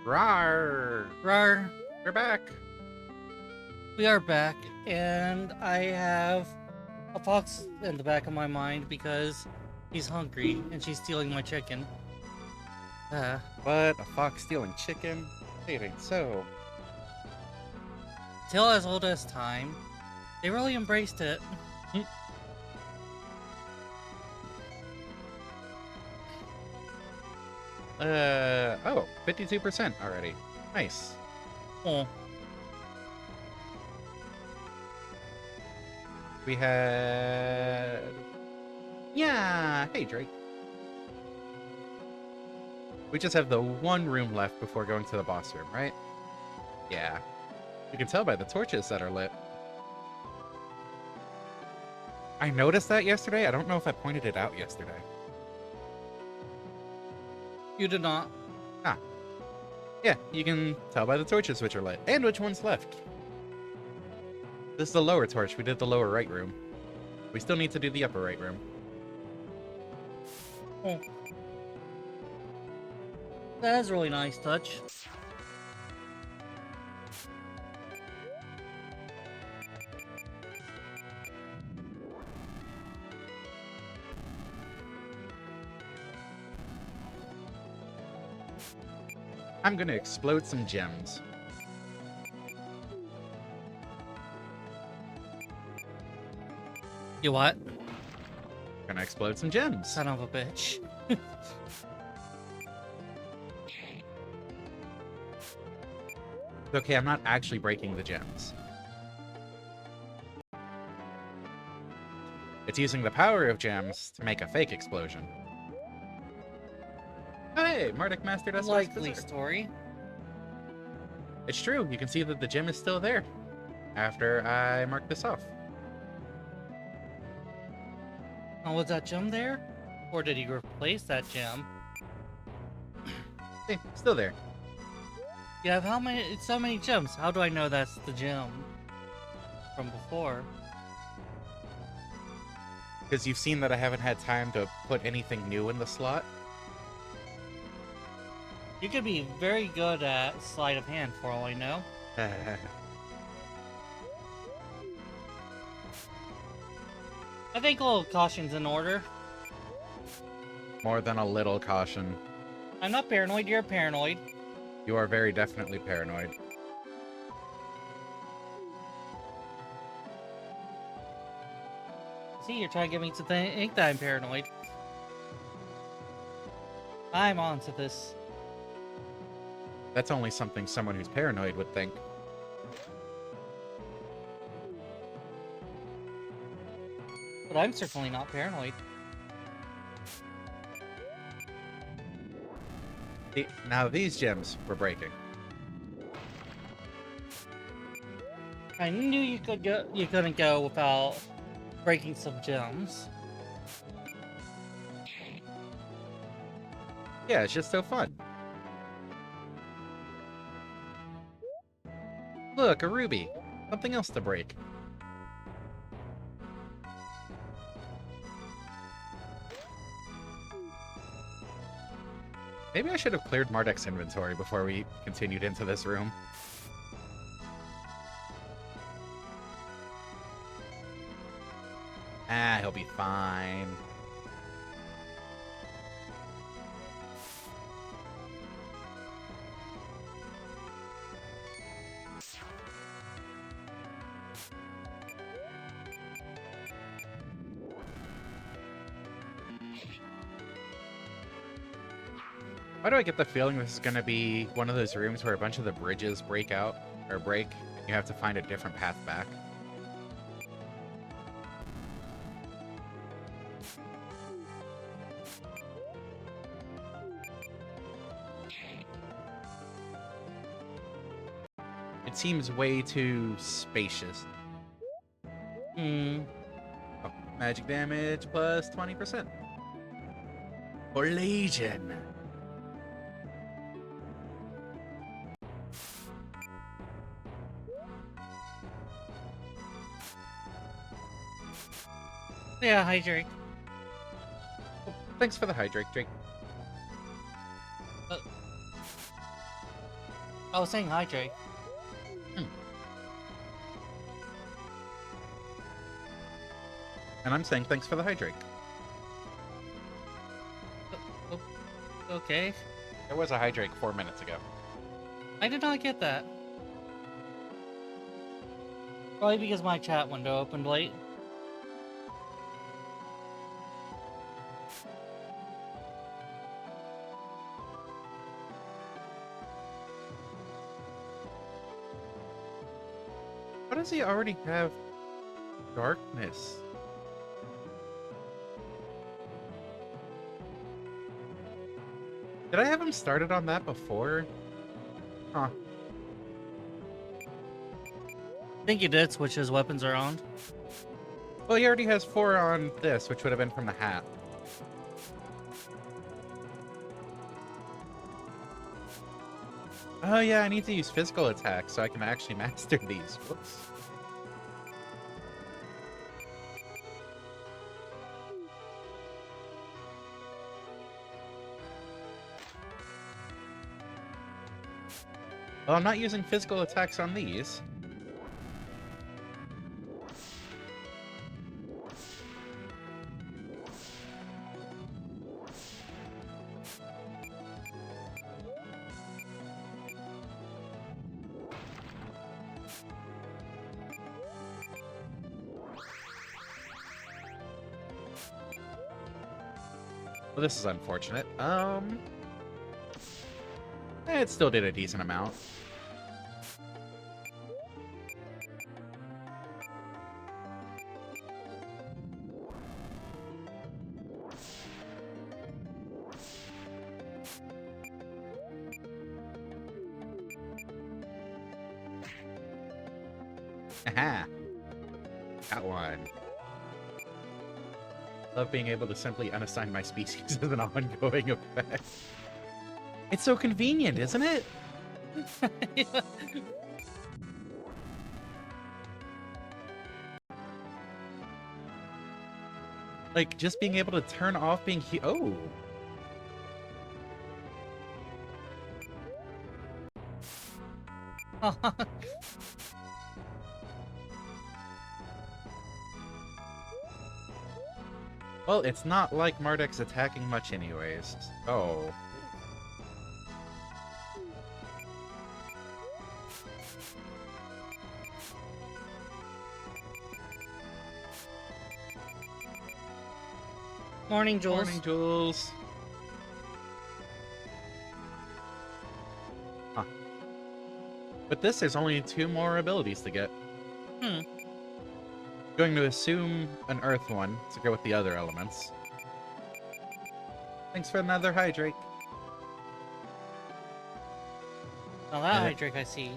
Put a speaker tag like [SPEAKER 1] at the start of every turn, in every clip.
[SPEAKER 1] Rawr!
[SPEAKER 2] Rar,
[SPEAKER 1] We're back!
[SPEAKER 2] we are back, and I have a fox in the back of my mind because he's hungry and she's stealing my chicken.
[SPEAKER 1] What? A fox stealing chicken? It ain't so.
[SPEAKER 2] Till as old as time, they really embraced it.
[SPEAKER 1] Oh, 52% already. Nice.
[SPEAKER 2] Oh,
[SPEAKER 1] We had... Yeah! Hey, Drake. We just have the one room left before going to the boss room, right? Yeah. You can tell by the torches that are lit. I noticed that yesterday. I don't know if I pointed it out yesterday.
[SPEAKER 2] you did not.
[SPEAKER 1] Ah. Yeah, you can tell by the torches which are lit, and which one's left. This is the lower torch. We did the lower right room. We still need to do the upper right room.
[SPEAKER 2] Oh. That is a really nice touch.
[SPEAKER 1] I'm gonna explode some gems.
[SPEAKER 2] You what?
[SPEAKER 1] Gonna explode some gems.
[SPEAKER 2] Son of a bitch.
[SPEAKER 1] Okay, I'm not actually breaking the gems. It's using the power of gems to make a fake explosion. Hey, MARDEK mastered SOS
[SPEAKER 2] Likely
[SPEAKER 1] Berserk.
[SPEAKER 2] story.
[SPEAKER 1] It's true, you can see that the gem is still there after I mark this off.
[SPEAKER 2] Oh, was that gem there? Or did he replace that gem?
[SPEAKER 1] Hey, still there.
[SPEAKER 2] You have how many? It's so many gems. How do I know that's the gem from before?
[SPEAKER 1] Because you've seen that I haven't had time to put anything new in the slot.
[SPEAKER 2] You could be very good at sleight of hand for all I know. I think a little caution's in order.
[SPEAKER 1] More than a little caution.
[SPEAKER 2] I'm not paranoid, you're paranoid.
[SPEAKER 1] You are very definitely paranoid.
[SPEAKER 2] See, you're trying to get me to think that I'm paranoid. I'm on to this.
[SPEAKER 1] That's only something someone who's paranoid would think.
[SPEAKER 2] But I'm certainly not paranoid.
[SPEAKER 1] Now these gems were breaking.
[SPEAKER 2] I knew you couldn't go without breaking some gems.
[SPEAKER 1] Yeah, it's just so fun. Look, a ruby. Something else to break. Maybe I should have cleared MARDEK's inventory before we continued into this room. Ah, he'll be fine. Why do I get the feeling this is going to be one of those rooms where a bunch of the bridges break out, or break, and you have to find a different path back? It seems way too spacious.
[SPEAKER 2] Hmm.
[SPEAKER 1] Oh, magic damage plus 20%. For Legion.
[SPEAKER 2] Yeah, hi Drake.
[SPEAKER 1] Thanks for the hydrate, Drake.
[SPEAKER 2] I was saying hi, Drake.
[SPEAKER 1] And I'm saying thanks for the hydrate.
[SPEAKER 2] Okay.
[SPEAKER 1] There was a hydrate 4 minutes ago.
[SPEAKER 2] I did not get that. Probably because my chat window opened late.
[SPEAKER 1] How does he already have darkness? Did I have him started on that before? Huh.
[SPEAKER 2] I think you did switch his weapons around.
[SPEAKER 1] Well, he already has 4 on this, which would have been from the hat. Oh yeah, I need to use physical attacks so I can actually master these. Whoops. Well, I'm not using physical attacks on these. Well, this is unfortunate. It still did a decent amount. Aha! Got one. Love being able to simply unassign my species as an ongoing effect. It's so convenient, isn't it?
[SPEAKER 2] Yeah.
[SPEAKER 1] Like, just being able to turn off being oh! Well, it's not like MARDEK's attacking much anyways. Oh.
[SPEAKER 2] Morning, Jules.
[SPEAKER 1] Morning, Jules. Huh. But this, there's only 2 more abilities to get. Going to assume an Earth one to go with the other elements. Thanks for another hydrate.
[SPEAKER 2] Now that hydrate I see.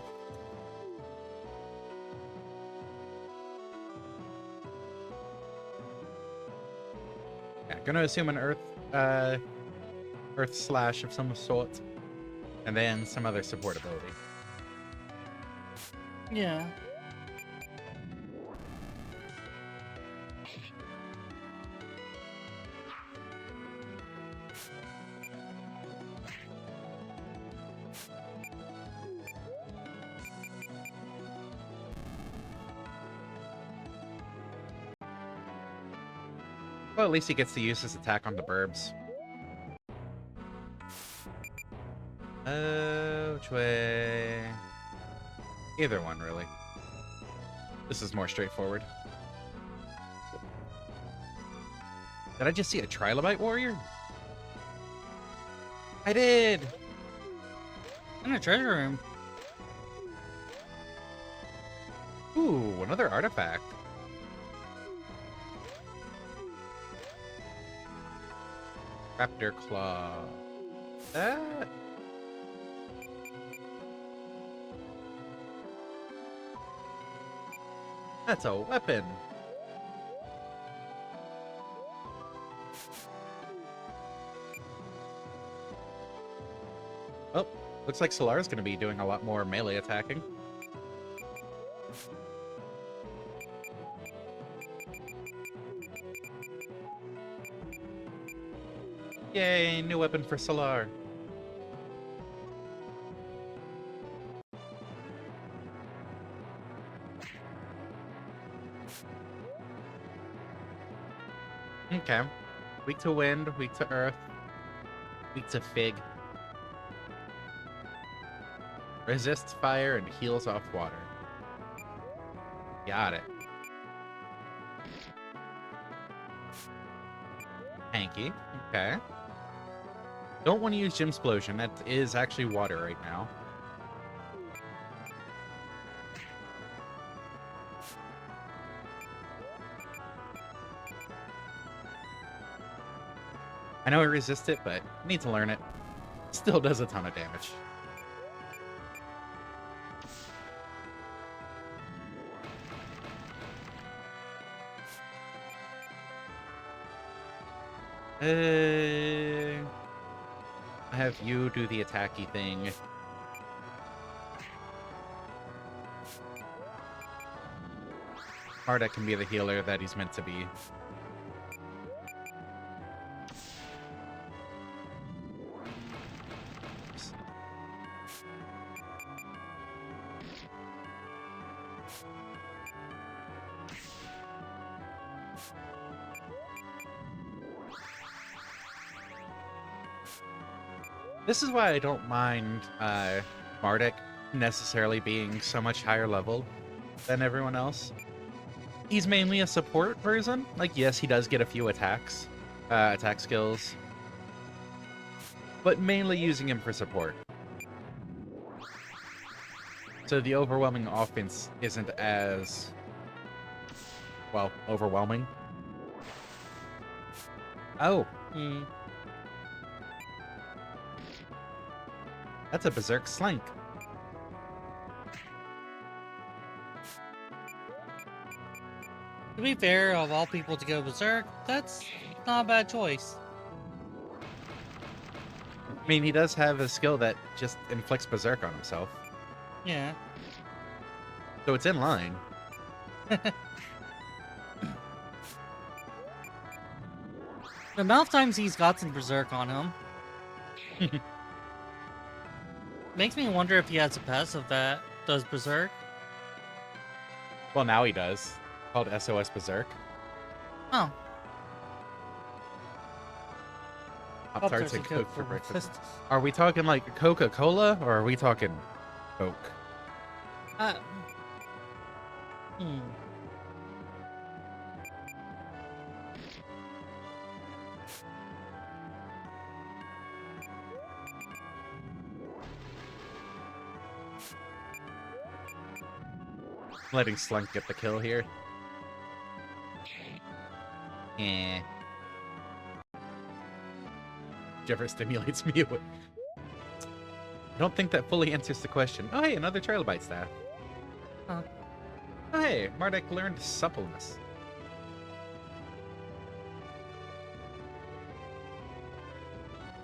[SPEAKER 1] Yeah, gonna assume an Earth slash of some sort, and then some other support ability.
[SPEAKER 2] Yeah.
[SPEAKER 1] Well, at least he gets to use his attack on the burbs. Which way? Either one, really. This is more straightforward. Did I just see a Trilobite warrior? I did!
[SPEAKER 2] In a treasure room.
[SPEAKER 1] Ooh, another artifact. Raptor Claw. That... That's a weapon. Oh, looks like Solar's gonna be doing a lot more melee attacking. Yay, new weapon for Solar. Okay. Weak to wind, weak to earth, weak to fig. Resists fire and heals off water. Got it. Hanky. Okay. Don't want to use Gymsplosion. That is actually water right now. I know I resist it, but I need to learn it. Still does a ton of damage. I have you do the attacky thing. MARDEK can be the healer that he's meant to be. This is why I don't mind MARDEK necessarily being so much higher level than everyone else. He's mainly a support person. Like, yes, he does get a few attacks, attack skills, but mainly using him for support. So the overwhelming offense isn't as, well, overwhelming. Oh. That's a Berserk Slank.
[SPEAKER 2] To be fair, of all people to go Berserk, that's not a bad choice.
[SPEAKER 1] I mean, he does have a skill that just inflicts Berserk on himself.
[SPEAKER 2] Yeah.
[SPEAKER 1] So it's in line.
[SPEAKER 2] The amount of times he's got some Berserk on him makes me wonder if he has a passive that does Berserk.
[SPEAKER 1] Well, now he does. Called SOS Berserk.
[SPEAKER 2] Oh.
[SPEAKER 1] Pop-Tarts and Coke for breakfast. Are we talking like Coca-Cola, or are we talking Coke? Letting Slunk get the kill here. Eh. Whichever stimulates me. I don't think that fully answers the question. Oh, hey, another Trilobite staff.
[SPEAKER 2] Huh.
[SPEAKER 1] Oh, hey, MARDEK learned suppleness.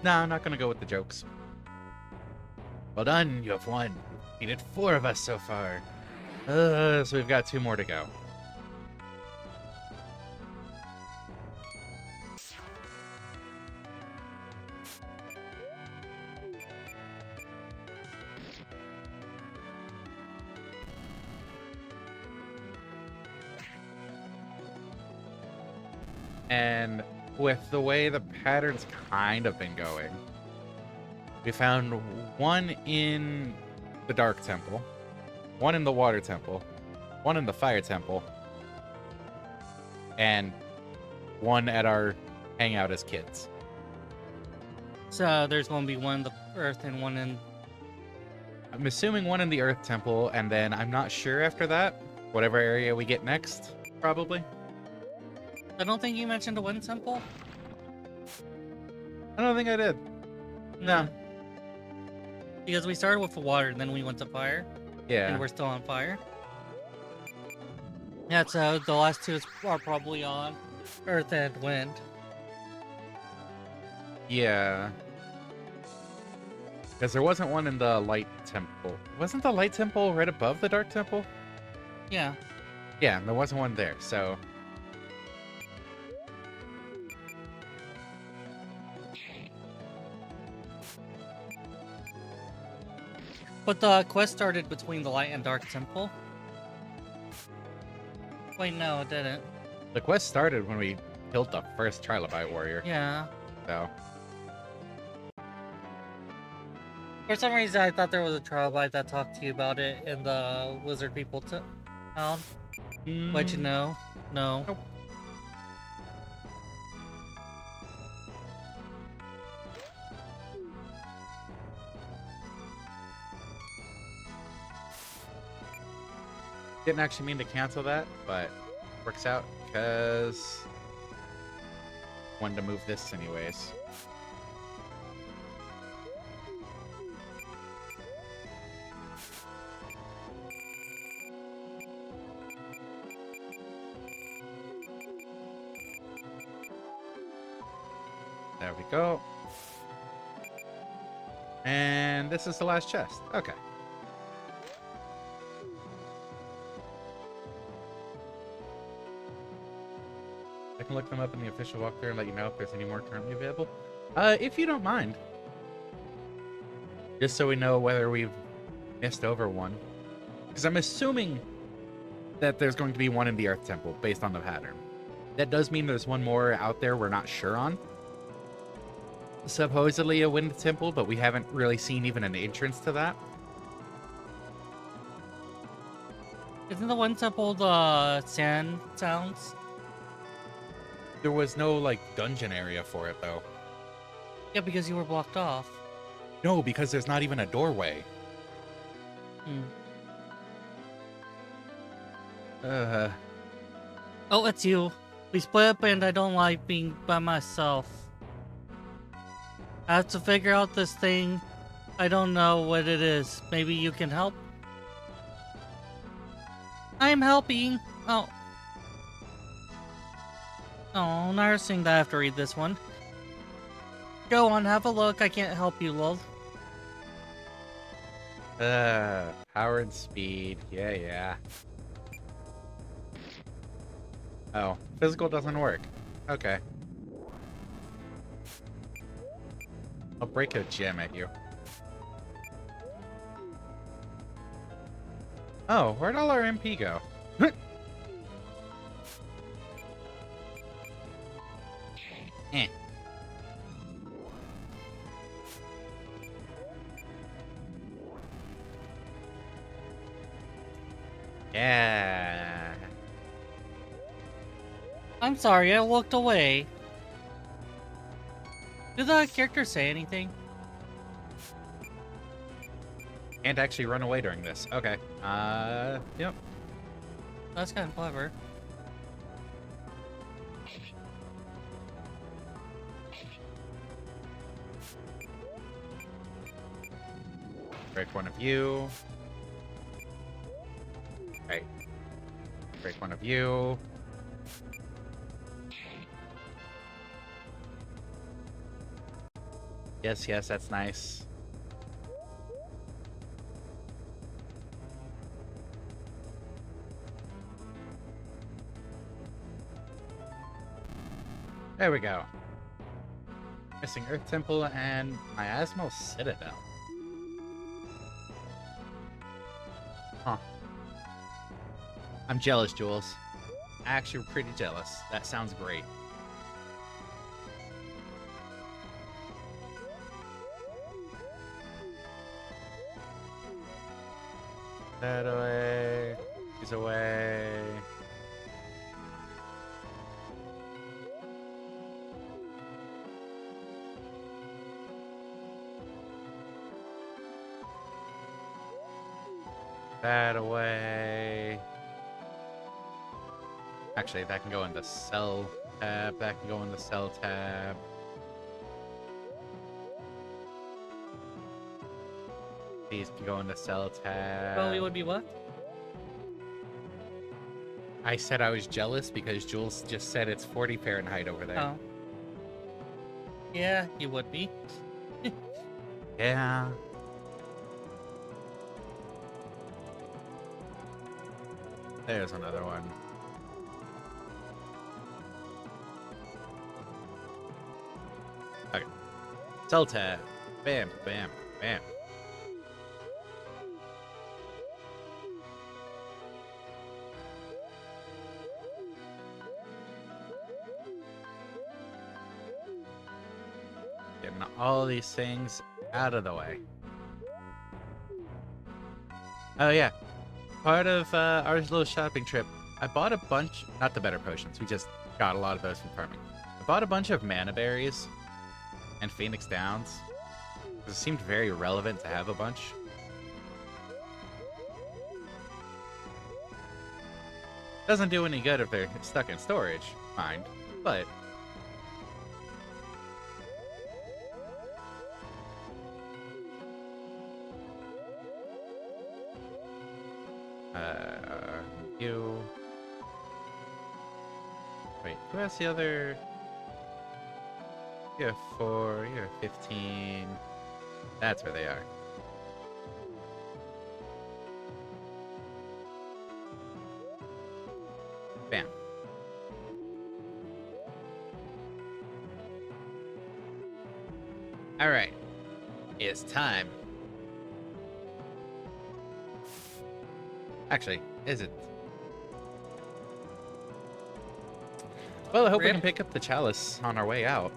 [SPEAKER 1] Nah, I'm not gonna go with the jokes. Well done, you have won. You defeated 4 of us so far. So we've got 2 more to go. And with the way the pattern's kind of been going, we found 1 in the Dark Temple, 1 in the Water Temple, 1 in the Fire Temple, and 1 at our hangout as kids.
[SPEAKER 2] So there's going to be 1 in the Earth and 1 in...
[SPEAKER 1] I'm assuming 1 in the Earth Temple, and then I'm not sure after that. Whatever area we get next, probably.
[SPEAKER 2] I don't think you mentioned the Wind Temple.
[SPEAKER 1] I don't think I did. No.
[SPEAKER 2] Because we started with the water, and then we went to fire.
[SPEAKER 1] Yeah.
[SPEAKER 2] And we're still on fire. Yeah, so the last 2 are probably on Earth and Wind.
[SPEAKER 1] Yeah. Because there wasn't 1 in the Light Temple. Wasn't the Light Temple right above the Dark Temple?
[SPEAKER 2] Yeah.
[SPEAKER 1] Yeah, there wasn't 1 there, so...
[SPEAKER 2] But the quest started between the Light and Dark Temple. Wait, no, it didn't.
[SPEAKER 1] The quest started when we killed the first Trilobite warrior.
[SPEAKER 2] Yeah.
[SPEAKER 1] So
[SPEAKER 2] For some reason, I thought there was a trilobite that talked to you about it in the lizard people town. But you know, no.
[SPEAKER 1] Nope. Didn't actually mean to cancel that, but works out because wanted to move this anyways. There we go. And this is the last chest. Okay. I can look them up in the official walkthrough and let you know if there's any more currently available. If you don't mind. Just so we know whether we've missed over one. Because I'm assuming that there's going to be one in the Earth Temple based on the pattern. That does mean there's one more out there we're not sure on. Supposedly a Wind Temple, but we haven't really seen even an entrance to that.
[SPEAKER 2] Isn't the one temple the sand sounds?
[SPEAKER 1] There was no, like, dungeon area for it, though.
[SPEAKER 2] Yeah, because you were blocked off.
[SPEAKER 1] No, because there's not even a doorway.
[SPEAKER 2] Oh, it's you. We split up and I don't like being by myself. I have to figure out this thing. I don't know what it is. Maybe you can help? I'm helping. Oh. Oh, now you're saying that I have to read this one. Go on, have a look. I can't help you, lol.
[SPEAKER 1] Power and speed. Yeah. Oh, physical doesn't work. Okay. I'll break a gem at you. Oh, where'd all our MP go? Eh. Yeah.
[SPEAKER 2] I'm sorry, I walked away. Did the character say anything?
[SPEAKER 1] Can't actually run away during this. Okay. Yep.
[SPEAKER 2] That's kind of clever.
[SPEAKER 1] Break one of you. Right. Break one of you. Yes, that's nice. There we go. Missing Earth Temple and Miasmal Citadel. Huh. I'm jealous, Jules. Actually, pretty jealous. That sounds great. That away. He's away. That away. Actually, that can go in the cell tab. That can go in the cell tab. These can go in the cell tab.
[SPEAKER 2] Well, it would be what?
[SPEAKER 1] I said I was jealous because Jules just said it's 40 Fahrenheit over there.
[SPEAKER 2] Oh. Yeah, you would be.
[SPEAKER 1] Yeah. There's another one. Okay. Cell tab. Bam, bam, bam. getting all these things out of the way. Oh yeah, part of our little shopping trip, I bought a bunch, not the better potions, we just got a lot of those from farming. I bought a bunch of mana berries and Phoenix Downs. It seemed very relevant to have a bunch. Doesn't do any good if they're stuck in storage, mind, but... you... Wait, who has the other... You have 4, you have 15... That's where they are. Bam. Alright. It's time. Actually, is it? Well, I hope we can pick up the chalice on our way out.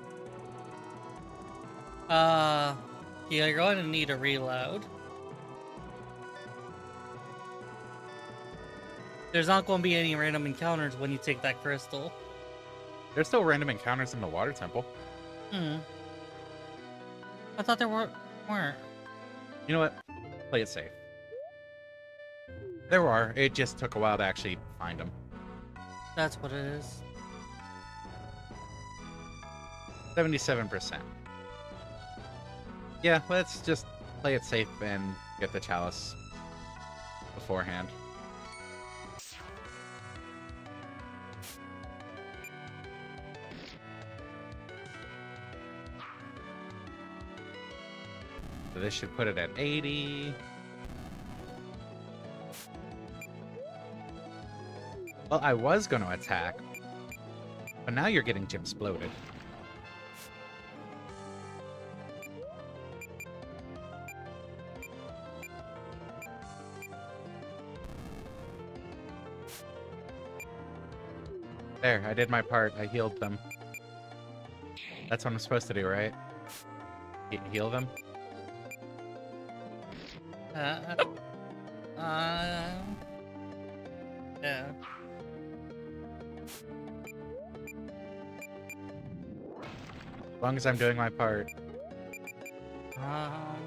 [SPEAKER 2] Yeah, you're going to need a reload. There's not going to be any random encounters when you take that crystal.
[SPEAKER 1] There's still random encounters in the water temple.
[SPEAKER 2] Hmm. I thought there weren't.
[SPEAKER 1] You know what? Play it safe. There are. It just took a while to actually find them.
[SPEAKER 2] That's what it is.
[SPEAKER 1] 77%. Yeah, let's just play it safe and get the chalice beforehand. So this should put it at 80. Well, I was going to attack, but now you're getting gem-sploded. There, I did my part. I healed them. That's what I'm supposed to do, right? Heal them?
[SPEAKER 2] Yeah.
[SPEAKER 1] As long as I'm doing my part.
[SPEAKER 2] Um,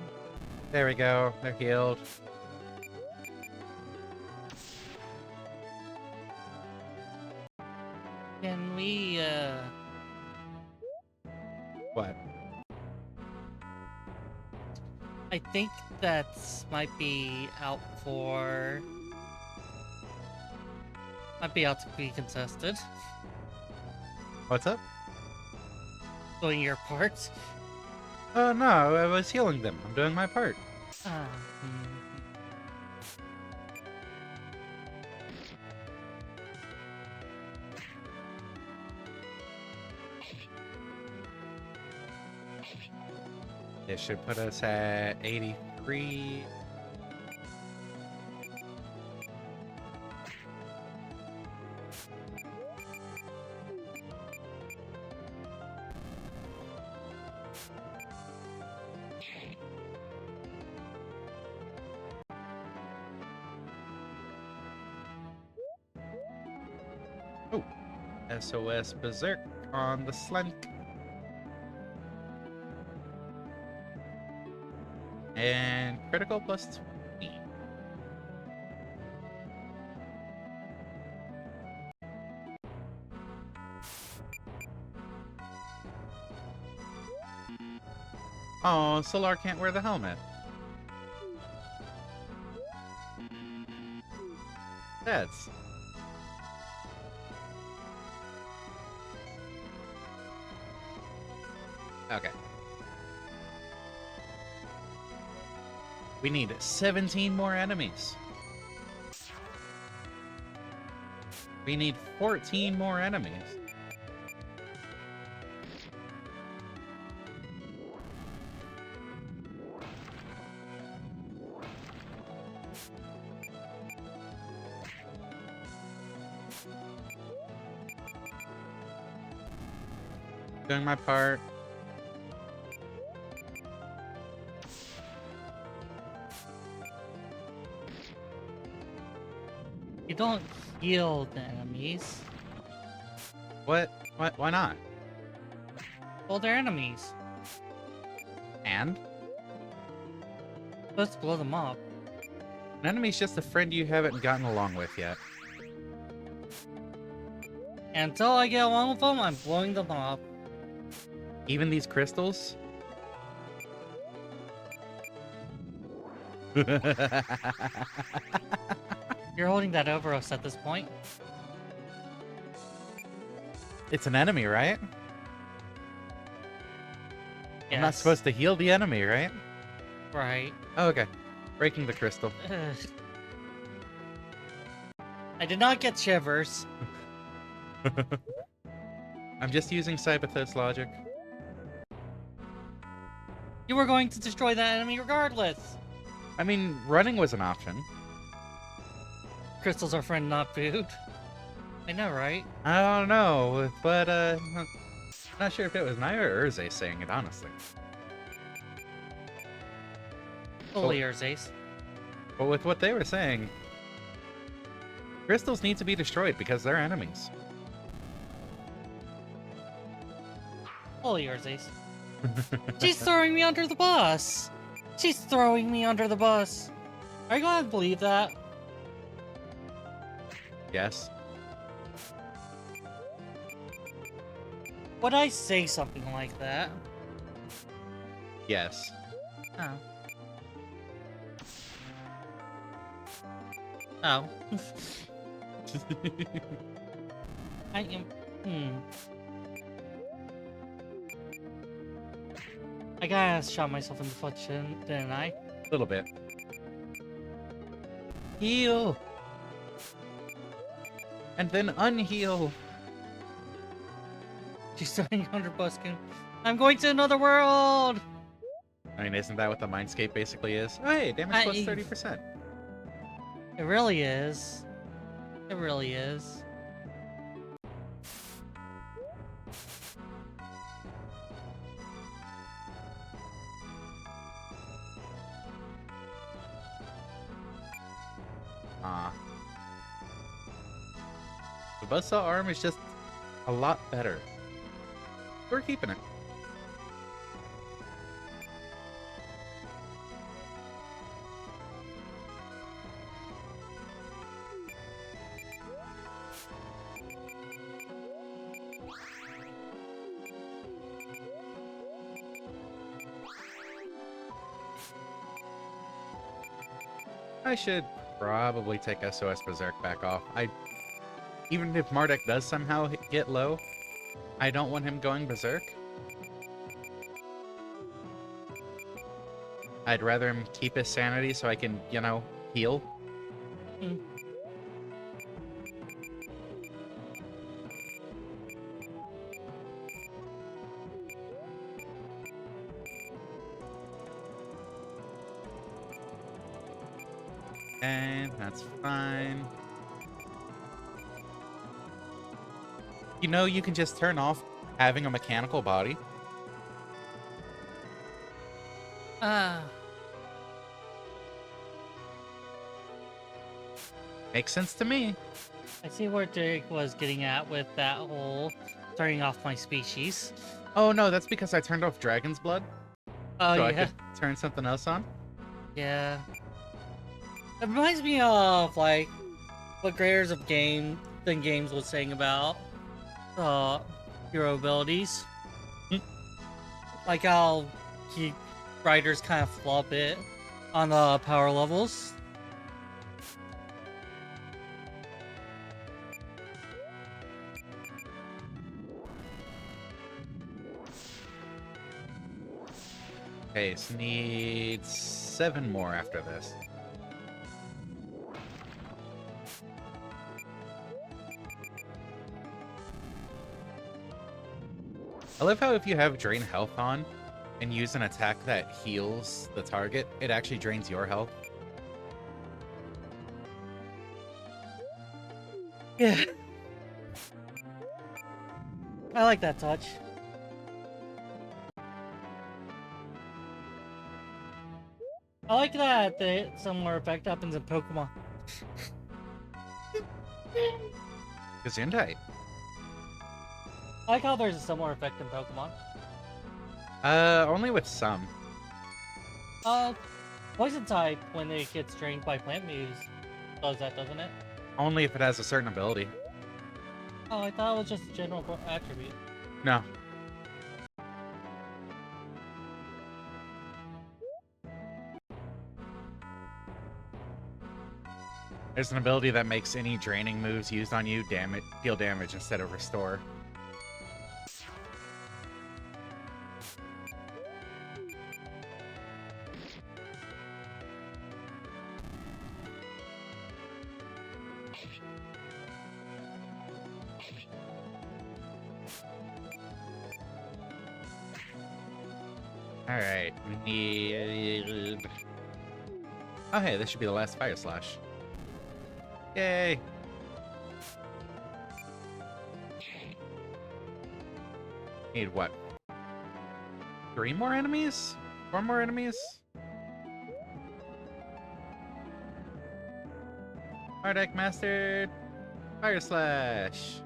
[SPEAKER 1] There we go. They're healed.
[SPEAKER 2] can we,
[SPEAKER 1] What?
[SPEAKER 2] I think that might be out for... Might be out to be contested.
[SPEAKER 1] What's up?
[SPEAKER 2] Doing your part.
[SPEAKER 1] Oh no, I was healing them. I'm doing my part.
[SPEAKER 2] Hmm.
[SPEAKER 1] It should put us at 83. Oh, SOS Berserk on the Slunk. And critical plus 20. Oh, Solar can't wear the helmet. That's... Okay. We need 17 more enemies. We need 14 more enemies. Doing my part.
[SPEAKER 2] don't heal the enemies.
[SPEAKER 1] What? Why not?
[SPEAKER 2] Well, they're enemies.
[SPEAKER 1] And?
[SPEAKER 2] Let's blow them up.
[SPEAKER 1] An enemy's just a friend you haven't gotten along with yet.
[SPEAKER 2] Until I get along with them, I'm blowing them up.
[SPEAKER 1] Even these crystals?
[SPEAKER 2] You're holding that over us at this point.
[SPEAKER 1] It's an enemy, right? I'm not
[SPEAKER 2] Yes.
[SPEAKER 1] supposed to heal the enemy, right?
[SPEAKER 2] Right.
[SPEAKER 1] Oh, okay. Breaking the crystal.
[SPEAKER 2] Ugh. I did not get shivers.
[SPEAKER 1] I'm just using Cyberthos logic.
[SPEAKER 2] You were going to destroy that enemy regardless.
[SPEAKER 1] I mean, running was an option.
[SPEAKER 2] Crystals are friend, not food. I know, right?
[SPEAKER 1] I don't know, but not sure if it was Nirah or Irzaes saying it, honestly.
[SPEAKER 2] Fully Irzaes.
[SPEAKER 1] But with what they were saying, crystals need to be destroyed because they're enemies.
[SPEAKER 2] Fully Irzaes. She's throwing me under the bus. She's throwing me under the bus. Are you going to believe that?
[SPEAKER 1] Yes.
[SPEAKER 2] Would I say something like that?
[SPEAKER 1] Yes.
[SPEAKER 2] Oh. Oh. I am. I kinda shot myself in the foot, didn't I?
[SPEAKER 1] A little bit. Heal! And then unheal.
[SPEAKER 2] She's throwing me under buskin. I'm going to another world!
[SPEAKER 1] I mean, isn't that what the Mindscape basically is? Oh, hey, damage plus 30%.
[SPEAKER 2] It really is. It really is.
[SPEAKER 1] The buzzsaw arm is just a lot better. We're keeping it. I should probably take SOS Berserk back off. Even if MARDEK does somehow get low, I don't want him going Berserk. I'd rather him keep his sanity so I can, you know, heal.
[SPEAKER 2] Mm.
[SPEAKER 1] And that's fine. You know, you can just turn off having a mechanical body. Makes sense to me.
[SPEAKER 2] I see where Derek was getting at with that whole turning off my species.
[SPEAKER 1] Oh no, that's because I turned off Dragon's Blood.
[SPEAKER 2] Oh,
[SPEAKER 1] So
[SPEAKER 2] yeah.
[SPEAKER 1] I could turn something else on.
[SPEAKER 2] Yeah. It reminds me of, like, what creators of games was saying about hero abilities. Like how writers kind of flop it on the power levels.
[SPEAKER 1] Okay, so needs 7 more after this. I love how if you have Drain Health on and use an attack that heals the target, it actually drains your health.
[SPEAKER 2] Yeah. I like that touch. I like that similar effect happens in Pokemon.
[SPEAKER 1] Gesundheit.
[SPEAKER 2] I like how there's a similar effect in Pokemon.
[SPEAKER 1] Only with some.
[SPEAKER 2] Poison type, when it gets drained by plant moves, does that, doesn't it?
[SPEAKER 1] Only if it has a certain ability.
[SPEAKER 2] Oh, I thought it was just a general attribute.
[SPEAKER 1] No. There's an ability that makes any draining moves used on you deal damage instead of restore. Alright, we need... Oh hey, this should be the last Fire Slash. Yay! Need what? 3 more enemies? 4 more enemies? MARDEK mastered! Fire Slash!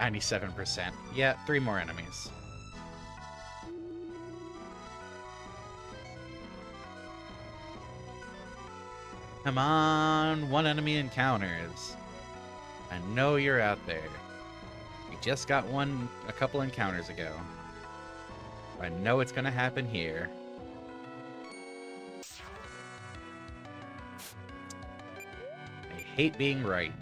[SPEAKER 1] %. Yeah, 3 more enemies. Come on, 1 enemy encounters. I know you're out there. We just got one a couple encounters ago. I know it's gonna happen here. I hate being right.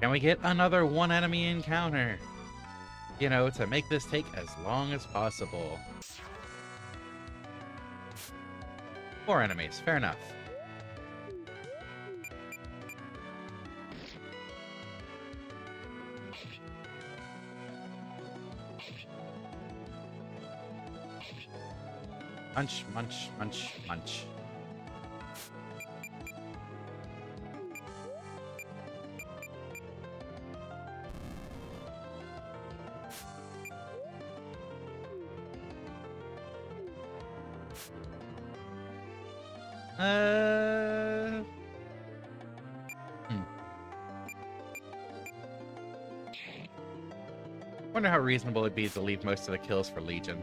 [SPEAKER 1] Can we get another 1 enemy encounter? You know, to make this take as long as possible. 4 enemies, fair enough. Munch, munch, munch, munch. Wonder how reasonable it'd be to leave most of the kills for Legion.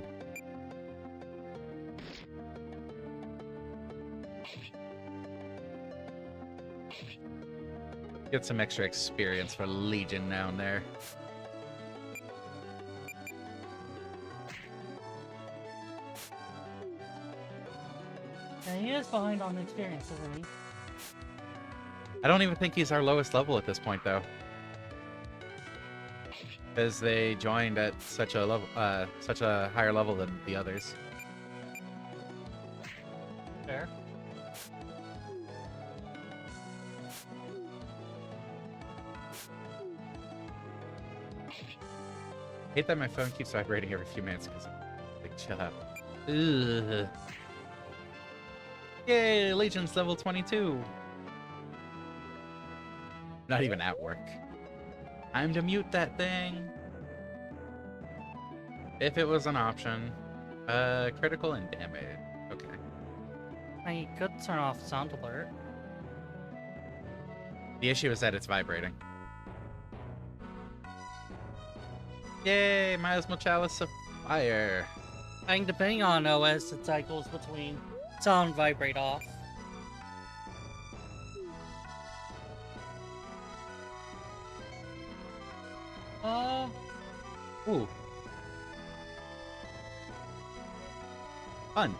[SPEAKER 1] Get some extra experience for Legion down there.
[SPEAKER 2] Yeah, he is behind on experience, isn't he?
[SPEAKER 1] I don't even think he's our lowest level at this point, though. Because they joined at such a level, such a higher level than the others.
[SPEAKER 2] Fair.
[SPEAKER 1] Hate that my phone keeps vibrating every few minutes because like chill out. Ugh. Yay, Legion's level 22. Not even at work. Time to mute that thing. If it was an option. Critical and damage. Okay.
[SPEAKER 2] I could turn off sound alert.
[SPEAKER 1] The issue is that it's vibrating. Yay, Miasmal Chalice of Fire.
[SPEAKER 2] I think depending on OS, it cycles between sound vibrate off.
[SPEAKER 1] Ooh. Fun.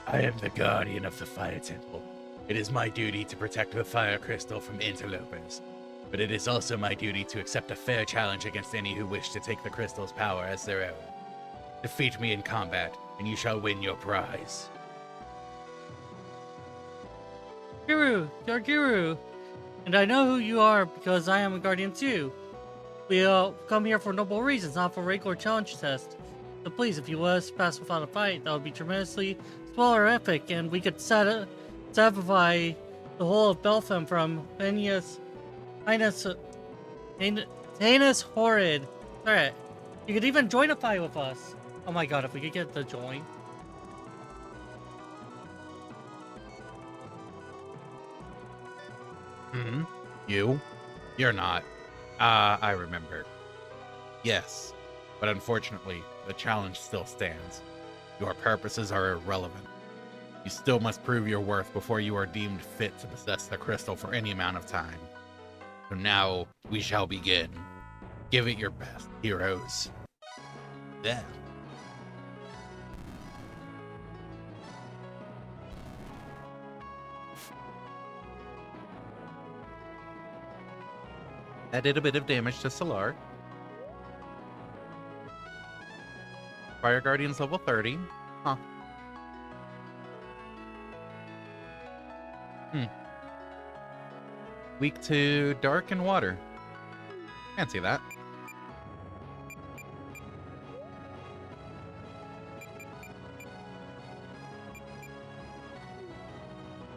[SPEAKER 1] I am the guardian of the Fire Temple. It is my duty to protect the Fire Crystal from interlopers. But it is also my duty to accept a fair challenge against any who wish to take the crystal's power as their own. Defeat me in combat, and you shall win your prize.
[SPEAKER 2] Guru, you're Guru. And I know who you are because I am a guardian too. We come here for noble reasons, not for regular challenge tests. So please, if you let us pass without a fight, that would be tremendously spoilerific, and we could satisfy the whole of Beltham from heinous, heinous horrid threat. You could even join a fight with us. Oh my god, if we could get the join.
[SPEAKER 1] Hmm? You? You're not. I remember. Yes, but unfortunately, the challenge still stands. Your purposes are irrelevant. You still must prove your worth before you are deemed fit to possess the crystal for any amount of time. So now, we shall begin. Give it your best, heroes. Then. That did a bit of damage to Solar. Fire Guardian's level 30. Huh. Weak to dark and water. Can't see that.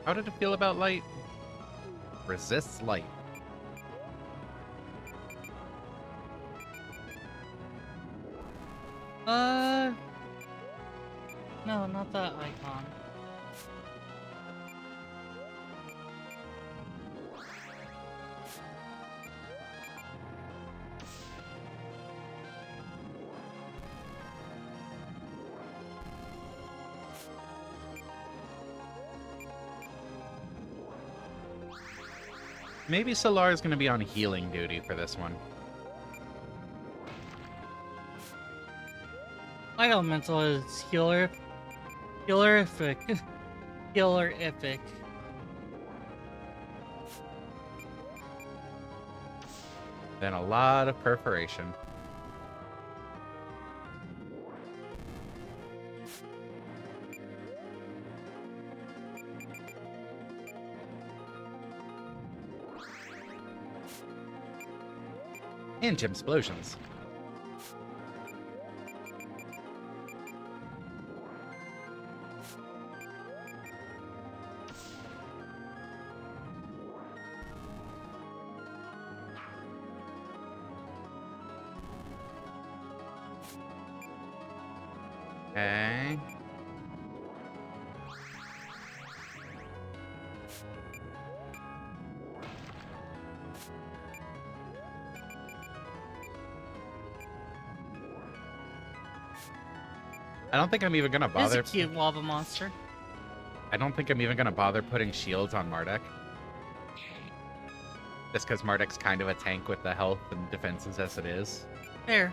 [SPEAKER 1] How did it feel about light? Resists light.
[SPEAKER 2] No, not that icon.
[SPEAKER 1] Maybe Solar is going to be on healing duty for this one.
[SPEAKER 2] My elemental is healerific. Healerific.
[SPEAKER 1] Then a lot of perforation. And gem explosions. Okay. I don't think I'm even gonna
[SPEAKER 2] It's
[SPEAKER 1] bother.
[SPEAKER 2] a cute lava monster.
[SPEAKER 1] I don't think I'm even gonna bother putting shields on MARDEK. Just because MARDEK's kind of a tank with the health and defenses as it is.
[SPEAKER 2] There.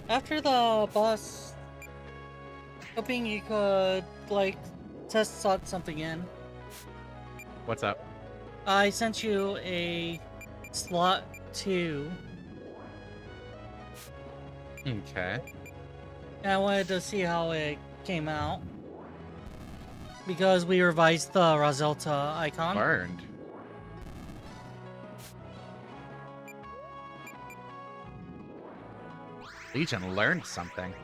[SPEAKER 2] After the boss, hoping you could, like, test slot something in.
[SPEAKER 1] What's up?
[SPEAKER 2] I sent you a slot 2.
[SPEAKER 1] Okay.
[SPEAKER 2] And I wanted to see how it came out. Because we revised the Roselta icon.
[SPEAKER 1] Burned. Legion learned something.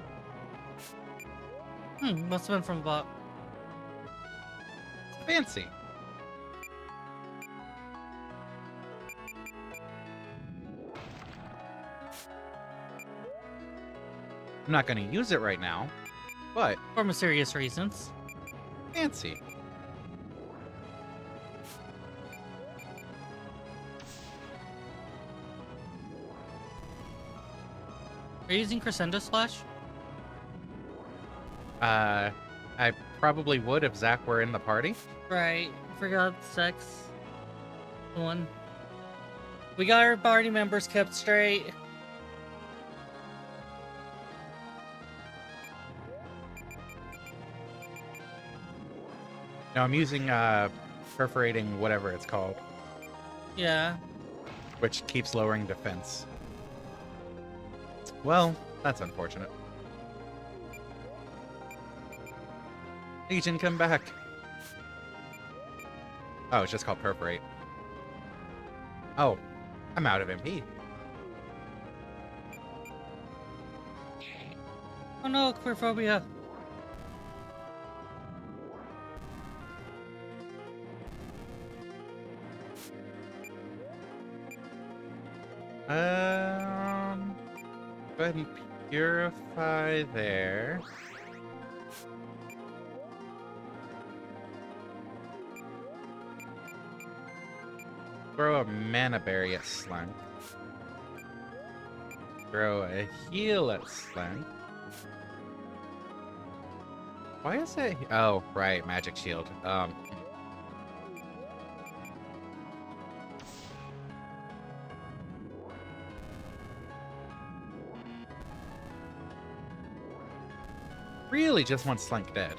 [SPEAKER 2] Must have been from the bot.
[SPEAKER 1] Fancy. I'm not going to use it right now, but
[SPEAKER 2] For mysterious reasons.
[SPEAKER 1] fancy.
[SPEAKER 2] Are you using Crescendo Slash?
[SPEAKER 1] I probably would if Zach were in the party.
[SPEAKER 2] Right. Forgot sex. One. We got our party members kept straight.
[SPEAKER 1] No, I'm using perforating whatever it's called,
[SPEAKER 2] Yeah.
[SPEAKER 1] which keeps lowering defense. Well, that's unfortunate. Legion, come back. Oh, it's just called perforate. Oh, I'm out of MP.
[SPEAKER 2] Oh no, queerphobia.
[SPEAKER 1] Go ahead and purify there. Throw a mana berry at Slunk. Throw a heal at Slunk. Why is it? Oh, right, magic shield. Really just want Slunk dead.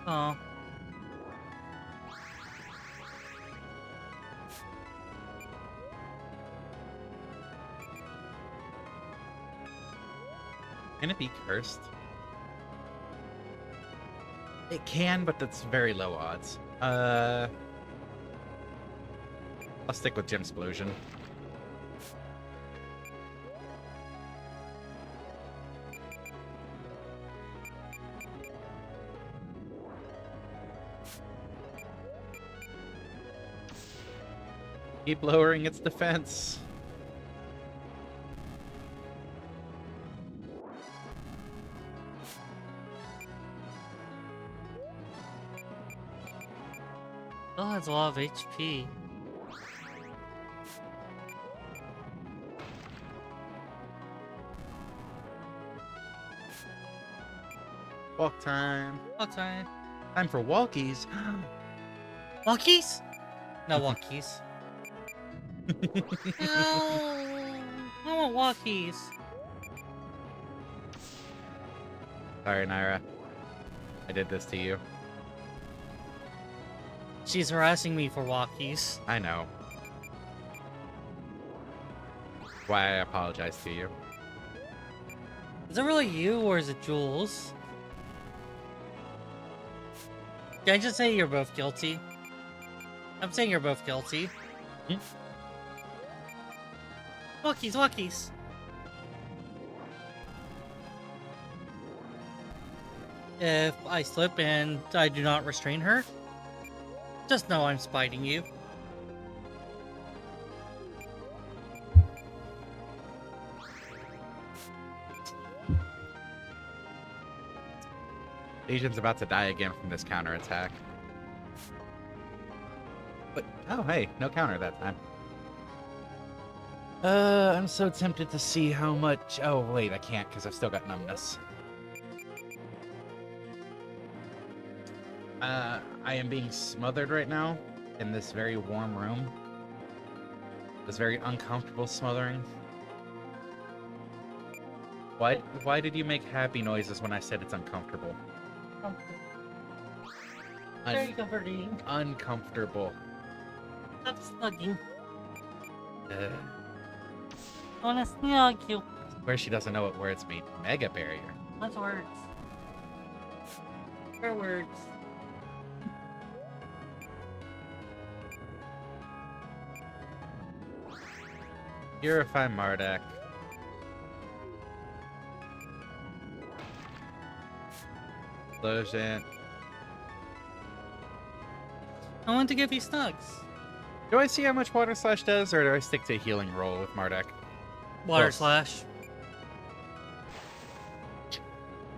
[SPEAKER 2] Oh.
[SPEAKER 1] Can it be cursed? It can, but that's very low odds. I'll stick with Gem Explosion. Keep lowering its defense.
[SPEAKER 2] Still has a lot of HP.
[SPEAKER 1] Walk time.
[SPEAKER 2] Okay.
[SPEAKER 1] Time for walkies.
[SPEAKER 2] Walkies? No walkies. No, I want walkies.
[SPEAKER 1] Sorry, Nirah. I did this to you.
[SPEAKER 2] She's harassing me for walkies.
[SPEAKER 1] I know. Why I apologize to you.
[SPEAKER 2] Is it really you or is it Jules? Can I just say you're both guilty? I'm saying you're both guilty.
[SPEAKER 1] Hmm?
[SPEAKER 2] Walkies, walkies. If I slip and I do not restrain her, just know I'm spiting you.
[SPEAKER 1] Legion's about to die again from this counterattack. But, oh hey, no counter that time. I'm so tempted to see how much... Oh wait, I can't because I've still got numbness. I am being smothered right now in this very warm room. This very uncomfortable smothering. Why did you make happy noises when I said it's uncomfortable?
[SPEAKER 2] Very comforting.
[SPEAKER 1] Uncomfortable.
[SPEAKER 2] Stop slugging.
[SPEAKER 1] Uh,
[SPEAKER 2] I wanna snug you.
[SPEAKER 1] where she doesn't know what words mean. Mega barrier.
[SPEAKER 2] What's words? What are words?
[SPEAKER 1] Purify MARDEK. Explosion.
[SPEAKER 2] I want to give you snugs.
[SPEAKER 1] Do I see how much Water Slash does, or do I stick to a healing roll with MARDEK?
[SPEAKER 2] Water
[SPEAKER 1] Close.
[SPEAKER 2] slash.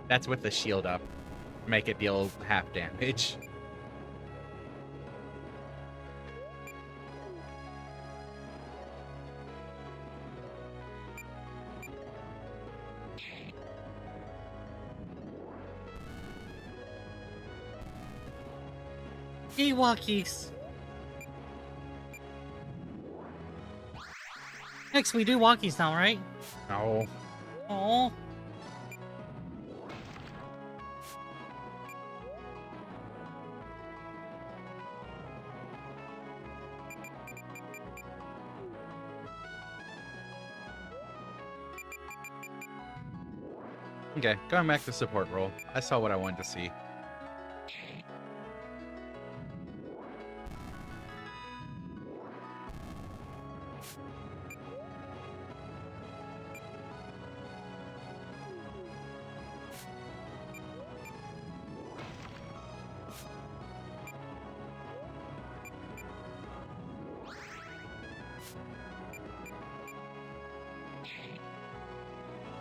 [SPEAKER 1] That's with the shield up. Make it deal half damage.
[SPEAKER 2] Hey, walkies. Next, we do walkies now, right?
[SPEAKER 1] No.
[SPEAKER 2] Oh.
[SPEAKER 1] Okay, going back to support roll. I saw what I wanted to see.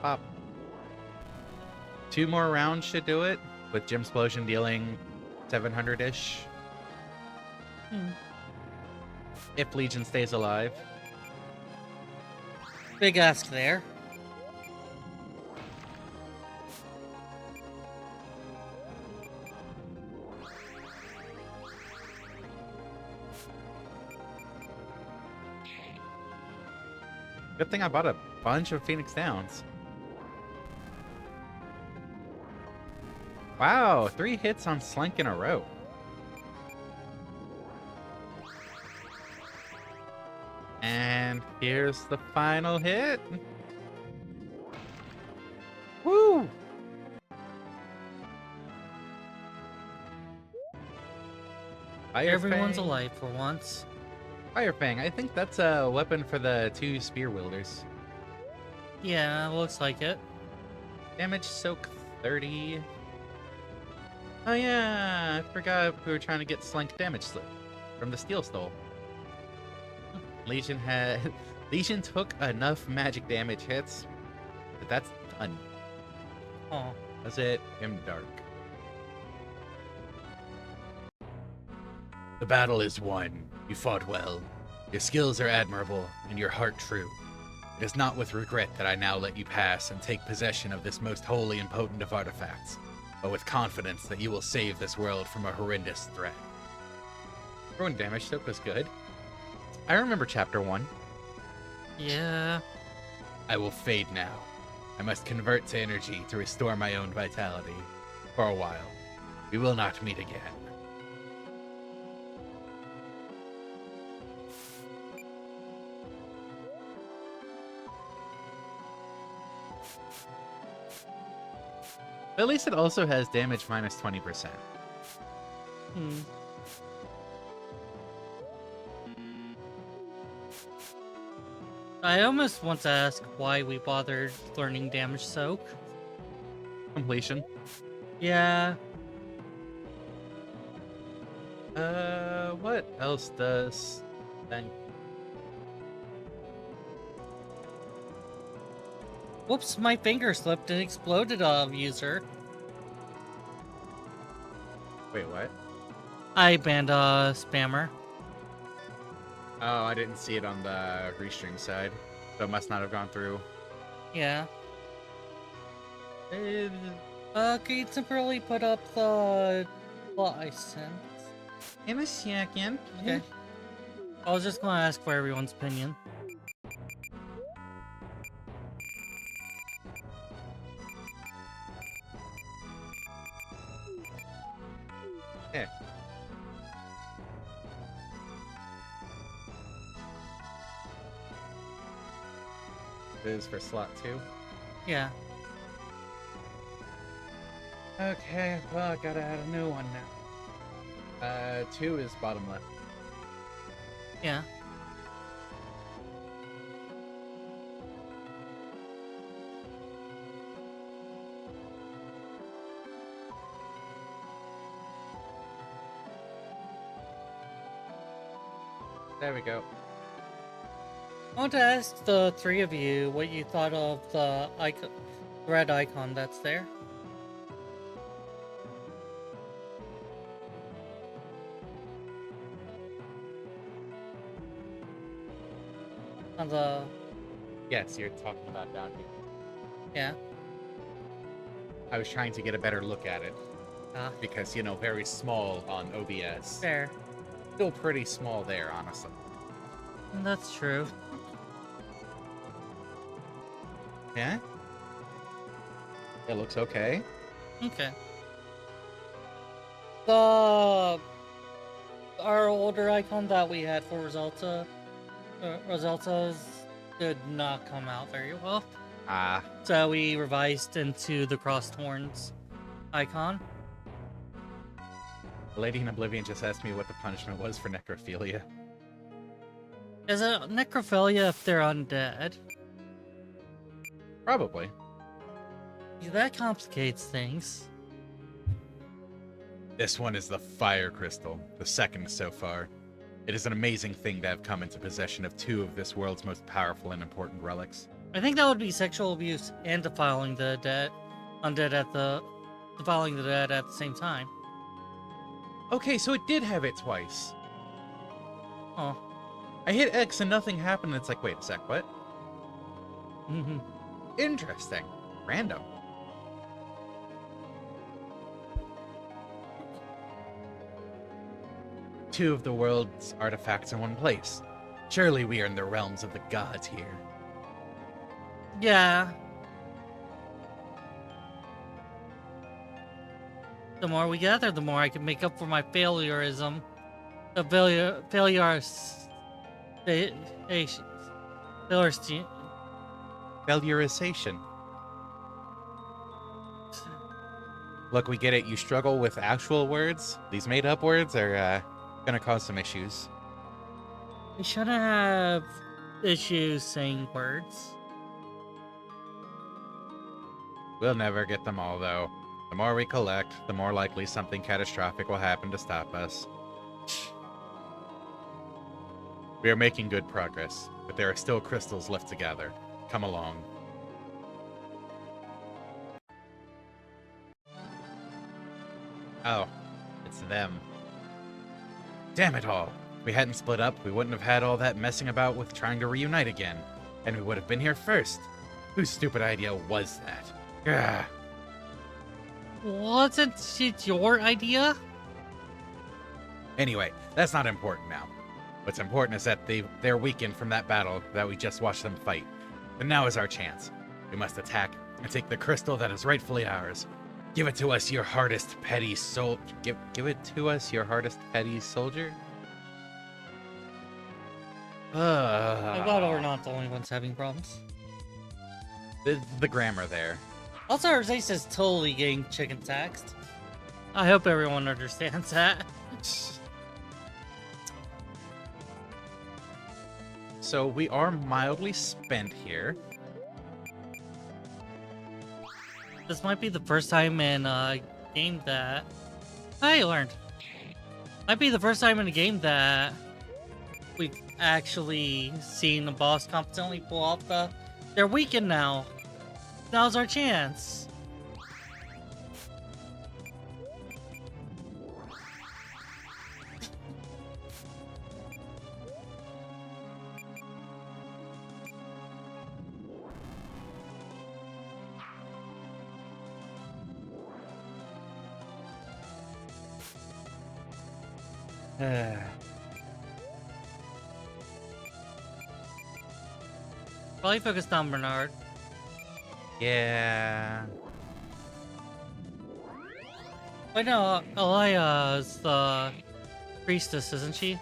[SPEAKER 1] Pop. 2 more rounds should do it, with Gem Explosion dealing 700-ish. If Legion stays alive.
[SPEAKER 2] Big ask there.
[SPEAKER 1] Good thing I bought a bunch of Phoenix Downs. Wow, 3 hits on Slank in a row. And here's the final hit. Woo! Fire
[SPEAKER 2] Everyone's
[SPEAKER 1] Fang.
[SPEAKER 2] alive for once.
[SPEAKER 1] Fire Fang, I think that's a weapon for the 2 spear wielders.
[SPEAKER 2] Yeah, looks like it.
[SPEAKER 1] Damage soak 30. Oh yeah, I forgot we were trying to get Slank damage slip from the Steel Stole. Legion took enough magic damage hits, but that's done.
[SPEAKER 2] Oh.
[SPEAKER 1] That's it. I'm dark. The battle is won. You fought well. Your skills are admirable, and your heart true. It is not with regret that I now let you pass and take possession of this most holy and potent of artifacts, but with confidence that you will save this world from a horrendous threat. Ruin damage soak was good. I remember chapter 1.
[SPEAKER 2] Yeah.
[SPEAKER 1] I will fade now. I must convert to energy to restore my own vitality. For a while. We will not meet again. But at least it also has damage minus 20%.
[SPEAKER 2] I almost want to ask why we bothered learning damage soak.
[SPEAKER 1] Completion.
[SPEAKER 2] Yeah.
[SPEAKER 1] What else does then?
[SPEAKER 2] Whoops, my finger slipped and exploded on a user.
[SPEAKER 1] Wait, what?
[SPEAKER 2] I banned a spammer.
[SPEAKER 1] Oh, I didn't see it on the restring side, so it must not have gone through.
[SPEAKER 2] Yeah.
[SPEAKER 1] Eh,
[SPEAKER 2] Could you temporarily put up the license?
[SPEAKER 1] in a second.
[SPEAKER 2] Okay. I was just gonna ask for everyone's opinion.
[SPEAKER 1] Yeah. This is for slot 2.
[SPEAKER 2] Yeah.
[SPEAKER 1] Okay, well, I gotta add a new one now. 2 is bottom left.
[SPEAKER 2] Yeah.
[SPEAKER 1] There we go.
[SPEAKER 2] I want to ask the 3 of you what you thought of the icon, red icon that's there. On the...
[SPEAKER 1] Yes, you're talking about down here.
[SPEAKER 2] Yeah.
[SPEAKER 1] I was trying to get a better look at it.
[SPEAKER 2] Ah.
[SPEAKER 1] Because, you know, very small on OBS.
[SPEAKER 2] Fair.
[SPEAKER 1] Still pretty small there, honestly.
[SPEAKER 2] That's true.
[SPEAKER 1] Yeah? It looks okay.
[SPEAKER 2] Okay. The... Our older icon that we had for Rosalta's did not come out very well.
[SPEAKER 1] Ah.
[SPEAKER 2] So we revised into the crossed horns icon.
[SPEAKER 1] The lady in Oblivion just asked me what the punishment was for necrophilia.
[SPEAKER 2] Is it necrophilia if they're undead?
[SPEAKER 1] Probably.
[SPEAKER 2] Yeah, that complicates things.
[SPEAKER 1] This one is the Fire Crystal, the second so far. It is an amazing thing to have come into possession of 2 of this world's most powerful and important relics.
[SPEAKER 2] I think that would be sexual abuse and defiling the dead, defiling the dead at the same time.
[SPEAKER 1] Okay, so it did have it twice.
[SPEAKER 2] Oh.
[SPEAKER 1] I hit X and nothing happened. And it's like, wait a sec, what?
[SPEAKER 2] Mm-hmm.
[SPEAKER 1] Interesting. Random. Two of the world's artifacts in one place. Surely we are in the realms of the gods here.
[SPEAKER 2] Yeah. The more we gather, the more I can make up for my failureism. The
[SPEAKER 1] Failurization. Look, we get it. You struggle with actual words. These made-up words are gonna cause some issues.
[SPEAKER 2] We shouldn't have issues saying words.
[SPEAKER 1] We'll never get them all, though. The more we collect, the more likely something catastrophic will happen to stop us. We are making good progress, but there are still crystals left to gather. Come along. Oh, it's them. Damn it all. If we hadn't split up, we wouldn't have had all that messing about with trying to reunite again. And we would have been here first. Whose stupid idea was that? Gah.
[SPEAKER 2] Wasn't it your idea?
[SPEAKER 1] Anyway, that's not important now. What's important is that they're weakened from that battle that we just watched them fight. And now is our chance. We must attack and take the crystal that is rightfully ours. Give it to us, your hardest petty soul. Give it to us, your hardest petty soldier.
[SPEAKER 2] I'm glad we're not the only ones having problems.
[SPEAKER 1] The grammar there.
[SPEAKER 2] Also, Irzaes is totally getting chicken taxed. I hope everyone understands that.
[SPEAKER 1] So we are mildly spent here.
[SPEAKER 2] This might be the first time in a game that I learned. Might be the first time in a game that we've actually seen the boss competently pull off the. They're weakened now. Now's our chance. Probably focused on Bernard.
[SPEAKER 1] Yeah.
[SPEAKER 2] Wait, no, Elia is the priestess, isn't she?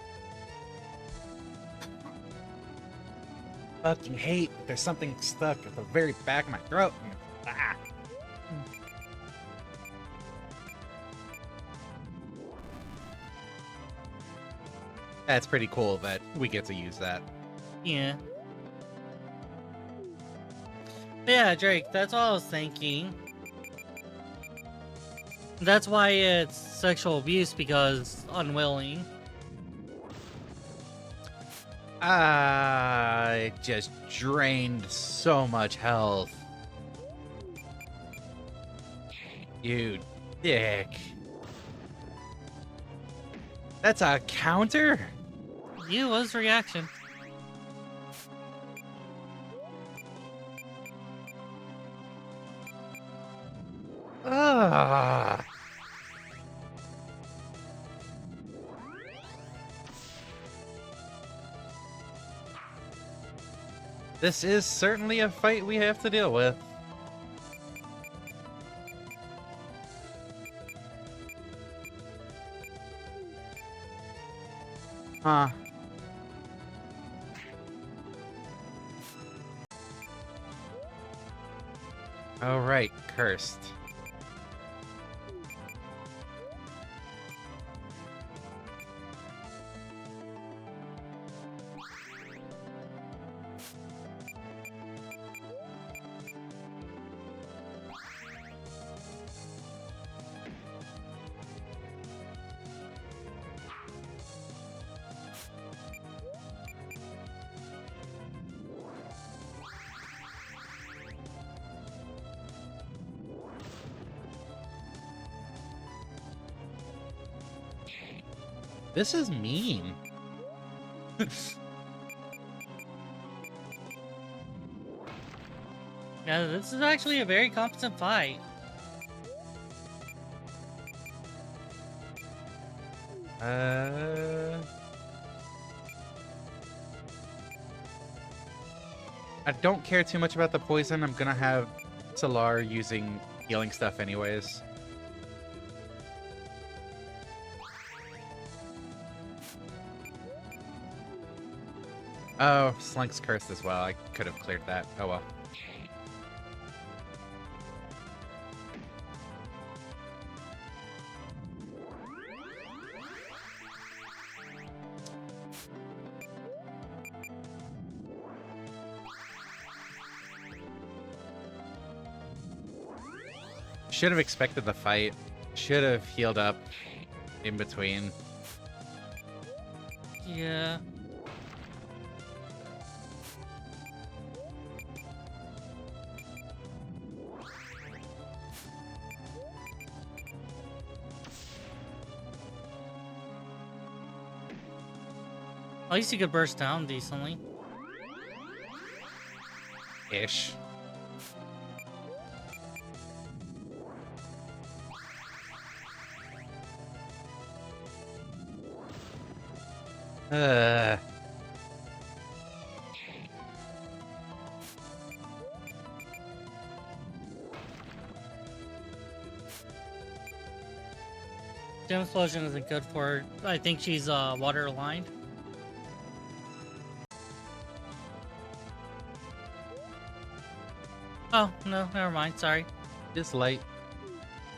[SPEAKER 1] Fucking hate. There's something stuck at the very back of my throat. Ah. That's pretty cool that we get to use that.
[SPEAKER 2] Yeah. Yeah, Drake, that's what I was thinking. That's why it's sexual abuse, because unwilling.
[SPEAKER 1] I just drained so much health. You dick. That's a counter?
[SPEAKER 2] You was reaction.
[SPEAKER 1] Ah. This is certainly a fight we have to deal with. Huh. All right, cursed. This is mean.
[SPEAKER 2] Yeah, this is actually a very competent fight.
[SPEAKER 1] I don't care too much about the poison. I'm gonna have Solar using healing stuff anyways. Oh, Slunk's cursed as well. I could have cleared that. Oh well. Should have expected the fight. Should have healed up in between.
[SPEAKER 2] Yeah. At least you could burst down decently.
[SPEAKER 1] Ish.
[SPEAKER 2] Gem explosion isn't good for her. I think she's water aligned. Oh, no, never mind. Sorry.
[SPEAKER 1] Just light.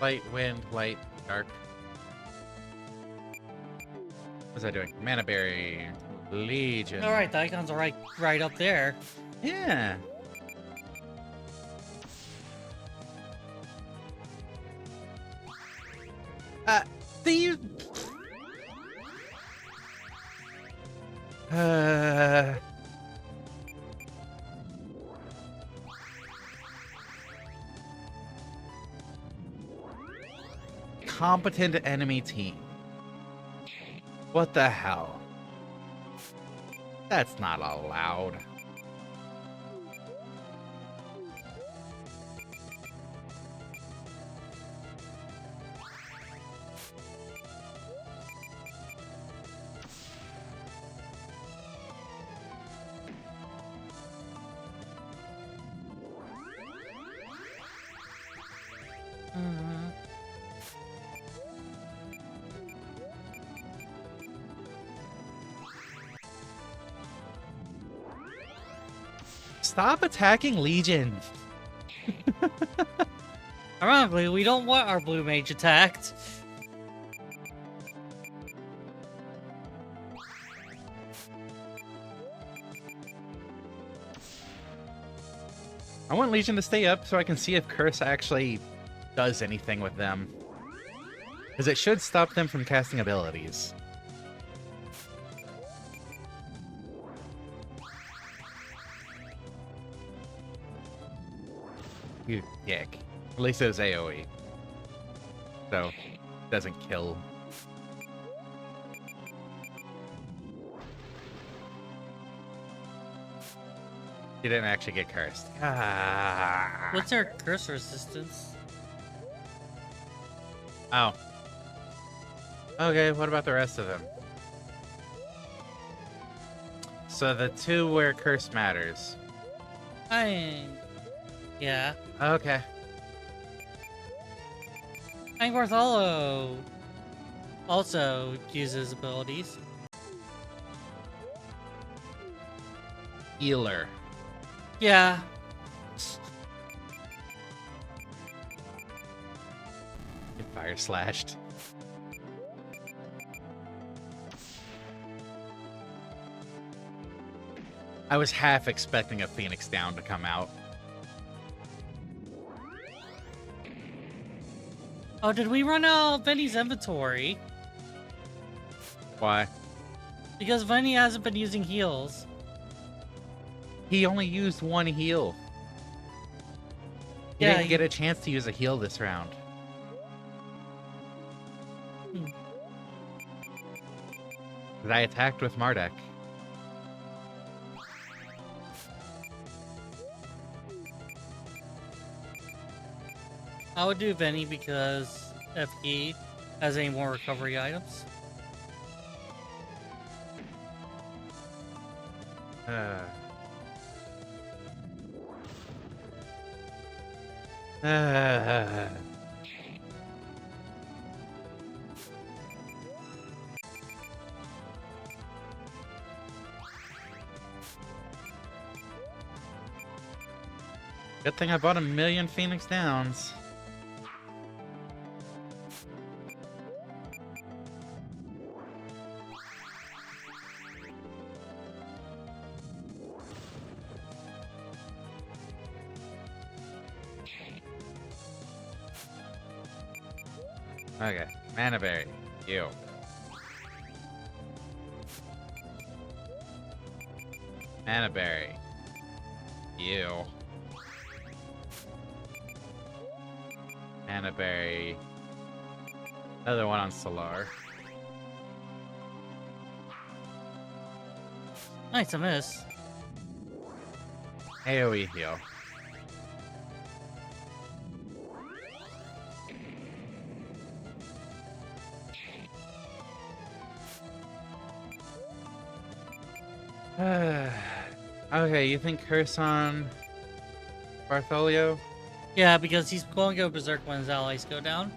[SPEAKER 1] Light, wind, light, dark. What's that doing? Mana berry. Legion.
[SPEAKER 2] Alright, the icons are right up there.
[SPEAKER 1] Yeah. The competent enemy team. What the hell? That's not allowed. Stop attacking Legion.
[SPEAKER 2] Ironically, we don't want our blue mage attacked.
[SPEAKER 1] I want Legion to stay up so I can see if Curse actually does anything with them. Because it should stop them from casting abilities. You dick. At least it was AoE. So, doesn't kill. He didn't actually get cursed. Ah.
[SPEAKER 2] What's our curse resistance?
[SPEAKER 1] Oh. Okay, what about the rest of them? So the two where curse matters.
[SPEAKER 2] Yeah.
[SPEAKER 1] Okay.
[SPEAKER 2] I think Bartholo also uses abilities.
[SPEAKER 1] Healer.
[SPEAKER 2] Yeah.
[SPEAKER 1] Get fire slashed. I was half expecting a Phoenix Down to come out.
[SPEAKER 2] Oh, did we run out of Benny's inventory?
[SPEAKER 1] Why?
[SPEAKER 2] Because Benny hasn't been using heals.
[SPEAKER 1] He only used one heal. He
[SPEAKER 2] Yeah,
[SPEAKER 1] didn't get a chance to use a heal this round. That I attacked with MARDEK.
[SPEAKER 2] I would do Venny because if he has any more recovery items.
[SPEAKER 1] Uh. Good thing I bought 1,000,000 Phoenix Downs. Okay, Mana Berry. You. Mana Berry. You. Mana Berry. Another one on Solar.
[SPEAKER 2] Nice, a miss.
[SPEAKER 1] AoE heal. Okay, you think Curse on Bartholio?
[SPEAKER 2] Yeah, because he's going to go berserk when his allies go down.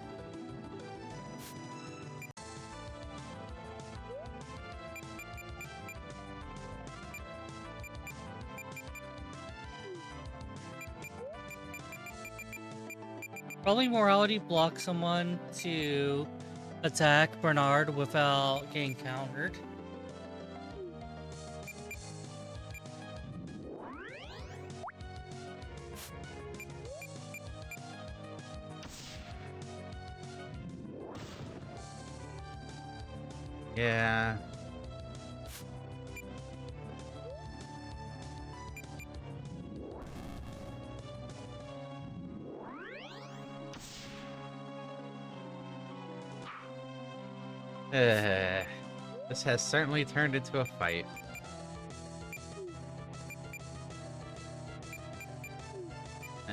[SPEAKER 2] Probably morality blocks someone to attack Bernard without getting countered.
[SPEAKER 1] Yeah. This has certainly turned into a fight. Uh,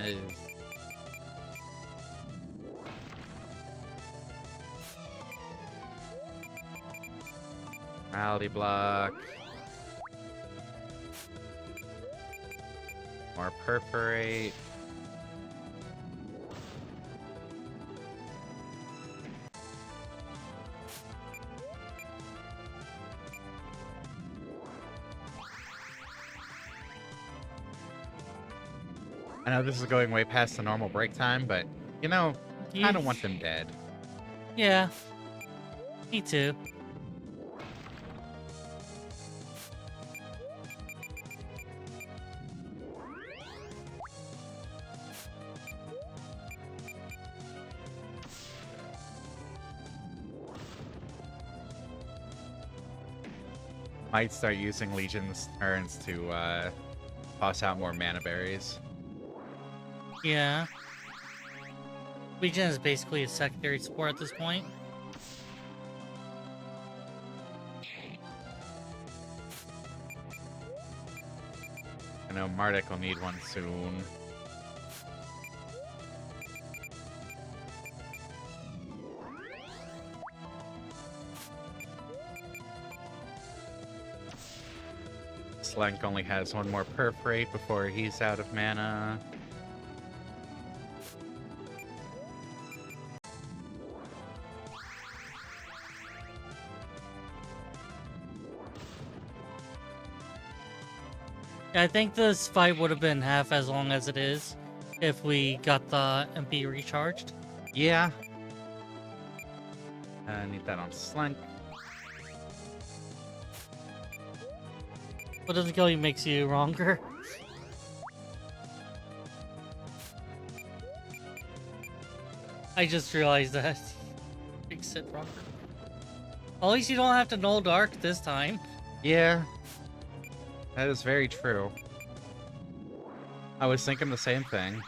[SPEAKER 1] Morality block. More perforate. I know this is going way past the normal break time, but, you know, I don't want them dead.
[SPEAKER 2] Yeah. Me too.
[SPEAKER 1] Might start using Legion's turns to toss out more mana berries.
[SPEAKER 2] Yeah. Legion is basically a secondary support at this point.
[SPEAKER 1] I know MARDEK will need one soon. Slank only has one more perforate before he's out of mana.
[SPEAKER 2] I think this fight would have been half as long as it is if we got the MP recharged.
[SPEAKER 1] Yeah. I need that on Slank.
[SPEAKER 2] What doesn't kill you makes you wronger. I just realized that. Makes it wronger. At least you don't have to null dark this time.
[SPEAKER 1] Yeah. That is very true. I was thinking the same thing.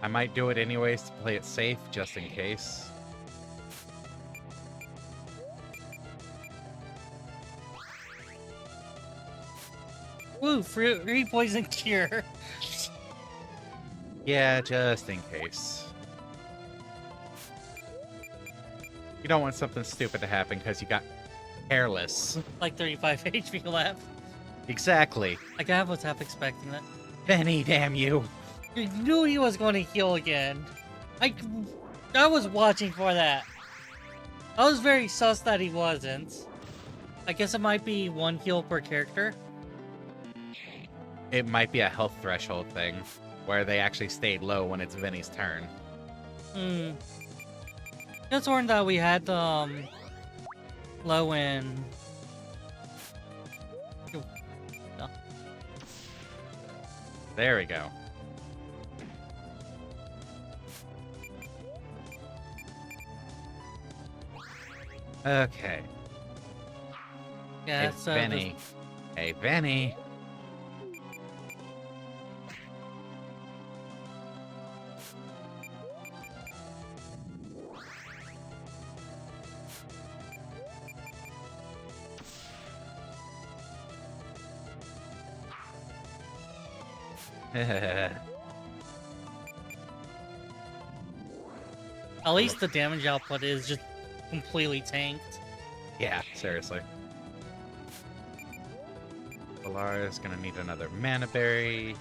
[SPEAKER 1] I might do it anyways to play it safe, just in case.
[SPEAKER 2] Woo, free poison cure.
[SPEAKER 1] Yeah, just in case. You don't want something stupid to happen because you got careless.
[SPEAKER 2] Like 35 HP left.
[SPEAKER 1] Exactly.
[SPEAKER 2] Like, I was half expecting that.
[SPEAKER 1] Benny, damn you.
[SPEAKER 2] You knew he was going to heal again. I was watching for that. I was very sus that he wasn't. I guess it might be one heal per character.
[SPEAKER 1] It might be a health threshold thing, where they actually stayed low when it's Vinny's turn.
[SPEAKER 2] Just learned that we had low in. No.
[SPEAKER 1] There we go. Okay.
[SPEAKER 2] Yeah,
[SPEAKER 1] Hey,
[SPEAKER 2] so
[SPEAKER 1] Benny. Hey, Benny.
[SPEAKER 2] at least the damage output is just completely tanked.
[SPEAKER 1] Yeah, seriously. Valara's gonna need another mana berry.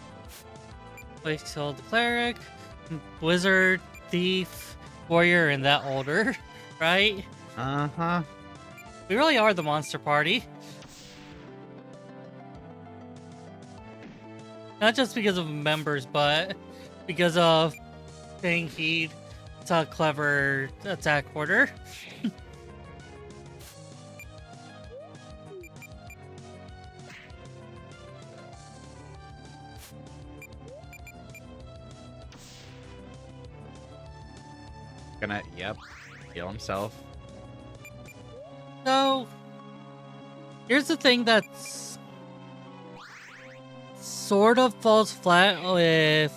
[SPEAKER 2] Place killed the cleric, wizard, thief, warrior in that order, right?
[SPEAKER 1] Uh-huh.
[SPEAKER 2] We really are the monster party. Not just because of members, but because of paying heed to a clever attack order.
[SPEAKER 1] Gonna, yep, heal himself.
[SPEAKER 2] So, here's the thing that's sort of falls flat with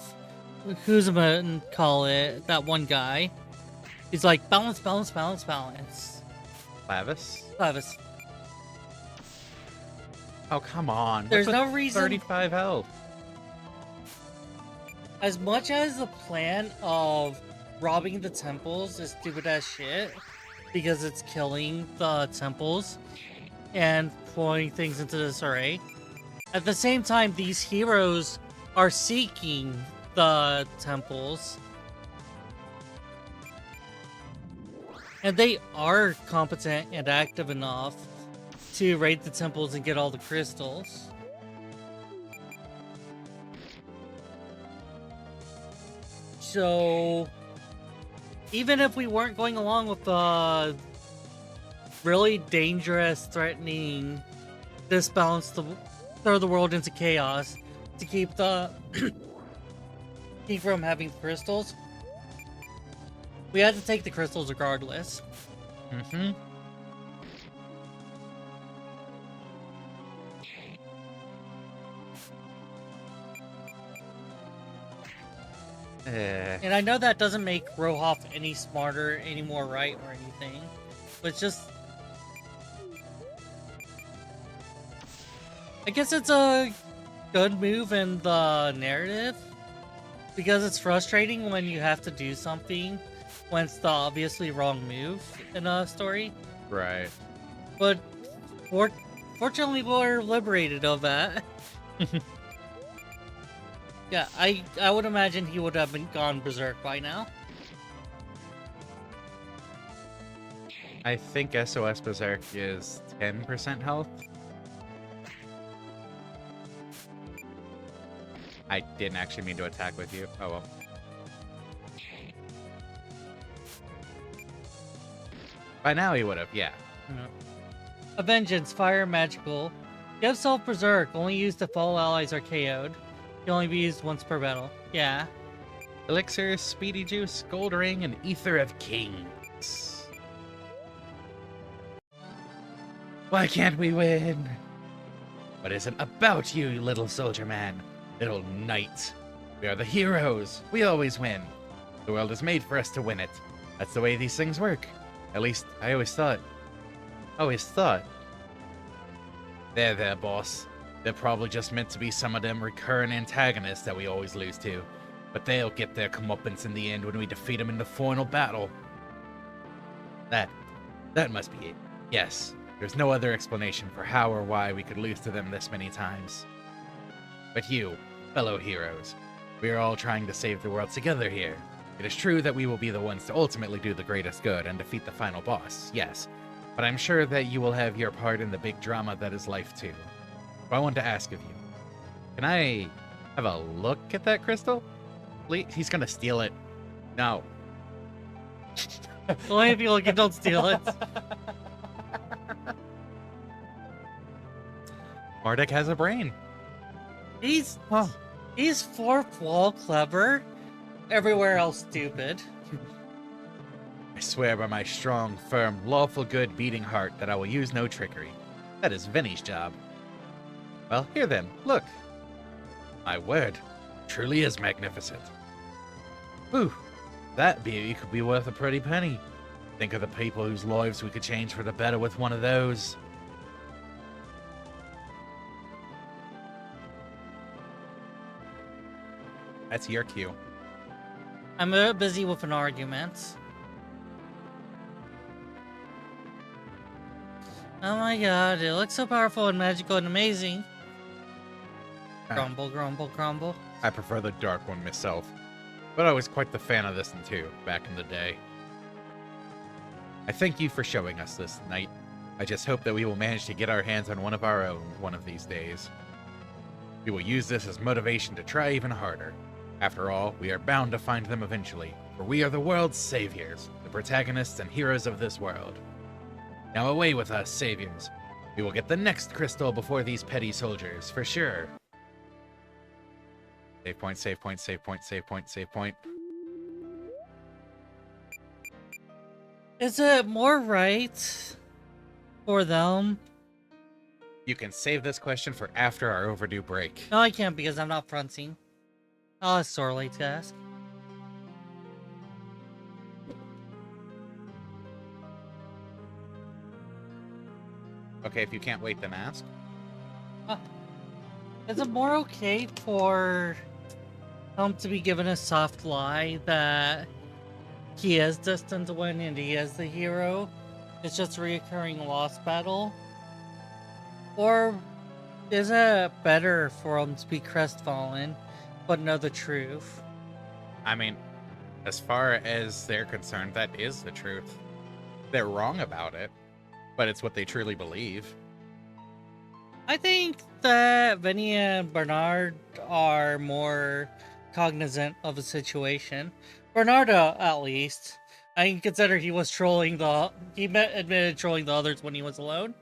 [SPEAKER 2] Kuzma, call it, that one guy. He's like, balance, balance, balance, balance.
[SPEAKER 1] Clavis?
[SPEAKER 2] Travis,
[SPEAKER 1] Oh, come on.
[SPEAKER 2] there's
[SPEAKER 1] What's with
[SPEAKER 2] no reason,
[SPEAKER 1] 35 health.
[SPEAKER 2] as much as the plan of robbing the temples is stupid as shit, because it's killing the temples and throwing things into disarray. At the same time, these heroes are seeking the temples. And they are competent and active enough to raid the temples and get all the crystals. So, even if we weren't going along with the really dangerous, threatening disbalance to throw the world into chaos to keep the keep from having crystals, we had to take the crystals regardless.
[SPEAKER 1] Mm-hmm.
[SPEAKER 2] And I know that doesn't make Rohoff any smarter, any more right, or anything, but it's just, I guess it's a good move in the narrative, because it's frustrating when you have to do something when it's the obviously wrong move in a story.
[SPEAKER 1] Right.
[SPEAKER 2] But fortunately, we're liberated of that. Yeah, I would imagine he would have been gone berserk by now.
[SPEAKER 1] I think SOS Berserk is 10% health. I didn't actually mean to attack with you. Oh well. By now he would have, yeah.
[SPEAKER 2] A vengeance, fire, magical. Give self berserk, only used if all allies are KO'd. Can only be used once per battle. Yeah.
[SPEAKER 1] Elixir, Speedy Juice, Gold Ring, and Ether of Kings. Why can't we win? What is it about you, little soldier man? Little knight. We are the heroes. We always win. The world is made for us to win it. That's the way these things work. At least, I always thought. Always thought. There, boss. They're probably just meant to be some of them recurring antagonists that we always lose to. But they'll get their comeuppance in the end when we defeat them in the final battle. That must be it. Yes, there's no other explanation for how or why we could lose to them this many times. But you, fellow heroes, we are all trying to save the world together here. It is true that we will be the ones to ultimately do the greatest good and defeat the final boss, yes. But I'm sure that you will have your part in the big drama that is life too. So I want to ask of you, can I have a look at that crystal? Please? He's gonna steal it. No.
[SPEAKER 2] Only if you look, don't steal it.
[SPEAKER 1] MARDEK has a brain.
[SPEAKER 2] He's fourth wall clever, everywhere else stupid.
[SPEAKER 1] I swear by my strong, firm, lawful good beating heart that I will use no trickery. That is Vinny's job. Well, here then, look. My word, truly is magnificent. Whew, that beauty could be worth a pretty penny. Think of the people whose lives we could change for the better with one of those. That's your cue.
[SPEAKER 2] I'm a bit busy with an argument. Oh my god, it looks so powerful and magical and amazing. Grumble, grumble, grumble.
[SPEAKER 1] I prefer the dark one myself, but I was quite the fan of this one too, back in the day. I thank you for showing us this night. I just hope that we will manage to get our hands on one of our own one of these days. We will use this as motivation to try even harder. After all, we are bound to find them eventually, for we are the world's saviors, the protagonists and heroes of this world. Now away with us, saviors. We will get the next crystal before these petty soldiers, for sure. Save point, save point, save point, save point, save point.
[SPEAKER 2] Is it more right for them?
[SPEAKER 1] You can save this question for after our overdue break.
[SPEAKER 2] No, I can't because I'm not fronting. I'll ask Zorlae to ask.
[SPEAKER 1] Okay, if you can't wait, then ask.
[SPEAKER 2] Is it more okay for him to be given a soft lie that he is destined to win and he is the hero? It's just a reoccurring lost battle? Or is it better for him to be crestfallen but know the truth?
[SPEAKER 1] I mean, as far as they're concerned, that is the truth. They're wrong about it, but it's what they truly believe.
[SPEAKER 2] I think that Vinny and Bernard are more cognizant of the situation. Bernardo, at least. I can consider he was trolling admitted trolling the others when he was alone.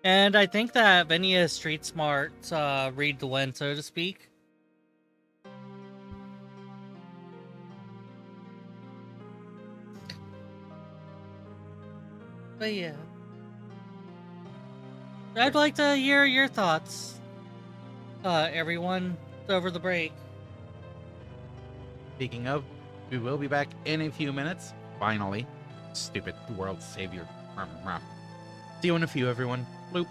[SPEAKER 2] And I think that Vinny is street smart, read the wind, so to speak. But yeah. I'd like to hear your thoughts, everyone, over the break.
[SPEAKER 1] Speaking of, we will be back in a few minutes. Finally. Stupid world savior. See you in a few, everyone. Bloop.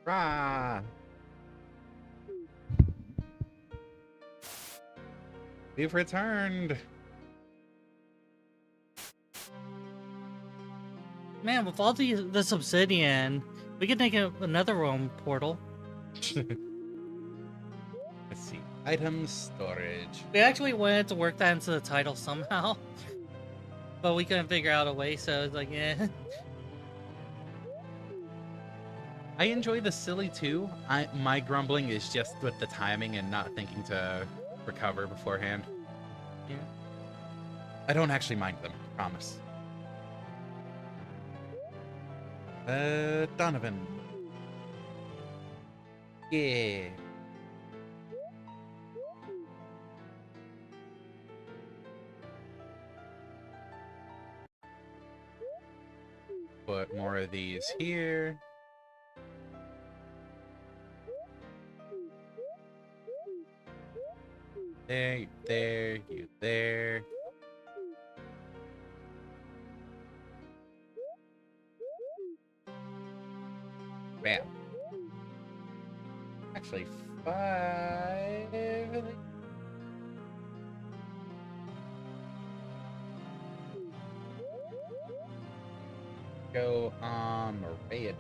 [SPEAKER 1] Rah! We've returned.
[SPEAKER 2] Man, with all this obsidian, we could make another roam portal.
[SPEAKER 1] Let's see. Items storage.
[SPEAKER 2] We actually wanted to work that into the title somehow, but we couldn't figure out a way, so it's like, yeah.
[SPEAKER 1] I enjoy the silly too. My grumbling is just with the timing and not thinking to recover beforehand.
[SPEAKER 2] Yeah.
[SPEAKER 1] I don't actually mind them, promise. Donovan. Yeah. Put more of these here. There, you there, you there. Bam. Actually, 5. I think. Go Moredo.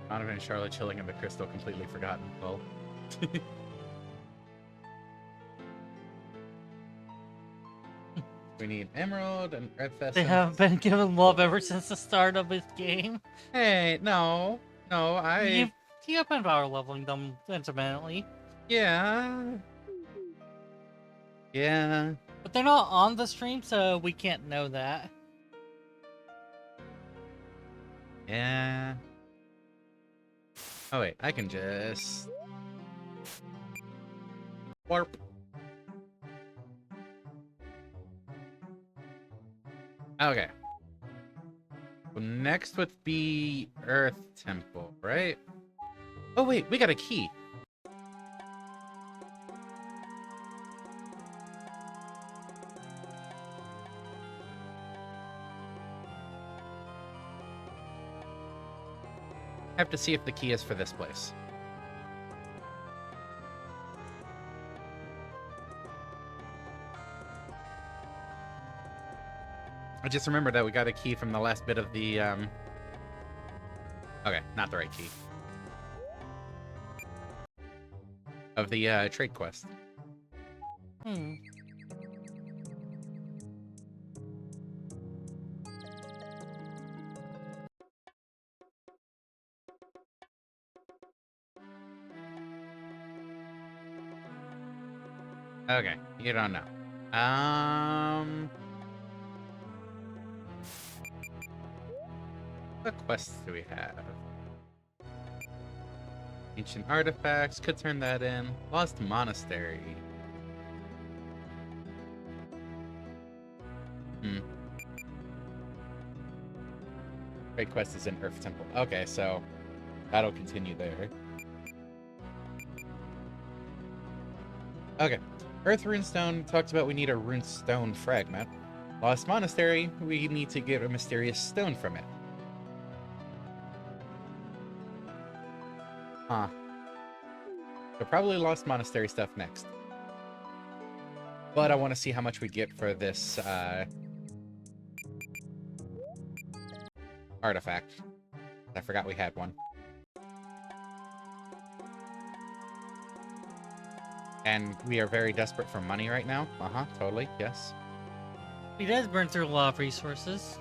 [SPEAKER 1] Donovan and Charlotte chilling in the crystal, completely forgotten. Well. We need emerald and red essence.
[SPEAKER 2] They haven't been given love ever since the start of this game.
[SPEAKER 1] Hey, no,
[SPEAKER 2] You have been power leveling them intermittently.
[SPEAKER 1] Yeah.
[SPEAKER 2] But they're not on the stream, so we can't know that.
[SPEAKER 1] Yeah. Oh wait, I can just warp. Okay. Well, next would be Earth Temple, right? Oh wait, we got a key. I have to see if the key is for this place. I just remember that we got a key from the last bit of the, Okay, not the right key. Of the, trade quest. Okay, you don't know. What quests do we have? Ancient artifacts, could turn that in. Lost monastery. Great quest is in Earth Temple. Okay, so that'll continue there. Okay. Earth Runestone talks about we need a runestone fragment. Lost Monastery, we need to get a mysterious stone from it. Huh. So probably Lost Monastery stuff next. But I want to see how much we get for this, artifact. I forgot we had one. And we are very desperate for money right now. Totally, yes.
[SPEAKER 2] We did burn through a lot of resources.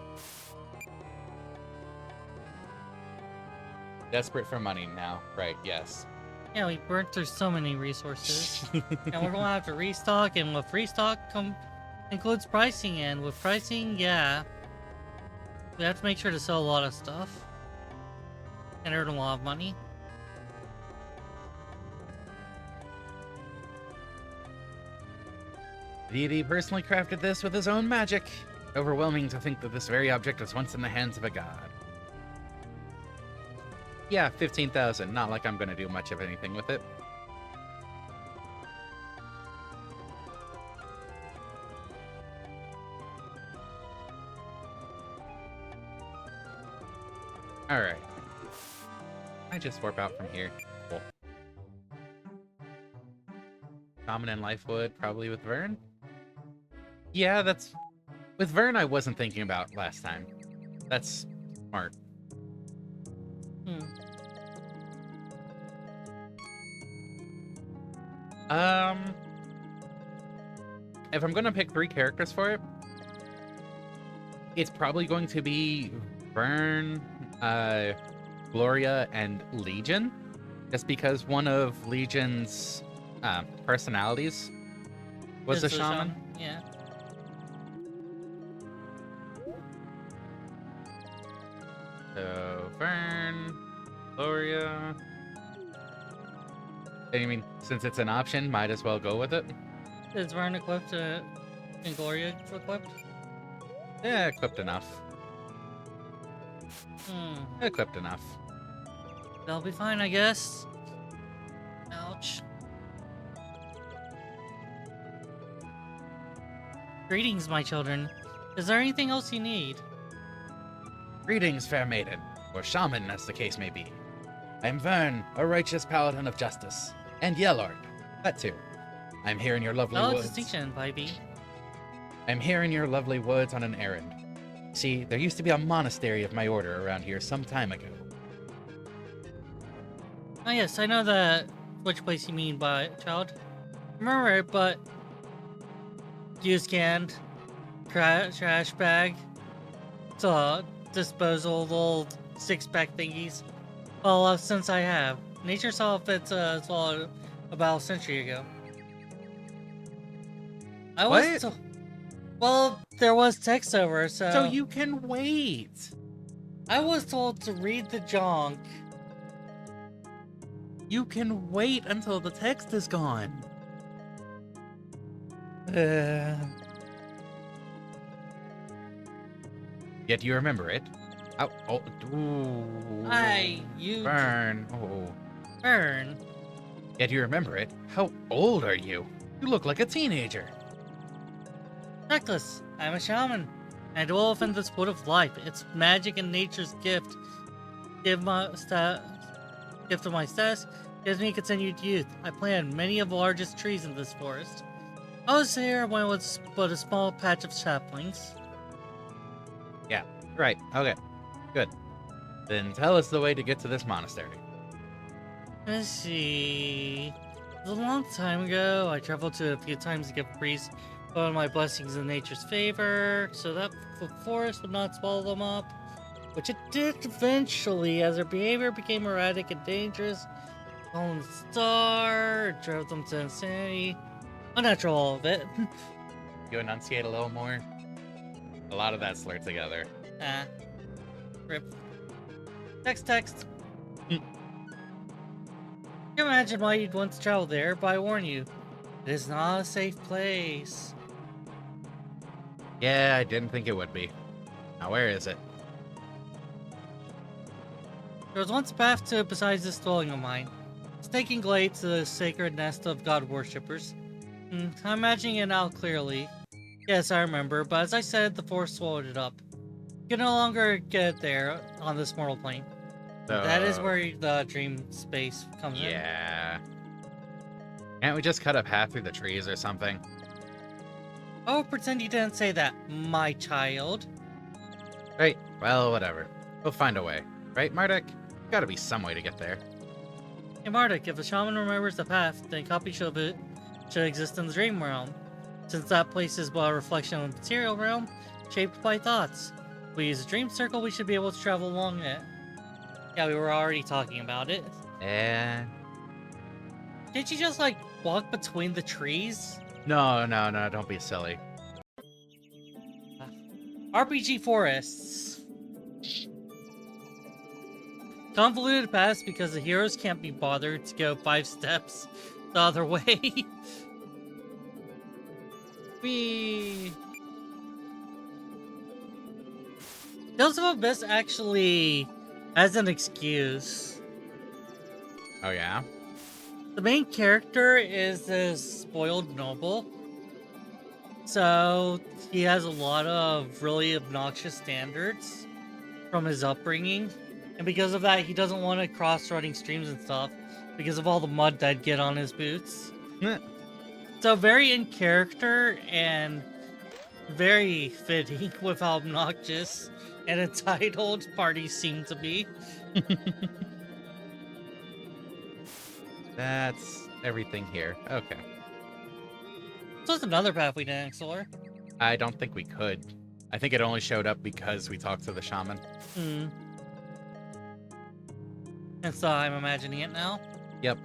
[SPEAKER 1] Desperate for money now, right, yes.
[SPEAKER 2] Yeah, we burnt through so many resources. And we're gonna have to restock, and with restock includes pricing, and with pricing, yeah. We have to make sure to sell a lot of stuff. And earn a lot of money.
[SPEAKER 1] Deity personally crafted this with his own magic. Overwhelming to think that this very object was once in the hands of a god. Yeah, 15,000. Not like I'm gonna do much of anything with it. Alright. I just warp out from here. Cool. Shaman and Lifewood, probably with Vern? Yeah, that's... With Vern, I wasn't thinking about last time. That's smart.
[SPEAKER 2] Hmm.
[SPEAKER 1] If I'm gonna pick 3 characters for it, it's probably going to be Vern, Gloria, and Legion. Just because one of Legion's personalities was a
[SPEAKER 2] Is the
[SPEAKER 1] shaman.
[SPEAKER 2] Yeah.
[SPEAKER 1] So, Vern, Gloria... I mean, since it's an option, might as well go with it.
[SPEAKER 2] Is Vern equipped and Gloria equipped?
[SPEAKER 1] Yeah, equipped enough.
[SPEAKER 2] Hmm.
[SPEAKER 1] Equipped enough.
[SPEAKER 2] They'll be fine, I guess. Ouch. Greetings, my children. Is there anything else you need?
[SPEAKER 1] Greetings, fair maiden, or shaman, as the case may be. I am Vern, a righteous paladin of justice, and Yellard, that too. I'm here in your lovely
[SPEAKER 2] Oh,
[SPEAKER 1] woods.
[SPEAKER 2] distinction, baby.
[SPEAKER 1] I'm here in your lovely woods on an errand. See, there used to be a monastery of my order around here some time ago.
[SPEAKER 2] Oh yes, I know that which place you mean by child. Remember it, but used canned trash bag to disposal little 6-pack thingies. Well, since I have, nature saw fit as well about a century ago. I was
[SPEAKER 1] What?
[SPEAKER 2] well, there was text over, so
[SPEAKER 1] So you can wait.
[SPEAKER 2] I was told to read the junk.
[SPEAKER 1] You can wait until the text is gone. Yet you remember it. Ooh.
[SPEAKER 2] You
[SPEAKER 1] Burn. Oh.
[SPEAKER 2] burn.
[SPEAKER 1] Yet you remember it. How old are you? You look like a teenager.
[SPEAKER 2] Reckless. I'm a shaman. I dwell in this wood of life. It's magic and nature's gift. Gift of my status gives me continued youth. I planted many of the largest trees in this forest. I was here when it was but a small patch of saplings.
[SPEAKER 1] Yeah. Right. Okay. Good. Then tell us the way to get to this monastery.
[SPEAKER 2] Let's see. It was a long time ago. I traveled to it a few times to get priests one of my blessings in nature's favor, so that the forest would not swallow them up. Which it did eventually, as their behavior became erratic and dangerous. Golden Star it drove them to insanity. Unnatural, all of it.
[SPEAKER 1] You enunciate a little more? A lot of that slurred together.
[SPEAKER 2] Ah. Rip. Text. You can imagine why you'd want to travel there, but I warn you, it is not a safe place.
[SPEAKER 1] Yeah, I didn't think it would be. Now, where is it?
[SPEAKER 2] There was once a path to it besides this dwelling of mine. Snaking glade to the sacred nest of god worshippers. I'm imagining it now clearly. Yes, I remember, but as I said, the force swallowed it up. You can no longer get there on this mortal plane. That is where the dream space comes in.
[SPEAKER 1] Yeah. Can't we just cut a path through the trees or something?
[SPEAKER 2] Oh, pretend you didn't say that, my child.
[SPEAKER 1] Right, well, whatever. We'll find a way. Right, Mardek? Gotta be some way to get there.
[SPEAKER 2] Hey Mardek, if a shaman remembers the path, then a copy of it should exist in the dream realm. Since that place is but a reflection of the material realm, shaped by thoughts. If we use a dream circle, we should be able to travel along it. Yeah, we were already talking about it.
[SPEAKER 1] Eh.
[SPEAKER 2] Can't you just, like, walk between the trees?
[SPEAKER 1] No, don't be silly.
[SPEAKER 2] RPG forests. Convoluted paths because the heroes can't be bothered to go 5 steps the other way.
[SPEAKER 1] Whee!
[SPEAKER 2] Tales of Abyss actually has an excuse.
[SPEAKER 1] Oh, yeah?
[SPEAKER 2] The main character is this spoiled noble. So he has a lot of really obnoxious standards from his upbringing. And because of that, he doesn't want to cross running streams and stuff because of all the mud that'd get on his boots. So very in character and very fitting with how obnoxious and entitled parties seem to be.
[SPEAKER 1] That's everything here. Okay.
[SPEAKER 2] So that's another path we didn't explore.
[SPEAKER 1] I don't think we could. I think it only showed up because we talked to the shaman.
[SPEAKER 2] Hmm. And so I'm imagining it now.
[SPEAKER 1] Yep.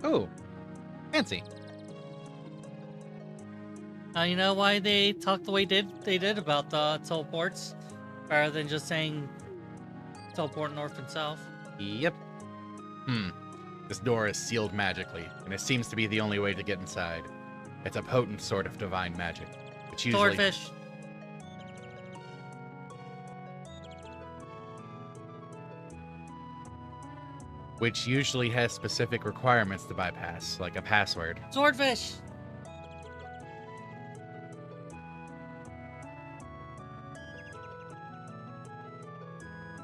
[SPEAKER 1] Oh, fancy.
[SPEAKER 2] You know why they talked the way they did about the teleports, rather than just saying teleport north and south?
[SPEAKER 1] Yep. This door is sealed magically, and it seems to be the only way to get inside. It's a potent sort of divine magic. Which usually...
[SPEAKER 2] Swordfish.
[SPEAKER 1] Which usually has specific requirements to bypass, like a password.
[SPEAKER 2] Swordfish.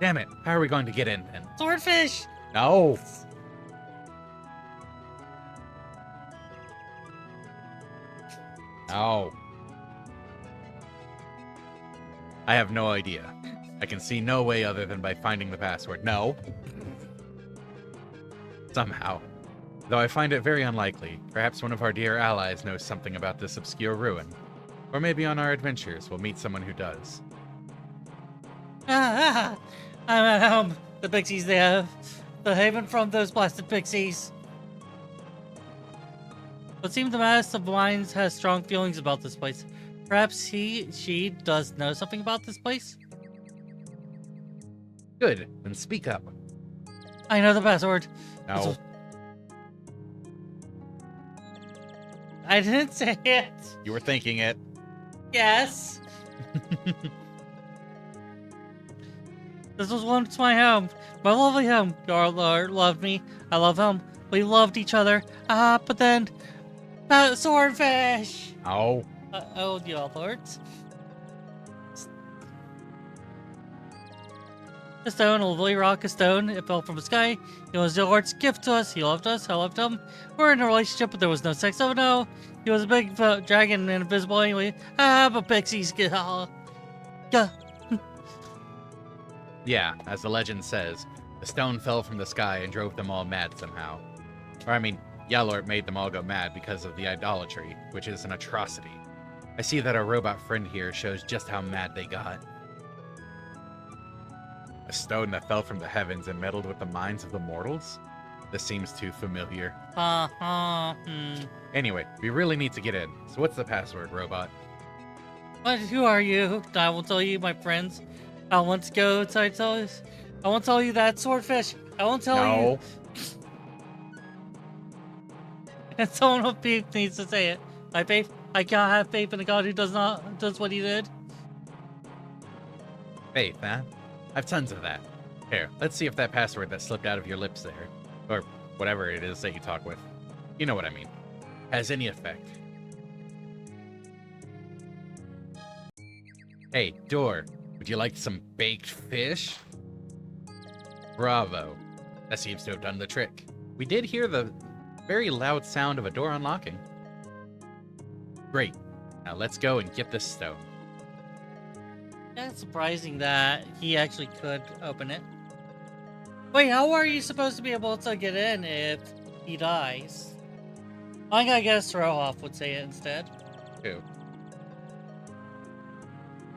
[SPEAKER 1] Damn it! How are we going to get in then?
[SPEAKER 2] Swordfish.
[SPEAKER 1] No! No. I have no idea. I can see no way other than by finding the password. No. Somehow. Though I find it very unlikely. Perhaps one of our dear allies knows something about this obscure ruin. Or maybe on our adventures we'll meet someone who does.
[SPEAKER 2] I'm at home. The pixies they have. The haven from those blasted pixies. It seems the master of minds has strong feelings about this place. Perhaps she does know something about this place?
[SPEAKER 1] Good. Then speak up.
[SPEAKER 2] I know the password.
[SPEAKER 1] No.
[SPEAKER 2] I didn't say it.
[SPEAKER 1] You were thinking it.
[SPEAKER 2] Yes. This was once my home. My lovely home. Your Lord loved me. I love him. We loved each other. But then... swordfish!
[SPEAKER 1] Oh.
[SPEAKER 2] Oh, your lords. The stone, a lovely rock of stone. It fell from the sky. It was the Lord's gift to us. He loved us. I loved him. We're in a relationship, but there was no sex. Oh no. He was a big dragon and invisible anyway. But pixies get...
[SPEAKER 1] Yeah, as the legend says, the stone fell from the sky and drove them all mad somehow. Or I mean, Yalort made them all go mad because of the idolatry, which is an atrocity. I see that our robot friend here shows just how mad they got. A stone that fell from the heavens and meddled with the minds of the mortals? This seems too familiar. Anyway, we really need to get in. So what's the password, robot?
[SPEAKER 2] What? Who are you? I will tell you, my friends. I won't go till I won't tell you that swordfish. I won't tell you.
[SPEAKER 1] No.
[SPEAKER 2] And someone with faith needs to say it. My faith. I can't have faith in a god who does what he did.
[SPEAKER 1] Faith, huh? I've tons of that. Here, let's see if that password that slipped out of your lips there, or whatever it is that you talk with, you know what I mean, has any effect. Hey, door, would you like some baked fish? Bravo. That seems to have done the trick. We did hear the very loud sound of a door unlocking. Great. Now let's go and get this stone.
[SPEAKER 2] Yeah, it's surprising that he actually could open it. Wait, how are you supposed to be able to get in if he dies? I'm gonna guess Rohoff would say it instead.
[SPEAKER 1] Who?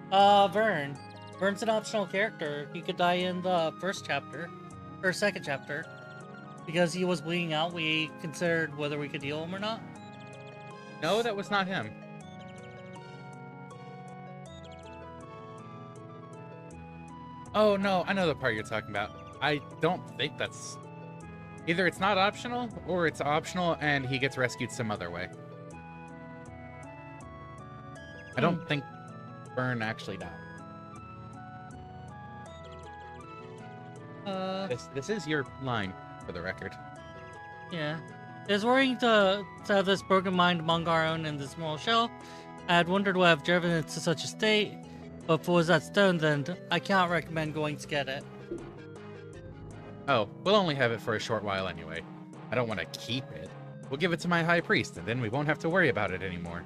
[SPEAKER 2] Vern. Vern's an optional character. He could die in the first chapter, or second chapter. Because he was bleeding out, we considered whether we could heal him or not.
[SPEAKER 1] No, that was not him. Oh, no, I know the part you're talking about. I don't think that's... Either it's not optional, or it's optional and he gets rescued some other way. I don't think Burn actually died. This is your line, for the record.
[SPEAKER 2] Yeah. It's worrying to have this broken mind among our own in this moral shell. I had wondered what have driven it to such a state, but if it was that stone, then I cannot recommend going to get it.
[SPEAKER 1] Oh, we'll only have it for a short while anyway. I don't want to keep it. We'll give it to my high priest, and then we won't have to worry about it anymore.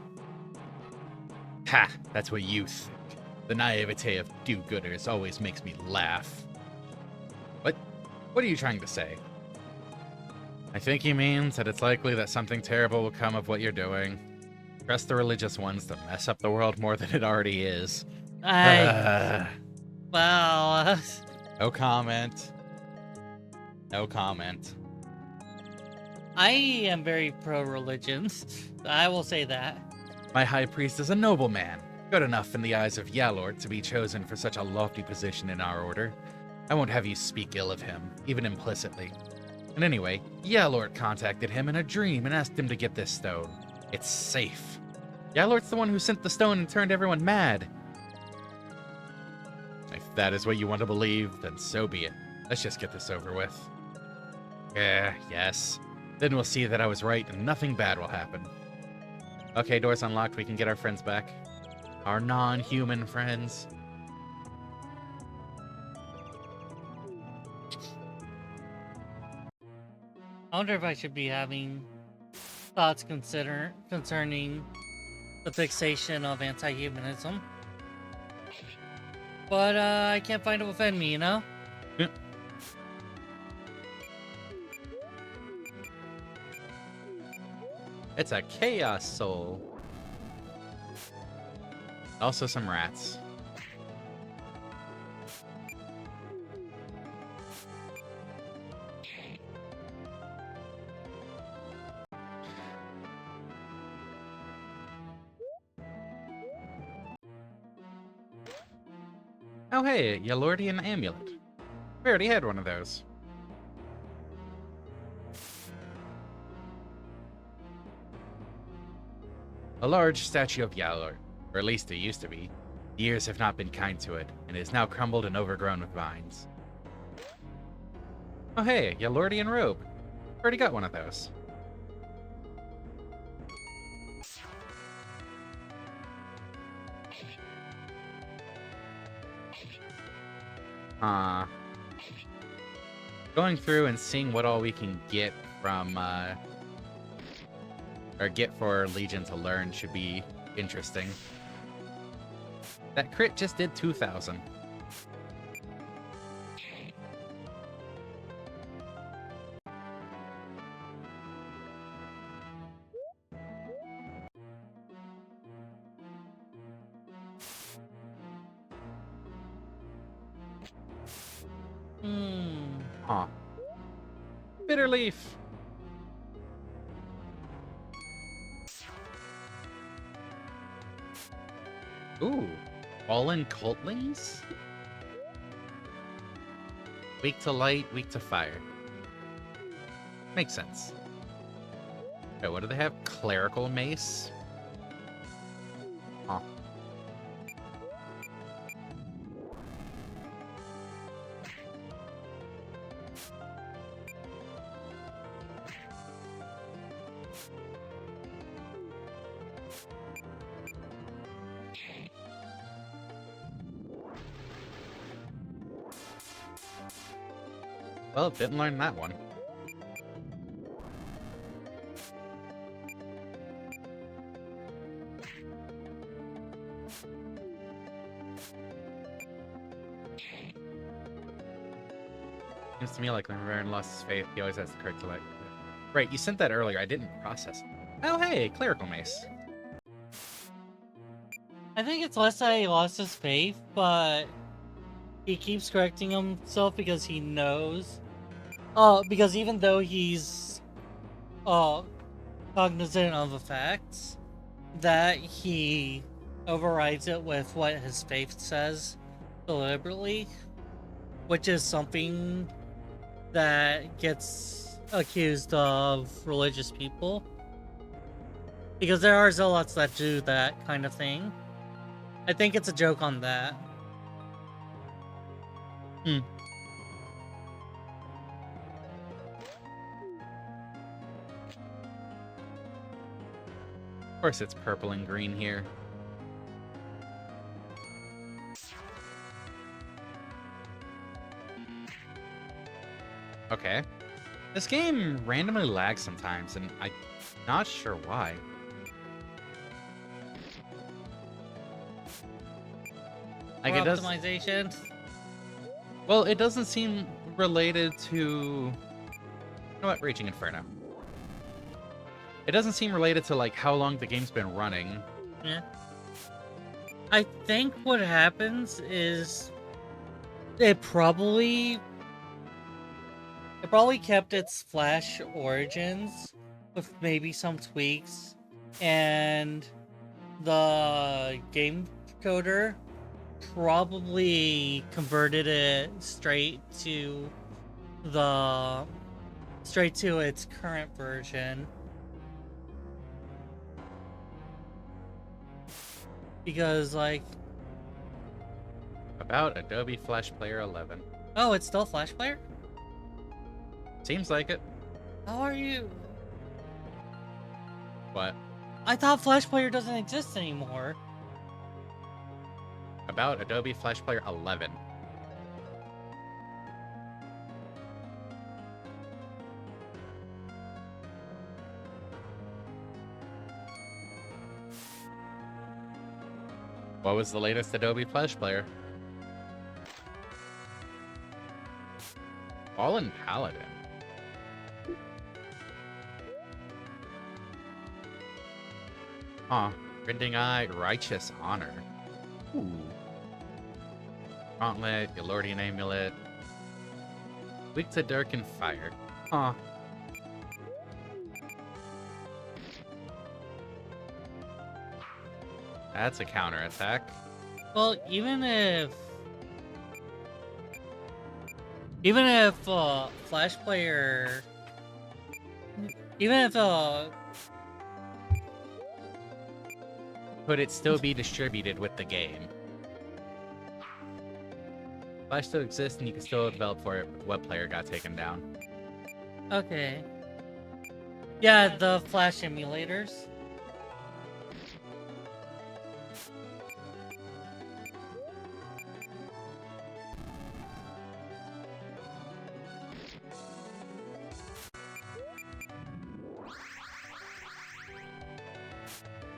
[SPEAKER 1] Ha! That's what you think. The naivete of do-gooders always makes me laugh. What are you trying to say? I think he means that it's likely that something terrible will come of what you're doing. Trust the religious ones to mess up the world more than it already is.
[SPEAKER 2] Wow.
[SPEAKER 1] No comment. No comment.
[SPEAKER 2] I am very pro-religion. I will say that.
[SPEAKER 1] My high priest is a noble man, good enough in the eyes of Yalor to be chosen for such a lofty position in our order. I won't have you speak ill of him, even implicitly. And anyway, Yalort contacted him in a dream and asked him to get this stone. It's safe. Yalort's the one who sent the stone and turned everyone mad. If that is what you want to believe, then so be it. Let's just get this over with. Yes. Then we'll see that I was right and nothing bad will happen. Okay, door's unlocked. We can get our friends back. Our non-human friends.
[SPEAKER 2] I wonder if I should be having thoughts concerning the fixation of anti-humanism. But I can't find it within me, you know?
[SPEAKER 1] Yeah. It's a chaos soul. Also some rats. Oh hey, Yalordian amulet. We already had one of those. A large statue of Yalor, or at least it used to be. The years have not been kind to it, and it is now crumbled and overgrown with vines. Oh hey, Yalordian robe. Already got one of those. Going through and seeing what all we can get from, or get for Legion to learn should be interesting. That crit just did 2,000. Huh. Bitter leaf. Ooh. Fallen cultlings? Weak to light, weak to fire. Makes sense. Okay, what do they have? Clerical mace? Huh. Well, didn't learn that one. Seems to me like when Raren lost his faith, he always has the courage to like. Right, you sent that earlier. I didn't process it. Oh, hey, clerical mace.
[SPEAKER 2] I think it's less that he lost his faith, but he keeps correcting himself because he knows. Because even though he's cognizant of the facts, that he overrides it with what his faith says deliberately, which is something that gets accused of religious people. Because there are zealots that do that kind of thing. I think it's a joke on that.
[SPEAKER 1] Hmm. Of course it's purple and green here. Okay. This game randomly lags sometimes, and I'm not sure why. Like
[SPEAKER 2] For
[SPEAKER 1] it does.
[SPEAKER 2] optimization.
[SPEAKER 1] Well, it doesn't seem related to. You know what? Raging Inferno. It doesn't seem related to like how long the game's been running.
[SPEAKER 2] Yeah. I think what happens is it probably kept its Flash origins with maybe some tweaks, and the game coder probably converted it straight to its current version. Because like,
[SPEAKER 1] About Adobe Flash Player 11.
[SPEAKER 2] oh, it's still Flash Player?
[SPEAKER 1] Seems like it.
[SPEAKER 2] How are you?
[SPEAKER 1] What?
[SPEAKER 2] I thought Flash Player doesn't exist anymore.
[SPEAKER 1] About Adobe Flash Player 11. What was the latest Adobe Flash Player? Fallen Paladin. Huh. Grinding Eye, Righteous Honor. Ooh. Gauntlet, Elordian Amulet. Weak to Dark and Fire. Huh. That's a counterattack.
[SPEAKER 2] Well, even if Flash Player, even if
[SPEAKER 1] Could it still be distributed with the game? Flash still exists and you can still develop for it, but what player got taken down?
[SPEAKER 2] okay, yeah, the Flash emulators.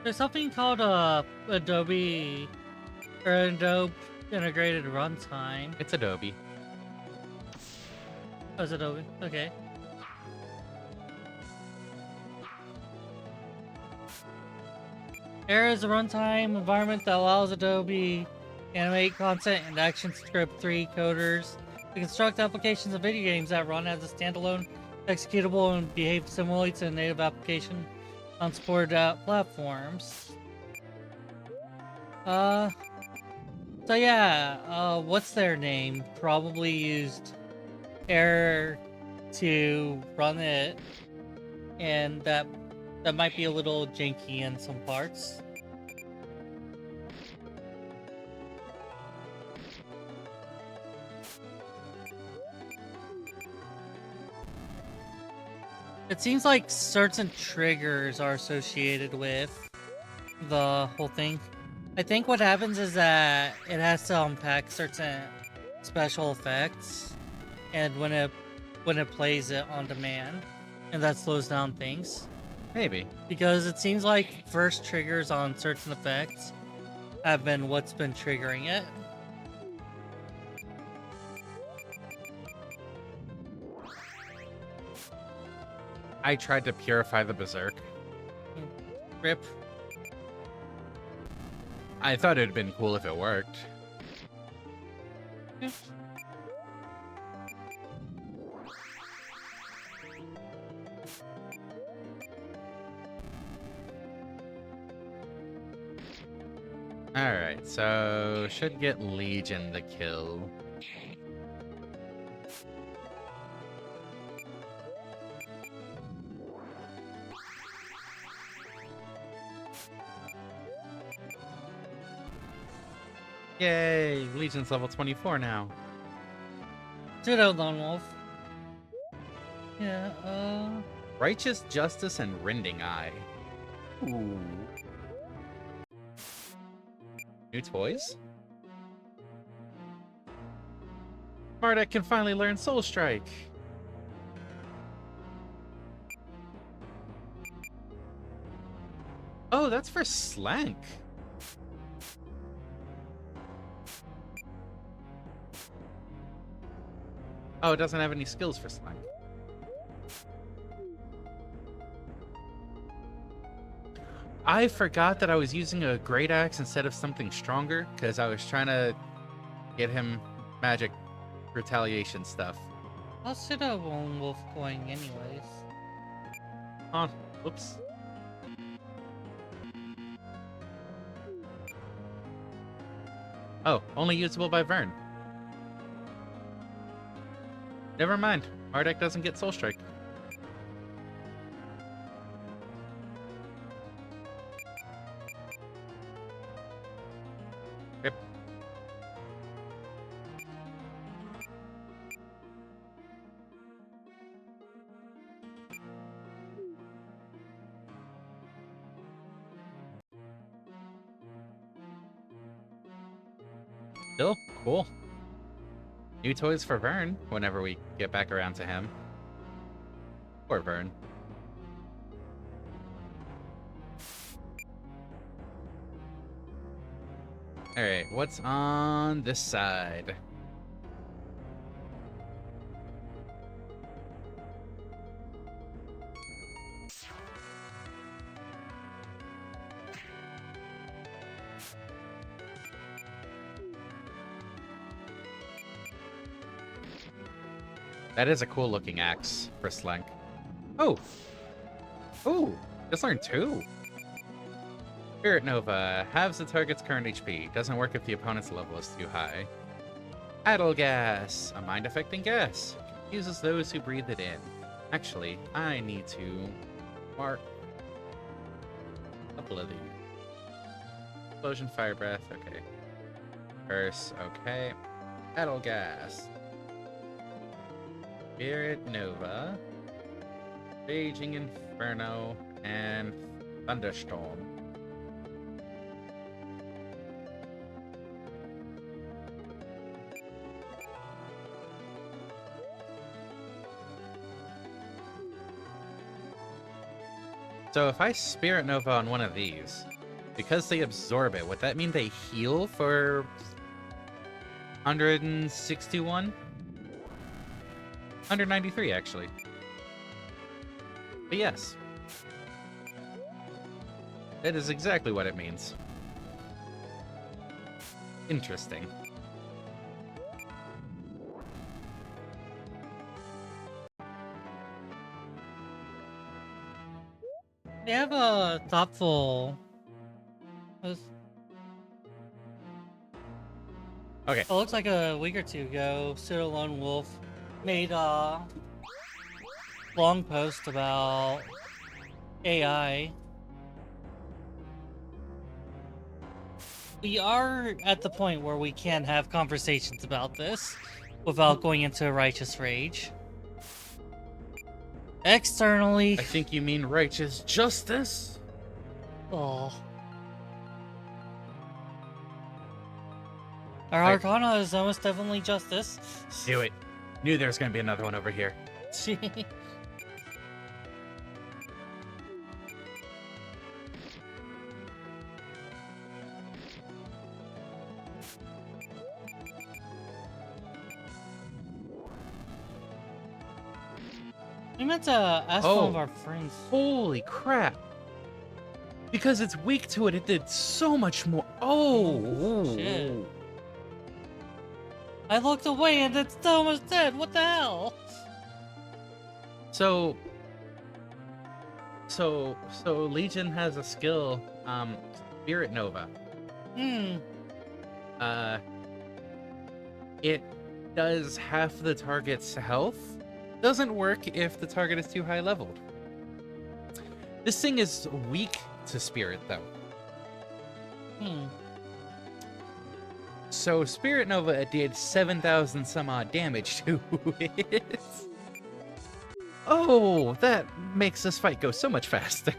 [SPEAKER 2] There's something called Adobe Integrated Runtime.
[SPEAKER 1] It's Adobe.
[SPEAKER 2] Oh, it's Adobe. Okay. Air is a runtime environment that allows Adobe animate content and ActionScript 3 coders to construct applications of video games that run as a standalone executable and behave similarly to a native application on supported platforms. So yeah, what's their name? Probably used Air to run it, and that might be a little janky in some parts. It seems like certain triggers are associated with the whole thing. I think what happens is that it has to unpack certain special effects, and when it plays it on demand, and that slows down things.
[SPEAKER 1] Maybe.
[SPEAKER 2] Because it seems like first triggers on certain effects have been what's been triggering it.
[SPEAKER 1] I tried to purify the Berserk.
[SPEAKER 2] Rip.
[SPEAKER 1] I thought it'd been cool if it worked.
[SPEAKER 2] Yeah.
[SPEAKER 1] Alright, so should get Legion the kill. Yay! Legion's level 24 now.
[SPEAKER 2] Pseudo Lone Wolf. Yeah,
[SPEAKER 1] Righteous Justice and Rending Eye. Ooh. New toys? MARDEK can finally learn Soul Strike. Oh, that's for Slank. Oh, it doesn't have any skills for Slank. I forgot that I was using a Great Axe instead of something stronger because I was trying to get him magic retaliation stuff.
[SPEAKER 2] I'll Pseudo Lone Wolf going anyways.
[SPEAKER 1] Oh, whoops. Oh, only usable by Vern. Never mind. MARDEK doesn't get Soul Strike. Yep. Still cool. New toys for Vern whenever we get back around to him. Poor Vern. Alright, what's on this side? That is a cool looking axe for Slank. Oh! Oh! Just learned 2. Spirit Nova halves the target's current HP. Doesn't work if the opponent's level is too high. Idle Gas, a mind-affecting gas. Confuses those who breathe it in. Actually, I need to mark a couple of these. Explosion, Fire Breath, okay. Curse, okay. Idle Gas. Spirit Nova, Raging Inferno, and Thunderstorm. So if I Spirit Nova on one of these, because they absorb it, would that mean they heal for 161? 193, actually. But yes. That is exactly what it means. Interesting.
[SPEAKER 2] They have a thoughtful.
[SPEAKER 1] Okay.
[SPEAKER 2] It looks like a week or two ago, Pseudo Lone Wolf made a long post about AI. We are at the point where we can have conversations about this without going into a righteous rage. Externally,
[SPEAKER 1] I think you mean righteous justice?
[SPEAKER 2] oh. Our Arcana is almost definitely justice.
[SPEAKER 1] Do it. Knew there was going to be another one over here.
[SPEAKER 2] We meant to ask one of our friends.
[SPEAKER 1] Holy crap. Because it's weak to it, it did so much more. Oh,
[SPEAKER 2] shit. I looked away and it's almost dead. What the hell?
[SPEAKER 1] So Legion has a skill, Spirit Nova. It does half the target's health. Doesn't work if the target is too high leveled. This thing is weak to Spirit, though. So Spirit Nova did 7,000 some odd damage to it. Oh, that makes this fight go so much faster.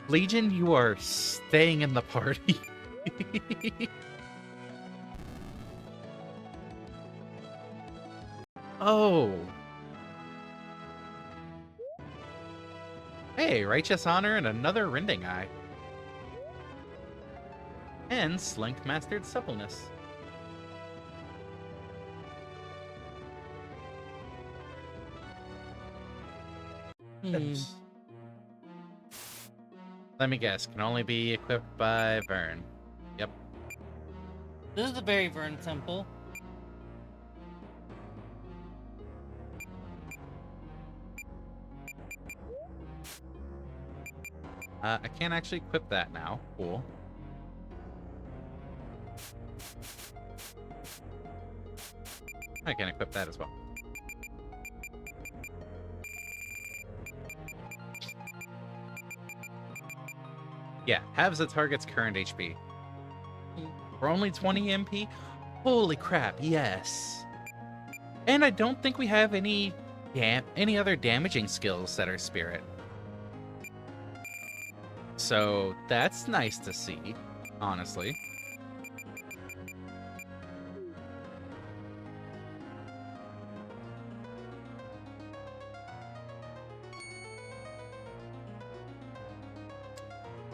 [SPEAKER 1] Legion, you are staying in the party. Oh. Hey, Righteous Honor and another Rending Eye. And Slink Mastered Suppleness. Oops. Let me guess, can only be equipped by Vern. Yep.
[SPEAKER 2] This is the Berry Vern Temple.
[SPEAKER 1] I can't actually equip that now. Cool. I can equip that as well. Yeah, halves the target's current HP. For only 20 MP? Holy crap, yes. And I don't think we have any other damaging skills that are spirit. So that's nice to see, honestly.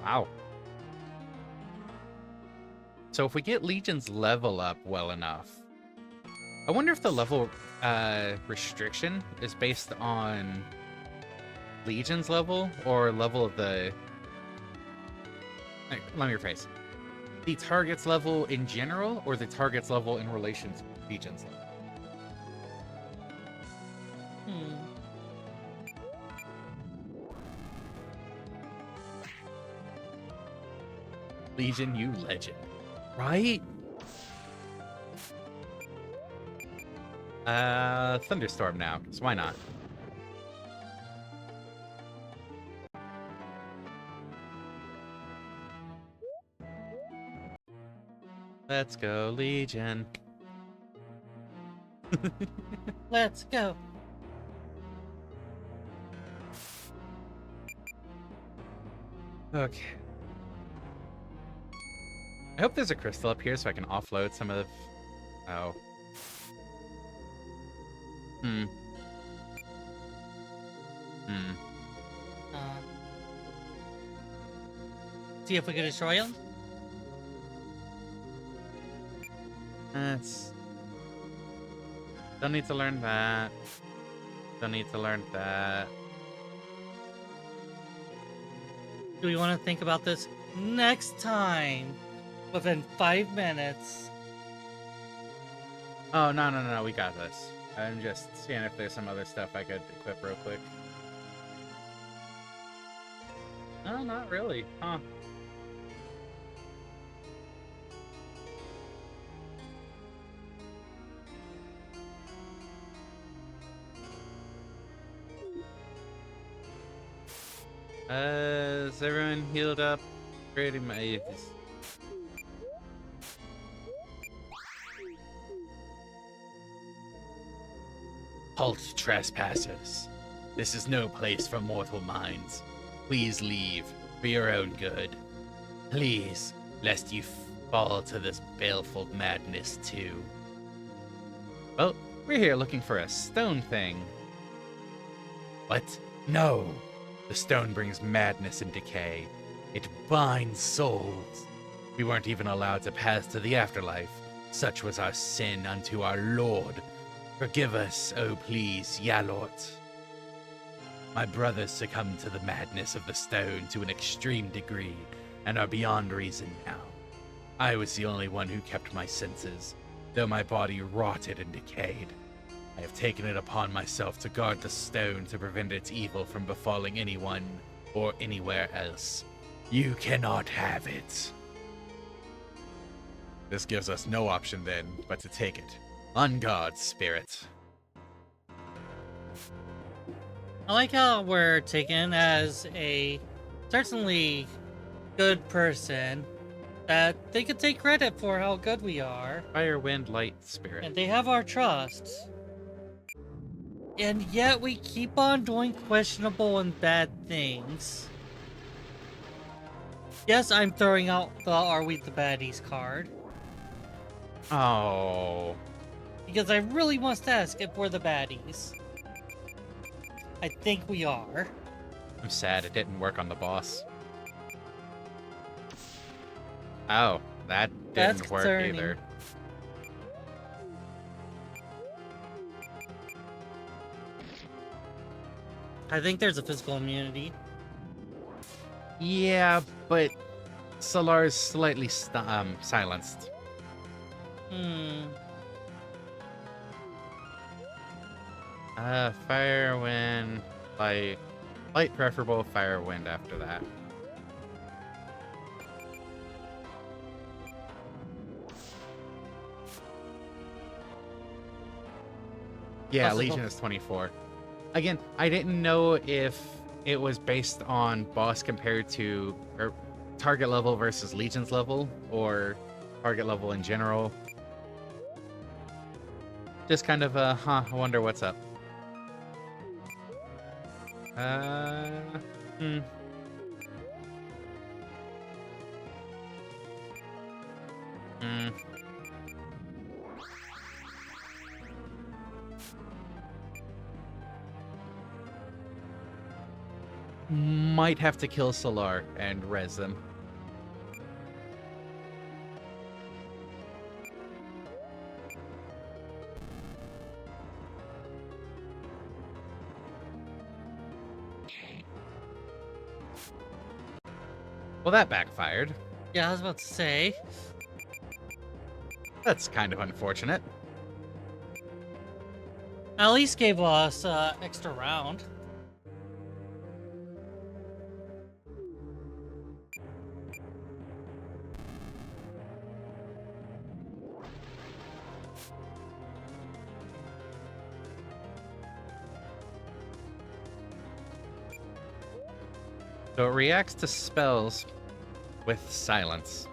[SPEAKER 1] Wow. So if we get Legion's level up well enough, I wonder if the level restriction is based on Legion's level or level of the... Let me rephrase. The target's level in general or the target's level in relation to Legion's level? Legion, you legend. Right? Thunderstorm now, so why not? Let's go, Legion.
[SPEAKER 2] Let's go.
[SPEAKER 1] Okay. I hope there's a crystal up here so I can offload some of... Oh.
[SPEAKER 2] See if we can destroy him.
[SPEAKER 1] Don't need to learn that. Don't need to learn that.
[SPEAKER 2] Do we want to think about this next time? Within 5 minutes.
[SPEAKER 1] Oh, no, we got this. I'm just seeing if there's some other stuff I could equip real quick. No, not really. Huh. Is everyone healed up? Pretty much. Halt, trespassers. This is no place for mortal minds. Please leave, for your own good. Please, lest you fall to this baleful madness too. Well, we're here looking for a stone thing. What? No! The stone brings madness and decay. It binds souls. We weren't even allowed to pass to the afterlife. Such was our sin unto our Lord. Forgive us, oh please, Yalort. My brothers succumbed to the madness of the stone to an extreme degree, and are beyond reason now. I was the only one who kept my senses, though my body rotted and decayed. I have taken it upon myself to guard the stone to prevent its evil from befalling anyone or anywhere else. You cannot have it. This gives us no option then, but to take it. On guard, spirit.
[SPEAKER 2] I like how we're taken as a certainly good person that they could take credit for how good we are,
[SPEAKER 1] Fire, wind, light, spirit.
[SPEAKER 2] and they have our trust. And yet we keep on doing questionable and bad things. Yes, I'm throwing out the Are We the Baddies card.
[SPEAKER 1] Oh.
[SPEAKER 2] Because I really must ask if we're the baddies. I think we are.
[SPEAKER 1] I'm sad it didn't work on the boss. Oh, that
[SPEAKER 2] That's
[SPEAKER 1] didn't work
[SPEAKER 2] concerning.
[SPEAKER 1] either.
[SPEAKER 2] I think there's a physical immunity.
[SPEAKER 1] Yeah, but Solar's slightly silenced. Fire, wind, light. Light preferable, fire, wind after that. Yeah,
[SPEAKER 2] Possible.
[SPEAKER 1] Legion is 24. Again, I didn't know if it was based on boss compared to or target level versus Legion's level, or target level in general. Just kind of I wonder what's up. Hmm. Hmm. Might have to kill Solar and res them. Well, that backfired.
[SPEAKER 2] Yeah, I was about to say.
[SPEAKER 1] That's kind of unfortunate.
[SPEAKER 2] At least gave us extra round.
[SPEAKER 1] So it reacts to spells with silence.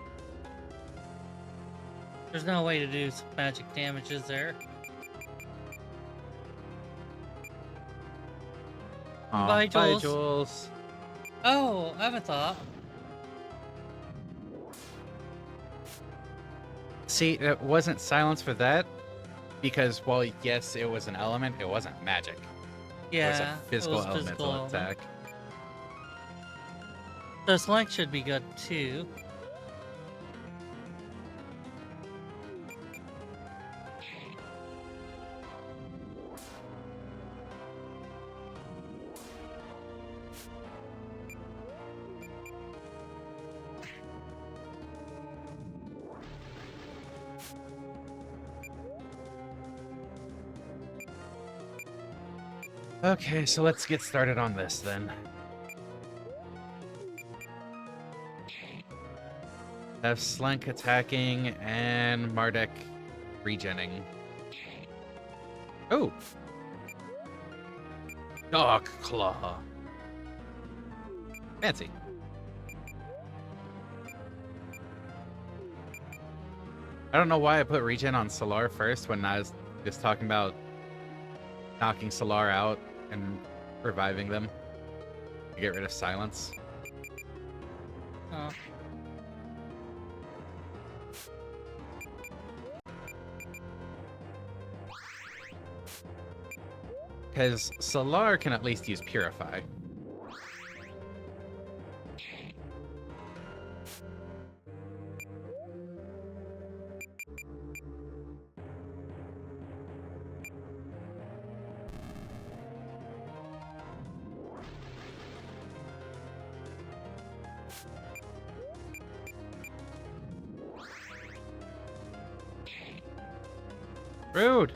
[SPEAKER 2] There's no way to do some magic damage, is there?
[SPEAKER 1] Aw,
[SPEAKER 2] Bye,
[SPEAKER 1] bye,
[SPEAKER 2] Jules.
[SPEAKER 1] Jules.
[SPEAKER 2] Oh, I have a thought.
[SPEAKER 1] See, it wasn't silence for that because, while yes, it was an element, it wasn't magic.
[SPEAKER 2] Yeah,
[SPEAKER 1] It was a physical
[SPEAKER 2] was
[SPEAKER 1] elemental
[SPEAKER 2] physical element.
[SPEAKER 1] attack.
[SPEAKER 2] The slank should be good too.
[SPEAKER 1] Okay, so let's get started on this then. Have Slank attacking and MARDEK regenning. Oh! Dog Claw. Fancy. I don't know why I put regen on Solar first when I was just talking about knocking Solar out and reviving them to get rid of silence.
[SPEAKER 2] Oh.
[SPEAKER 1] Because Solar can at least use Purify. Rude!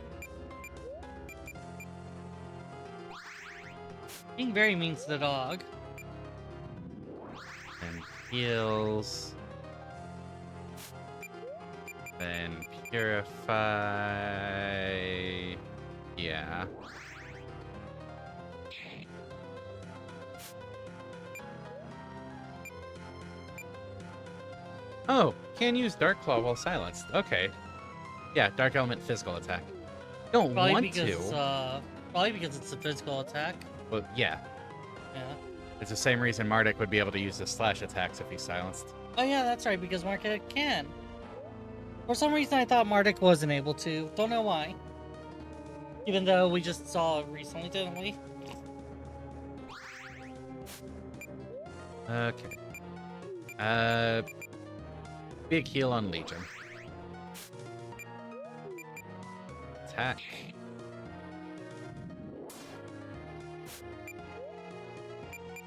[SPEAKER 2] Being very mean to the dog.
[SPEAKER 1] And heals. Then Purify. Yeah. Oh, Can use Dark Claw while silenced. Okay. Yeah, Dark Element physical attack. Don't want to.
[SPEAKER 2] Probably because it's a physical attack.
[SPEAKER 1] Well, yeah.
[SPEAKER 2] Yeah.
[SPEAKER 1] It's the same reason MARDEK would be able to use the slash attacks if he's silenced.
[SPEAKER 2] Oh yeah, that's right, because MARDEK can. For some reason I thought MARDEK wasn't able to. Don't know why. Even though we just saw it recently, didn't we?
[SPEAKER 1] Okay. Big heal on Legion. Attack.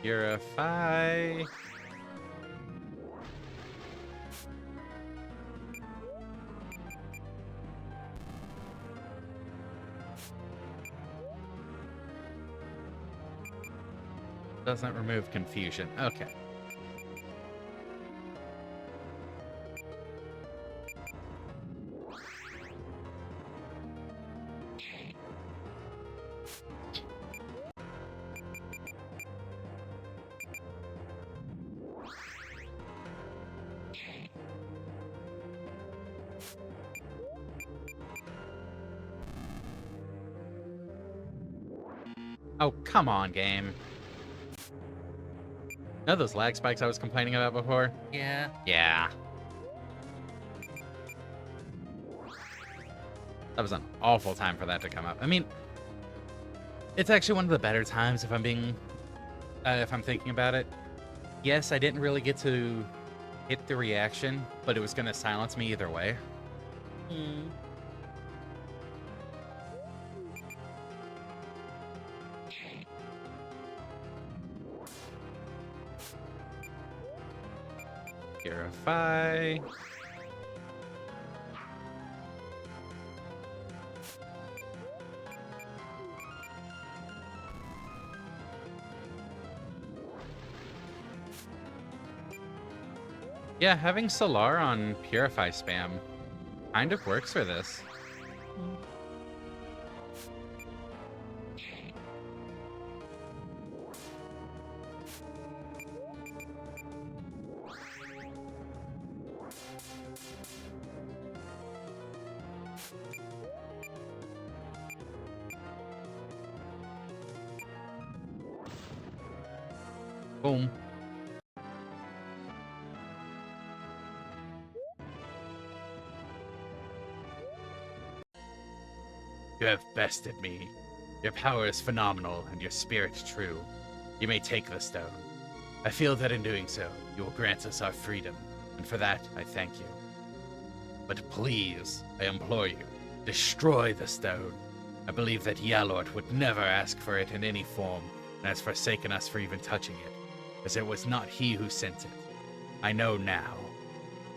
[SPEAKER 1] Purify. Doesn't remove confusion. Okay. Oh, come on, game. Know those lag spikes I was complaining about before?
[SPEAKER 2] Yeah.
[SPEAKER 1] Yeah. That was an awful time for that to come up. I mean, it's actually one of the better times if I'm being, if I'm thinking about it. Yes, I didn't really get to hit the reaction, but it was going to silence me either way.
[SPEAKER 2] Hmm.
[SPEAKER 1] Purify. Yeah, having Solar on Purify spam kind of works for this. Boom. You have bested me. Your power is phenomenal and your spirit true. You may take the stone. I feel that in doing so, you will grant us our freedom, and for that I thank you. But please, I implore you, destroy the stone. I believe that Yalort would never ask for it in any form, and has forsaken us for even touching it, as it was not he who sent it. I know now.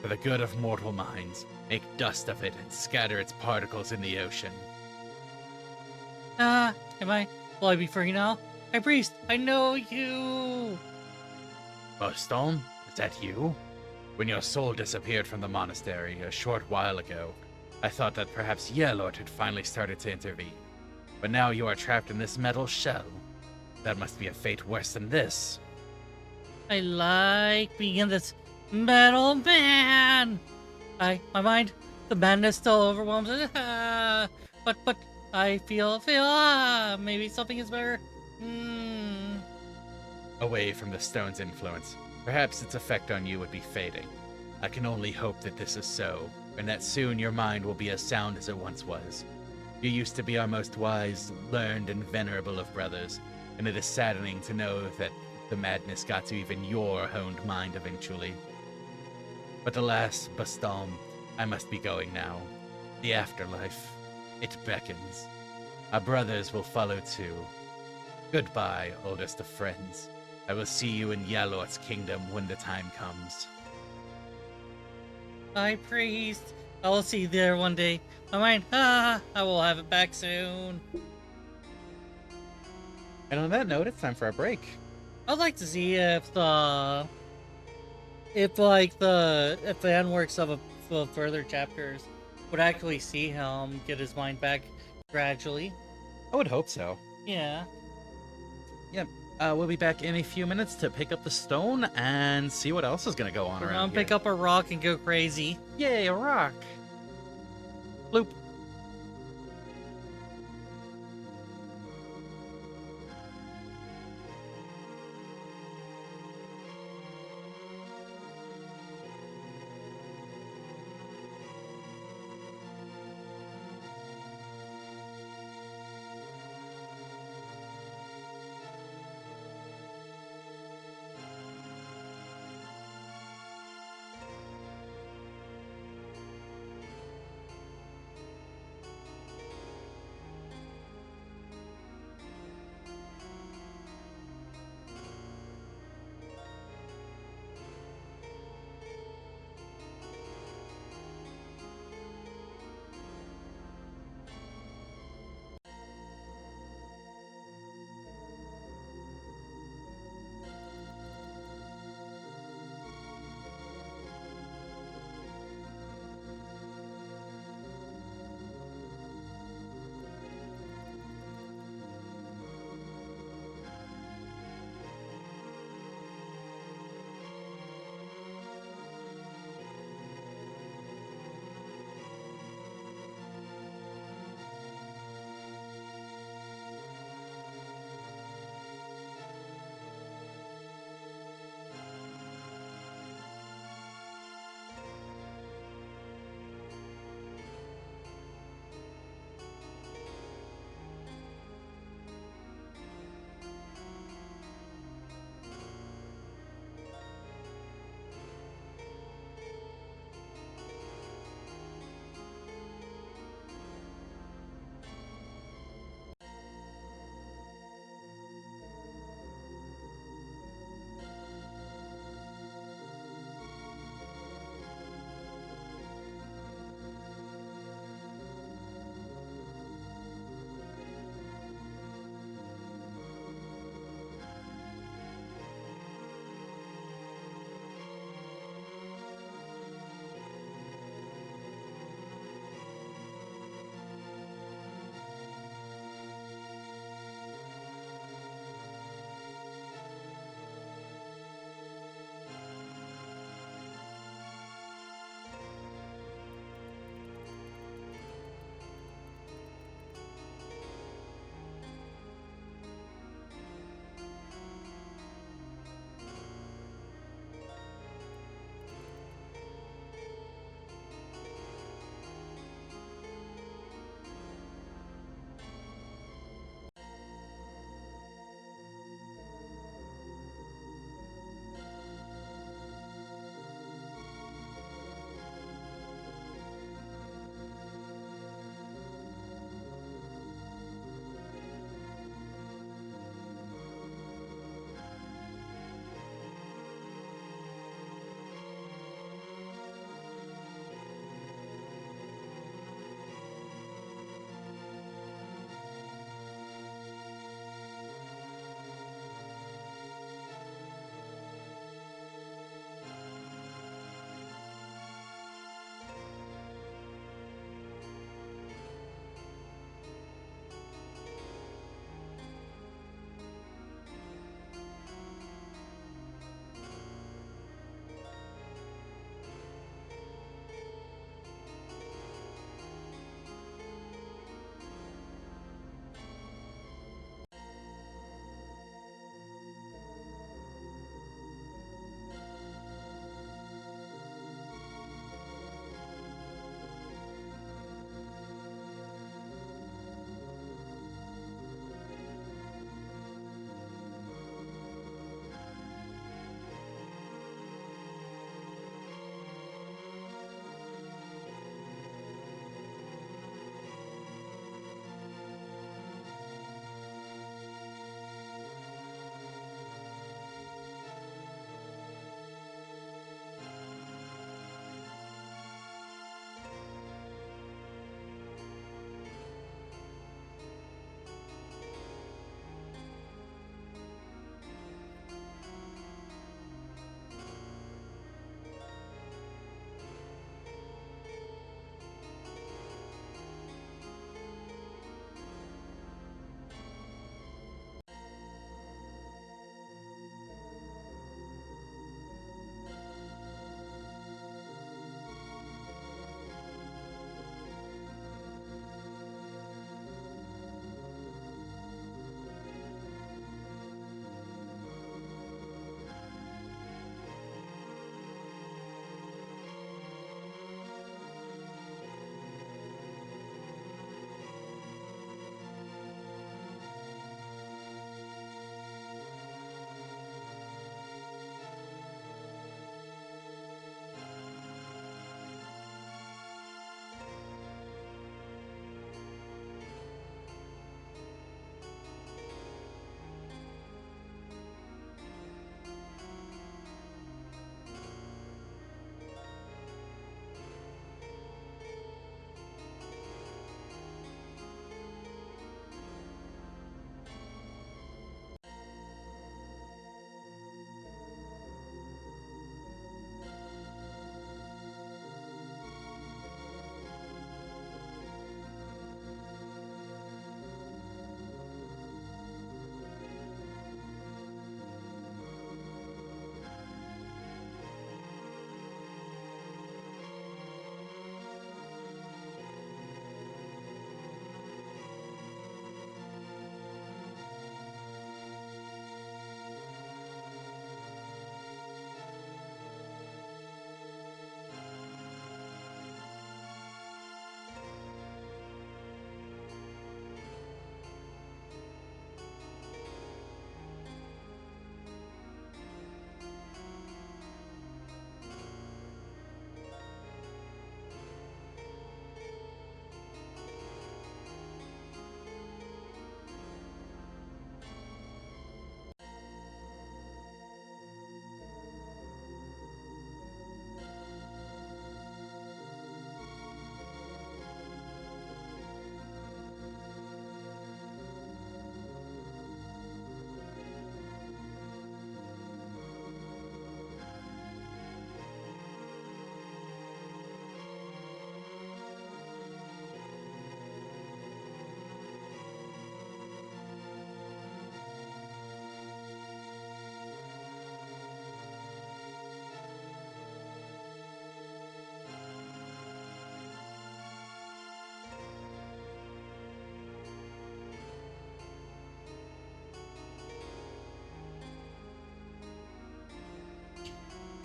[SPEAKER 1] For the good of mortal minds, make dust of it and scatter its particles in the ocean.
[SPEAKER 2] Will I be free now? Hey, priest, I know you!
[SPEAKER 1] Boston, is that you? When your soul disappeared from the monastery a short while ago, I thought that perhaps Yalort had finally started to intervene. But now you are trapped in this metal shell. That must be a fate worse than this.
[SPEAKER 2] I like being in this metal man! My mind, the madness still overwhelms it. But I feel, maybe something is better.
[SPEAKER 1] Away from the stone's influence, perhaps its effect on you would be fading. I can only hope that this is so, and that soon your mind will be as sound as it once was. You used to be our most wise, learned, and venerable of brothers, and it is saddening to know that the madness got to even your honed mind eventually. But alas, Bastom, I must be going now. The afterlife, it beckons. Our brothers will follow too. Goodbye, oldest of friends. I will see you in Yalort's kingdom when the time comes.
[SPEAKER 2] High priest, I will see you there one day. My mind, I will have it back soon.
[SPEAKER 1] And on that note, it's time for our break.
[SPEAKER 2] I'd like to see if the end works of further chapters would actually see him get his mind back gradually.
[SPEAKER 1] I would hope so.
[SPEAKER 2] Yeah.
[SPEAKER 1] Yep. We'll be back in a few minutes to pick up the stone and see what else is gonna go on
[SPEAKER 2] We're
[SPEAKER 1] around
[SPEAKER 2] gonna pick
[SPEAKER 1] here.
[SPEAKER 2] up a rock and go crazy.
[SPEAKER 1] Yay, a rock! Bloop.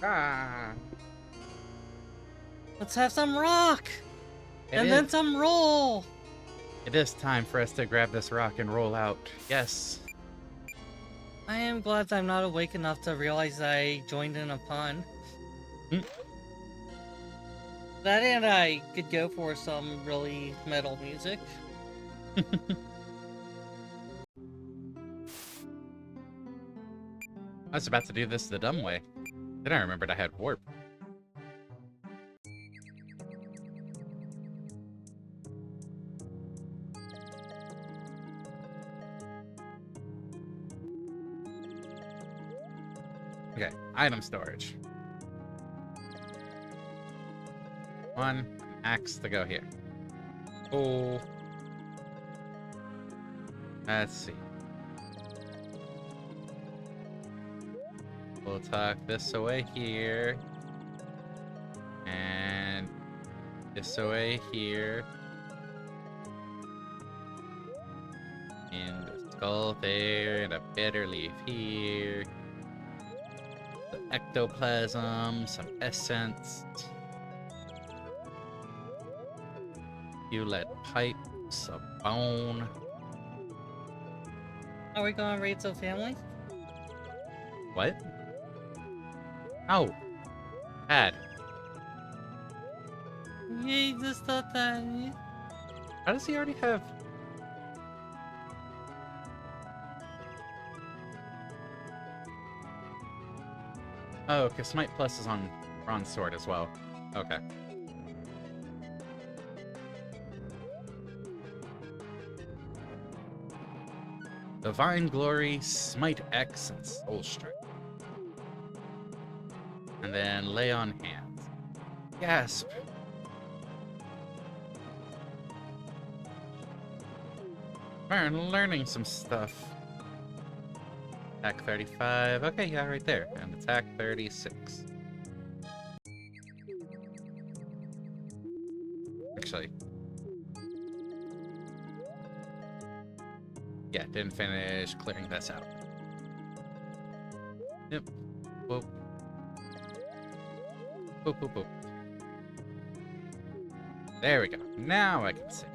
[SPEAKER 1] Ah,
[SPEAKER 2] Let's have some rock! And then some roll!
[SPEAKER 1] It is time for us to grab this rock and roll out. Yes.
[SPEAKER 2] I am glad I'm not awake enough to realize I joined in a pun.
[SPEAKER 1] Hmm.
[SPEAKER 2] That and I could go for some really metal music.
[SPEAKER 1] I was about to do this the dumb way. Then I remembered I had warp. Okay, item storage. An axe to go here. Oh. Let's see. We'll tuck this away here. And this away here. And a skull there, and a bitter leaf here. Some ectoplasm, some essence. You let pipes, a bone.
[SPEAKER 2] Are we going to raid some family?
[SPEAKER 1] What? Oh. Bad.
[SPEAKER 2] Yay, just thought that.
[SPEAKER 1] How does he already have... Oh, okay, Smite Plus is on Bronze Sword as well. Okay. Divine Glory, Smite X, and Soul Strike. And then Lay on Hands. Gasp! Man, learning some stuff. Attack 35. Okay, yeah, right there. And attack 36. Actually. Yeah, didn't finish clearing this out. Yep. Whoop. Boop, boop, boop. There we go. Now I can see.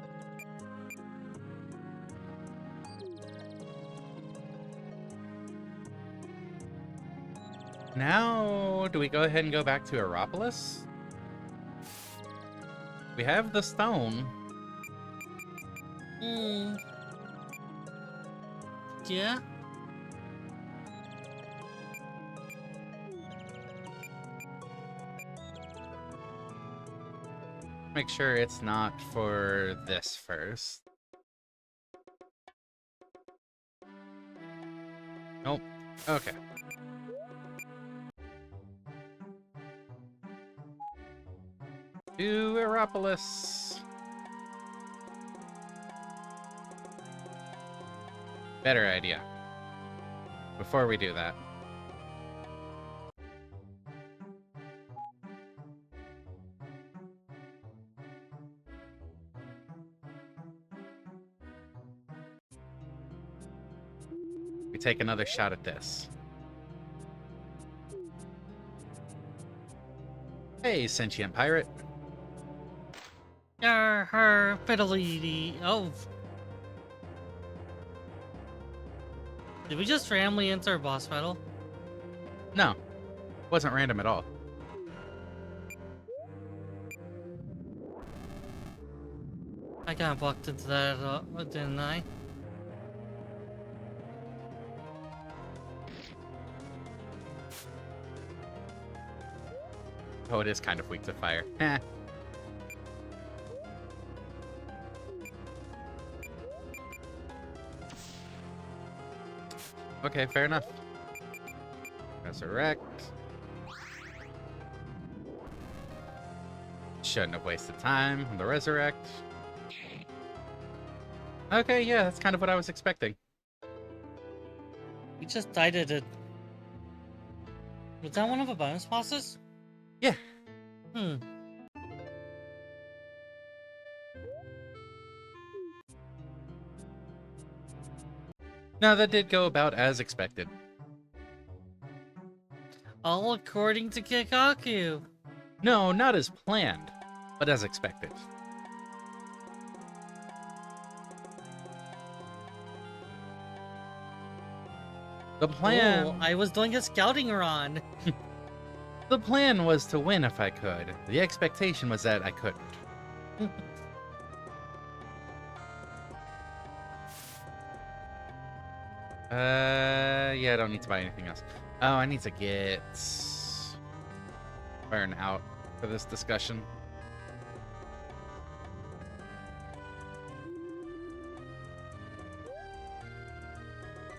[SPEAKER 1] Now, do we go ahead and go back to Aeropolis? We have the stone.
[SPEAKER 2] Hmm. Yeah?
[SPEAKER 1] Make sure it's not for this first. Nope. Okay. To Aeropolis. Better idea. Before we do that. We take another shot at this. Hey, sentient pirate.
[SPEAKER 2] Her fidelity. Oh. Did we just randomly enter a boss battle?
[SPEAKER 1] No, wasn't random at all.
[SPEAKER 2] I got blocked into that, didn't I?
[SPEAKER 1] Oh, it is kind of weak to fire. Eh. Okay, fair enough. Resurrect. Shouldn't have wasted time on the resurrect. Okay, yeah, that's kind of what I was expecting.
[SPEAKER 2] We just died at it. Was that one of the bonus bosses?
[SPEAKER 1] Yeah.
[SPEAKER 2] Hmm.
[SPEAKER 1] No, that did go about as expected.
[SPEAKER 2] All according to Kikaku.
[SPEAKER 1] No, not as planned, but as expected. The plan...
[SPEAKER 2] Oh, I was doing a scouting run.
[SPEAKER 1] The plan was to win if I could. The expectation was that I couldn't. Yeah, I don't need to buy anything else. Oh, I need to get Burn out for this discussion.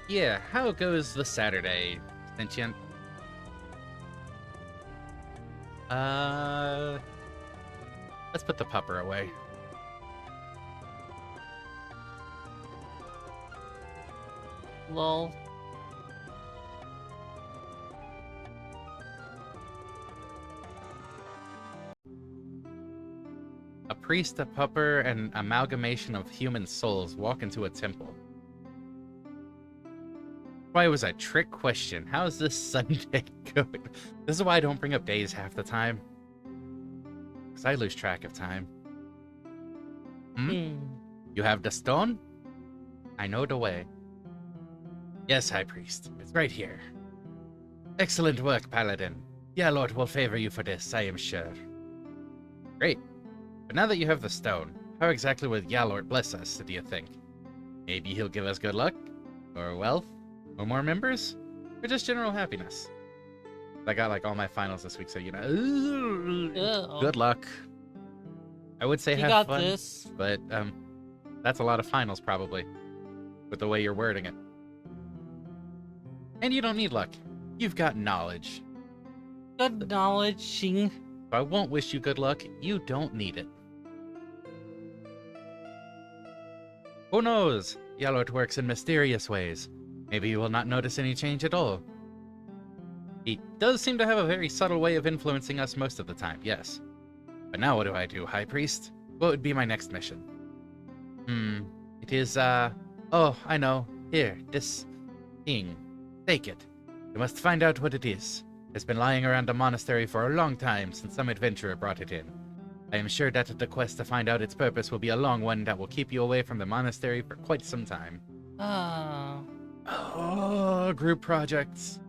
[SPEAKER 1] Yeah, how goes the Saturday, Sentient? Let's put the pupper away.
[SPEAKER 2] Lol.
[SPEAKER 1] A priest, a pupper, and an amalgamation of human souls walk into a temple. Why was a trick question? How's this Sunday going? This is why I don't bring up days half the time. Because I lose track of time. You have the stone? I know the way. Yes, High Priest. It's right here. Excellent work, Paladin. Yeah, Lord will favor you for this, I am sure. Great. But now that you have the stone, how exactly will Yalord bless us, do you think? Maybe he'll give us good luck? Or wealth? Or more members? Or just general happiness? I got like all my finals this week, so you know. Good luck. I would say
[SPEAKER 2] You
[SPEAKER 1] have
[SPEAKER 2] got
[SPEAKER 1] fun,
[SPEAKER 2] this.
[SPEAKER 1] but that's a lot of finals probably, with the way you're wording it. And you don't need luck. You've got knowledge.
[SPEAKER 2] Good knowledge, Shing.
[SPEAKER 1] If I won't wish you good luck, you don't need it. Who knows? Yalort works in mysterious ways. Maybe you will not notice any change at all. He does seem to have a very subtle way of influencing us most of the time, yes. But now what do I do, High Priest? What would be my next mission? It is, oh, I know. Here, this thing. Take it. You must find out what it is. It's been lying around the monastery for a long time since some adventurer brought it in. I am sure that the quest to find out its purpose will be a long one that will keep you away from the monastery for quite some time. Oh, group projects.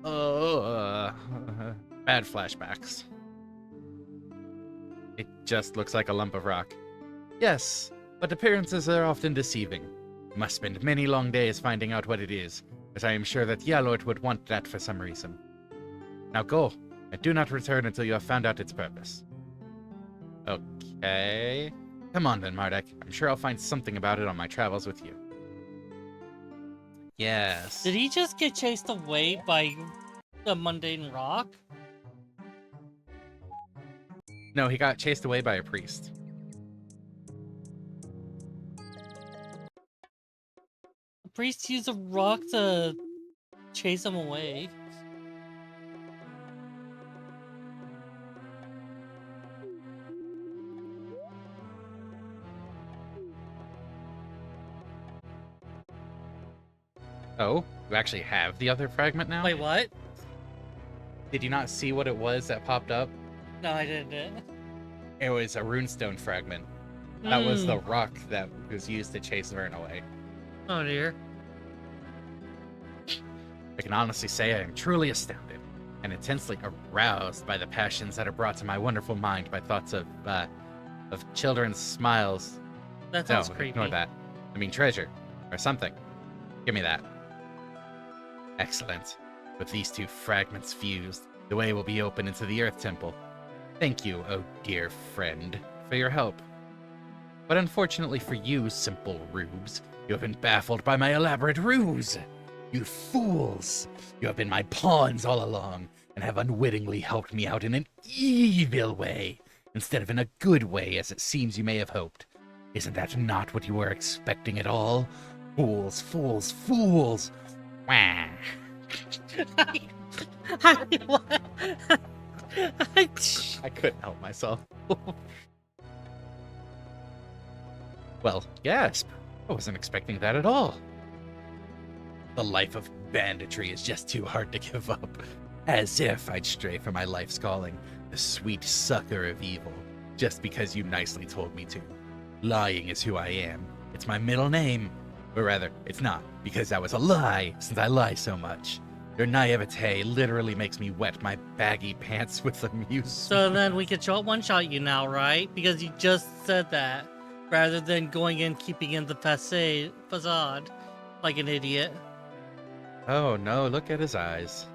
[SPEAKER 1] Oh, bad flashbacks. It just looks like a lump of rock. Yes, but appearances are often deceiving. You must spend many long days finding out what it is, but I am sure that Yalort would want that for some reason. Now go, and do not return until you have found out its purpose. Okay. Come on then, Mardek. I'm sure I'll find something about it on my travels with you. Yes.
[SPEAKER 2] Did he just get chased away by the mundane rock?
[SPEAKER 1] No, he got chased away by a priest.
[SPEAKER 2] The priest used a rock to chase him away.
[SPEAKER 1] Oh, you actually have the other fragment now?
[SPEAKER 2] Wait, what?
[SPEAKER 1] Did you not see what it was that popped up?
[SPEAKER 2] No, I didn't.
[SPEAKER 1] It was a runestone fragment. That was the rock that was used to chase Vern away.
[SPEAKER 2] Oh dear.
[SPEAKER 1] I can honestly say I am truly astounded and intensely aroused by the passions that are brought to my wonderful mind by thoughts of children's smiles.
[SPEAKER 2] That sounds
[SPEAKER 1] No,
[SPEAKER 2] creepy.
[SPEAKER 1] ignore that. I mean treasure or something. Give me that. Excellent. With these two fragments fused, the way will be open into the Earth Temple. Thank you, oh dear friend, for your help. But unfortunately for you, simple rubes, you have been baffled by my elaborate ruse. You fools! You have been my pawns all along, and have unwittingly helped me out in an evil way, instead of in a good way as it seems you may have hoped. Isn't that not what you were expecting at all? Fools, fools, fools! Wah! I couldn't help myself. Well, gasp. I wasn't expecting that at all. The life of banditry is just too hard to give up. As if I'd stray from my life's calling, the sweet succor of evil, just because you nicely told me to. Lying is who I am. It's my middle name. Or rather, it's not, because that was a lie, since I lie so much. Your naivete literally makes me wet my baggy pants with amusement.
[SPEAKER 2] So then we could one-shot you now, right? Because you just said that, rather than going in keeping in the facade like an idiot.
[SPEAKER 1] Oh no, look at his eyes.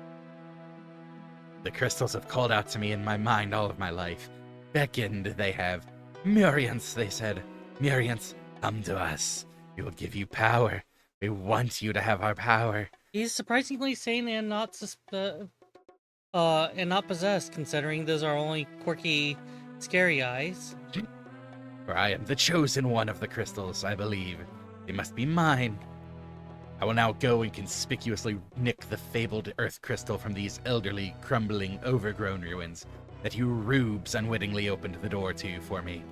[SPEAKER 1] The crystals have called out to me in my mind all of my life. Beckoned, they have. Murians, they said. Murians, come to us. We will give you power. We want you to have our power.
[SPEAKER 2] He's surprisingly sane and not not possessed, considering those are only quirky, scary eyes.
[SPEAKER 1] For I am the chosen one of the crystals, I believe. They must be mine. I will now go and conspicuously nick the fabled earth crystal from these elderly, crumbling, overgrown ruins that you rubes unwittingly opened the door to for me.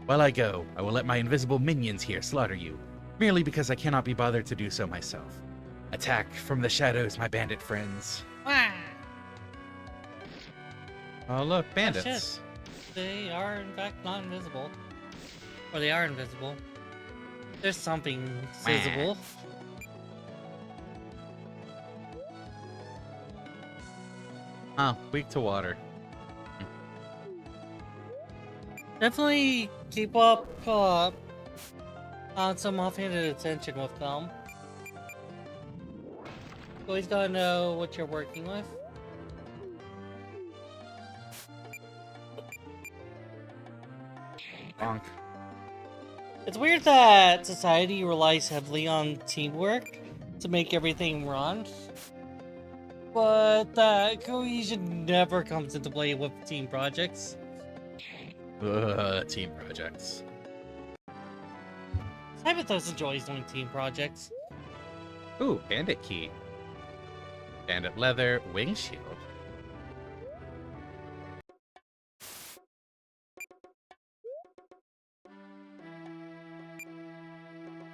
[SPEAKER 1] While I go, I will let my invisible minions here slaughter you, merely because I cannot be bothered to do so myself. Attack from the shadows, my bandit friends.
[SPEAKER 2] Ah!
[SPEAKER 1] Oh look,
[SPEAKER 2] Oh,
[SPEAKER 1] bandits.
[SPEAKER 2] shit. They are in fact not invisible. Or they are invisible. There's something visible.
[SPEAKER 1] Oh, weak to water.
[SPEAKER 2] Definitely keep up on some offhanded attention with them. Always gotta know what you're working with.
[SPEAKER 1] Bonk.
[SPEAKER 2] It's weird that society relies heavily on teamwork to make everything run, but that cohesion never comes into play with team projects.
[SPEAKER 1] Team projects.
[SPEAKER 2] Cyberthos enjoys doing team projects.
[SPEAKER 1] Ooh, bandit key. Bandit leather, wing shield.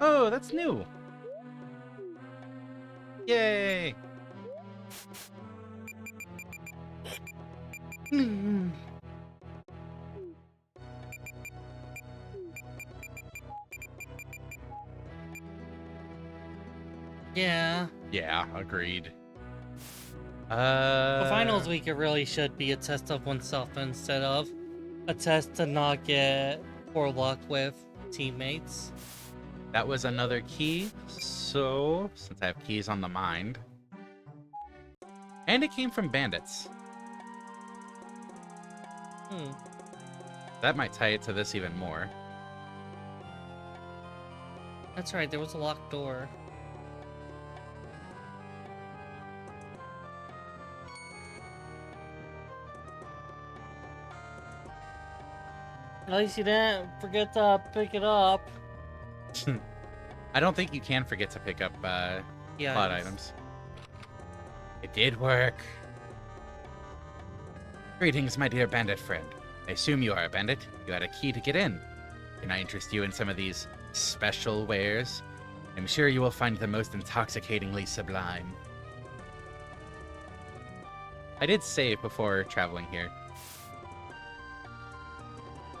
[SPEAKER 1] Oh, that's new. Yay!
[SPEAKER 2] Yeah.
[SPEAKER 1] Yeah, agreed.
[SPEAKER 2] The finals week, it really should be a test of oneself instead of a test to not get poor luck with teammates.
[SPEAKER 1] That was another key. So, since I have keys on the mind. And it came from bandits. That might tie it to this even more.
[SPEAKER 2] That's right, there was a locked door. At least you didn't forget to pick it up.
[SPEAKER 1] I don't think you can forget to pick up
[SPEAKER 2] Yeah.
[SPEAKER 1] plot items. It did work. Greetings, my dear bandit friend. I assume you are a bandit. You had a key to get in. Can I interest you in some of these special wares? I'm sure you will find them most intoxicatingly sublime. I did save before traveling here.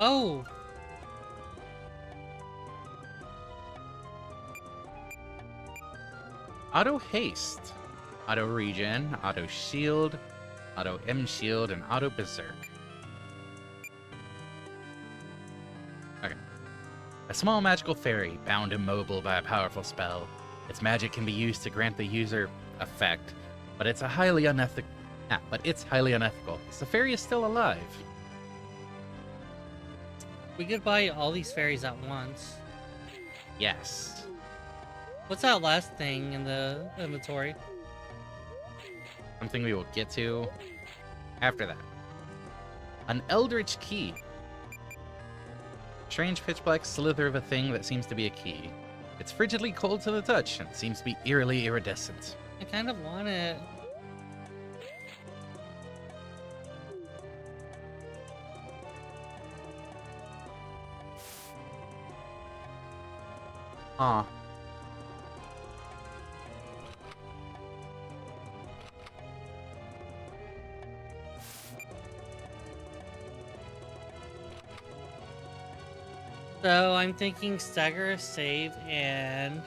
[SPEAKER 2] Oh!
[SPEAKER 1] Auto haste, auto regen, auto shield, auto M shield, and auto berserk. Okay. A small magical fairy bound immobile by a powerful spell. Its magic can be used to grant the user effect, but it's highly unethical. The fairy is still alive.
[SPEAKER 2] We could buy all these fairies at once.
[SPEAKER 1] Yes.
[SPEAKER 2] What's that last thing in the inventory?
[SPEAKER 1] Something we will get to after that. An eldritch key. Strange pitch black slither of a thing that seems to be a key. It's frigidly cold to the touch and seems to be eerily iridescent.
[SPEAKER 2] I kind of want it.
[SPEAKER 1] Aw.
[SPEAKER 2] So I'm thinking stagger, save, and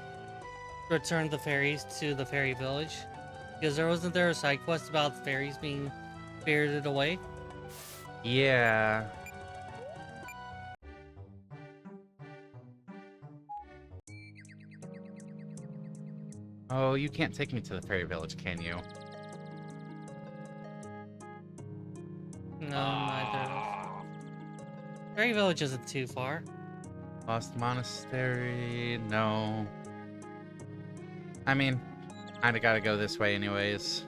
[SPEAKER 2] return the fairies to the fairy village. Because wasn't there a side quest about the fairies being spirited away?
[SPEAKER 1] Yeah. Oh, you can't take me to the fairy village, can you?
[SPEAKER 2] No, neither. Fairy village isn't too far.
[SPEAKER 1] Lost Monastery, no. I mean, kinda gotta go this way anyways.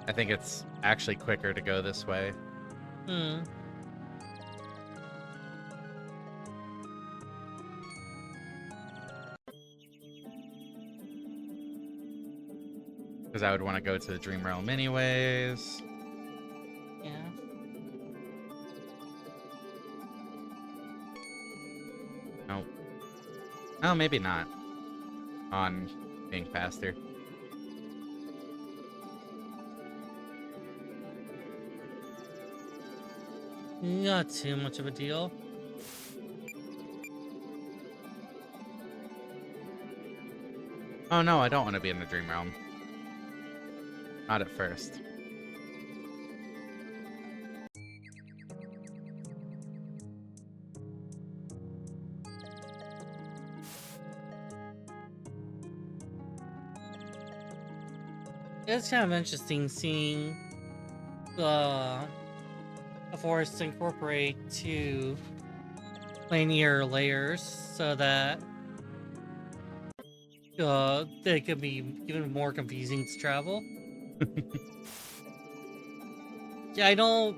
[SPEAKER 1] I think it's actually quicker to go this way.
[SPEAKER 2] Hmm.
[SPEAKER 1] Because I would want to go to the Dream Realm anyways.
[SPEAKER 2] Yeah.
[SPEAKER 1] Nope. Oh, maybe not. On being faster.
[SPEAKER 2] Not too much of a deal.
[SPEAKER 1] Oh no, I don't want to be in the Dream Realm. Not at first.
[SPEAKER 2] It's kind of interesting seeing a forest incorporate two linear layers so that they could be even more confusing to travel. Yeah, I don't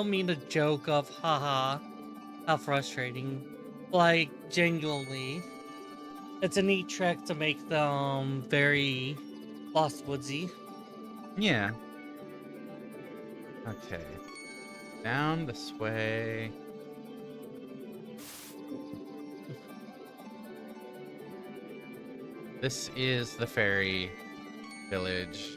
[SPEAKER 2] mean to joke of haha how frustrating. Like genuinely, it's a neat trick to make them very Lost Woodsy.
[SPEAKER 1] Yeah. Okay. Down this way. This is the fairy village.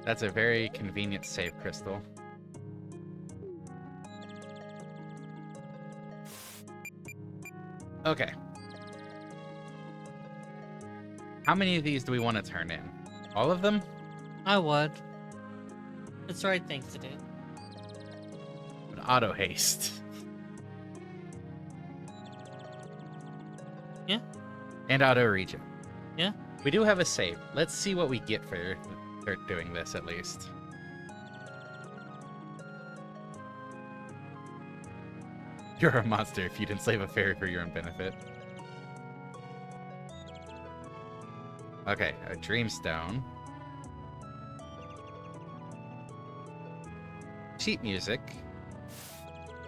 [SPEAKER 1] That's a very convenient save crystal. Okay. How many of these do we want to turn in? All of them?
[SPEAKER 2] I would. It's the right thing to do.
[SPEAKER 1] But auto haste.
[SPEAKER 2] Yeah.
[SPEAKER 1] And auto regen.
[SPEAKER 2] Yeah.
[SPEAKER 1] We do have a save. Let's see what we get for doing this at least. You're a monster if you didn't save a fairy for your own benefit. Okay, a dreamstone. Sheet music.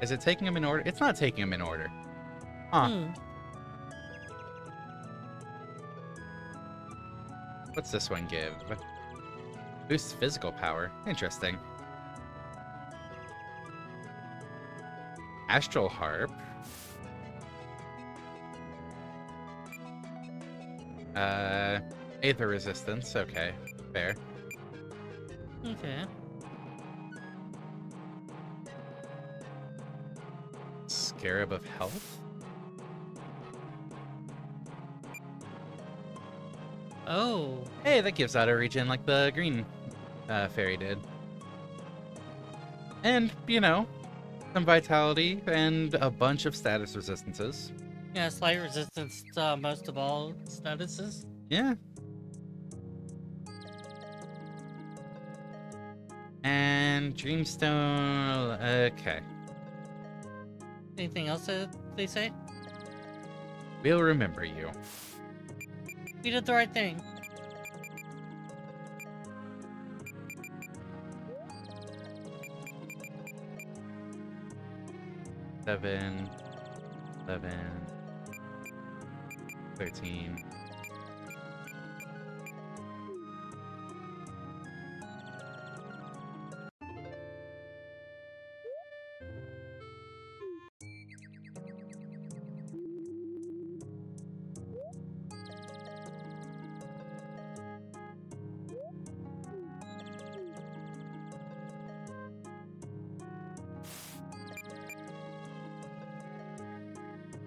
[SPEAKER 1] Is it taking them in order? It's not taking them in order. Huh.
[SPEAKER 2] Hmm.
[SPEAKER 1] What's this one give? Boosts physical power. Interesting. Astral harp. Aether resistance. Okay, fair.
[SPEAKER 2] Okay.
[SPEAKER 1] Scarab of health.
[SPEAKER 2] Oh.
[SPEAKER 1] Hey, that gives auto regen like the green fairy did. And, you know, some vitality and a bunch of status resistances.
[SPEAKER 2] Yeah, slight resistance to most of all statuses.
[SPEAKER 1] Yeah. And Dreamstone. Okay.
[SPEAKER 2] Anything else that they say?
[SPEAKER 1] We'll remember you.
[SPEAKER 2] You did the right thing.
[SPEAKER 1] Seven, 13.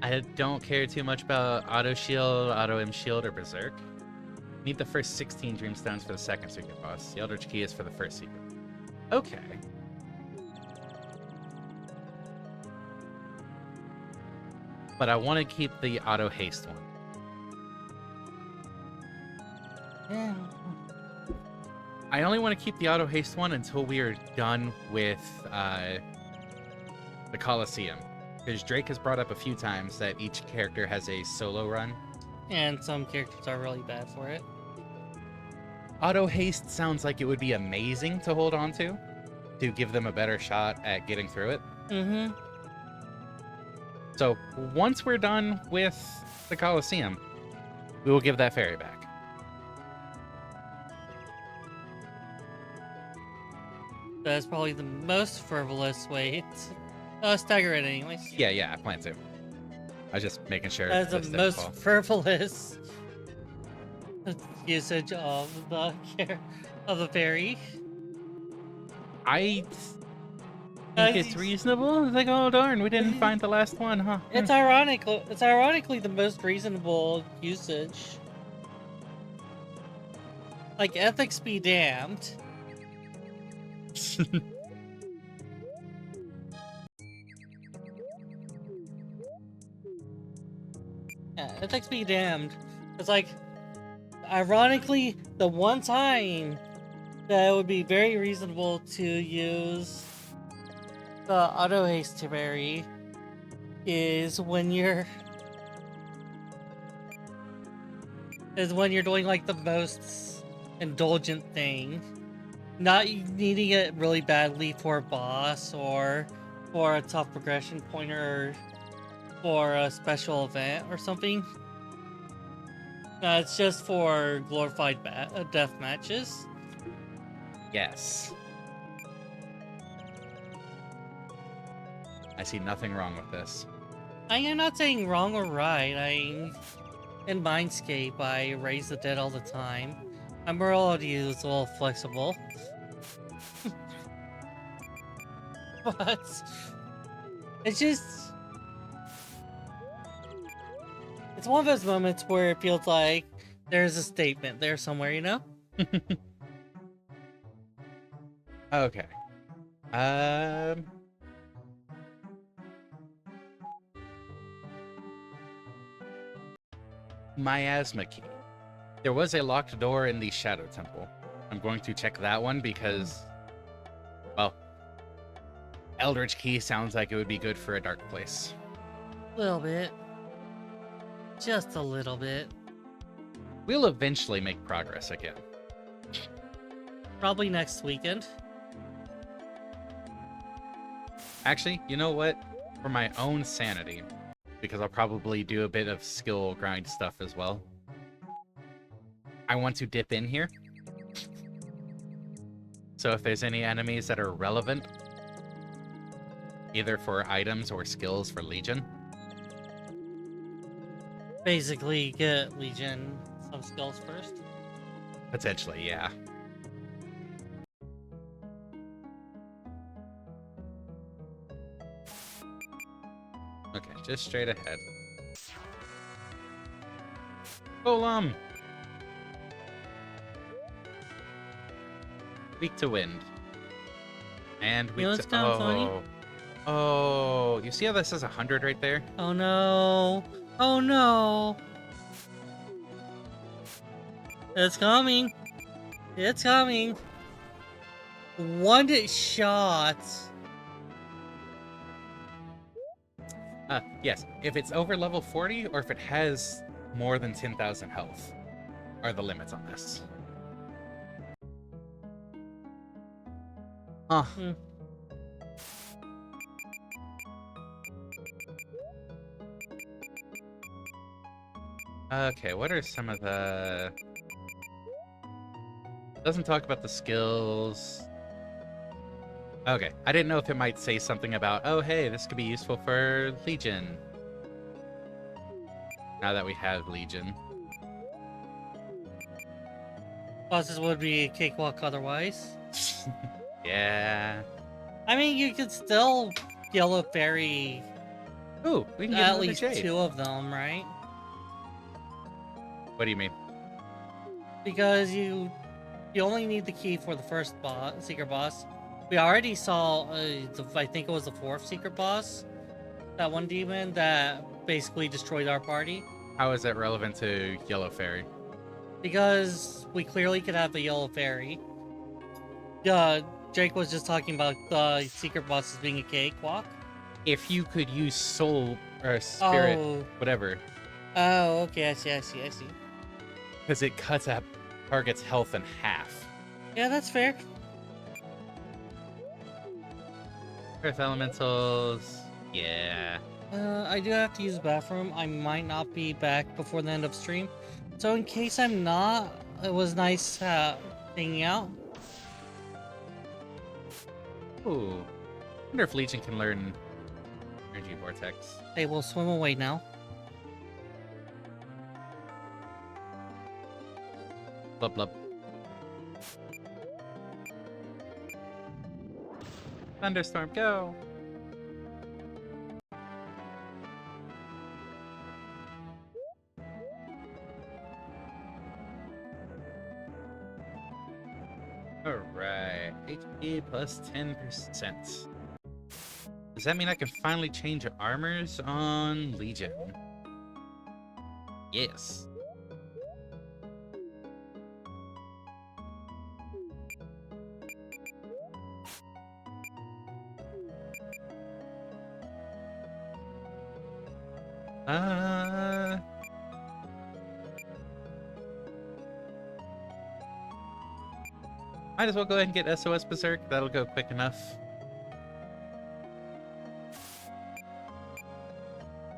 [SPEAKER 1] I don't care too much about auto shield, auto M shield, or berserk. Need the first 16 dreamstones for the second secret boss. The Eldritch Key is for the first secret. Okay. But I want to keep the auto haste one.
[SPEAKER 2] Yeah.
[SPEAKER 1] I only want to keep the auto haste one until we are done with the Colosseum. Because Drake has brought up a few times that each character has a solo run.
[SPEAKER 2] And some characters are really bad for it.
[SPEAKER 1] Auto haste sounds like it would be amazing to hold on to give them a better shot at getting through it.
[SPEAKER 2] Mm-hmm.
[SPEAKER 1] So once we're done with the Colosseum, we will give that fairy back.
[SPEAKER 2] That's probably the most frivolous way to stagger it anyways.
[SPEAKER 1] Yeah, I plan to. I was just making sure.
[SPEAKER 2] That's the
[SPEAKER 1] this didn't
[SPEAKER 2] most
[SPEAKER 1] fall.
[SPEAKER 2] frivolous usage of the fairy.
[SPEAKER 1] I think it's reasonable. It's like, oh darn, we didn't find the last one, huh?
[SPEAKER 2] It's ironic. It's ironically the most reasonable usage. Like, ethics be damned. Yeah, ethics be damned. It's like, ironically, the one time that it would be very reasonable to use the auto haste fairy is when you're doing like the most indulgent thing, not needing it really badly for a boss or for a tough progression pointer or for a special event or something. It's just for glorified death matches.
[SPEAKER 1] Yes. I see nothing wrong with this.
[SPEAKER 2] I am not saying wrong or right. In Mindscape, I raise the dead all the time. My morality is a little flexible. But it's just... it's one of those moments where it feels like there's a statement there somewhere, you know?
[SPEAKER 1] Okay. Miasma key. There was a locked door in the Shadow Temple. I'm going to check that one because, well, Eldritch Key sounds like it would be good for a dark place.
[SPEAKER 2] A little bit. Just a little bit.
[SPEAKER 1] We'll eventually make progress again.
[SPEAKER 2] Probably next weekend.
[SPEAKER 1] Actually, you know what? For my own sanity, because I'll probably do a bit of skill grind stuff as well, I want to dip in here. So if there's any enemies that are relevant, either for items or skills for Legion,
[SPEAKER 2] Basically, get Legion some skills first.
[SPEAKER 1] potentially, yeah. Okay, just straight ahead. Golem! Weak to wind. And weak
[SPEAKER 2] You know
[SPEAKER 1] to...
[SPEAKER 2] what's kind of funny?
[SPEAKER 1] Oh, you see how that says 100 right there?
[SPEAKER 2] Oh no! Oh no! It's coming! It's coming! One shot!
[SPEAKER 1] Yes. If it's over level 40 or if it has more than 10,000 health are the limits on this. Huh. Okay, what are some of the... Doesn't talk about the skills. Okay, I didn't know if it might say something about, oh hey, this could be useful for Legion. Now that we have Legion.
[SPEAKER 2] Bosses would be a cakewalk otherwise.
[SPEAKER 1] Yeah.
[SPEAKER 2] I mean, you could still kill a fairy
[SPEAKER 1] Ooh, we can get
[SPEAKER 2] At
[SPEAKER 1] another
[SPEAKER 2] least
[SPEAKER 1] jade.
[SPEAKER 2] 2 of them, right?
[SPEAKER 1] What do you mean?
[SPEAKER 2] Because you only need the key for the first boss, secret boss. We already saw, I think it was the 4th secret boss, that one demon that basically destroyed our party.
[SPEAKER 1] How is that relevant to Yellow Fairy?
[SPEAKER 2] Because we clearly could have a yellow fairy. Jake was just talking about the secret bosses being a cakewalk.
[SPEAKER 1] If you could use soul or spirit,
[SPEAKER 2] Oh.
[SPEAKER 1] whatever,
[SPEAKER 2] Oh, okay, I see.
[SPEAKER 1] because it cuts a target's health in half.
[SPEAKER 2] Yeah, that's fair.
[SPEAKER 1] Earth elementals, yeah.
[SPEAKER 2] I do have to use the bathroom. I might not be back before the end of stream. So in case I'm not, it was nice hanging out.
[SPEAKER 1] Ooh. Wonder if Legion can learn Energy Vortex.
[SPEAKER 2] They will swim away now.
[SPEAKER 1] Blub blub. Thunderstorm, go! Alright, HP plus 10%. Does that mean I can finally change armors on Legion? Yes. Might as well go ahead and get SOS Berserk. That'll go quick enough.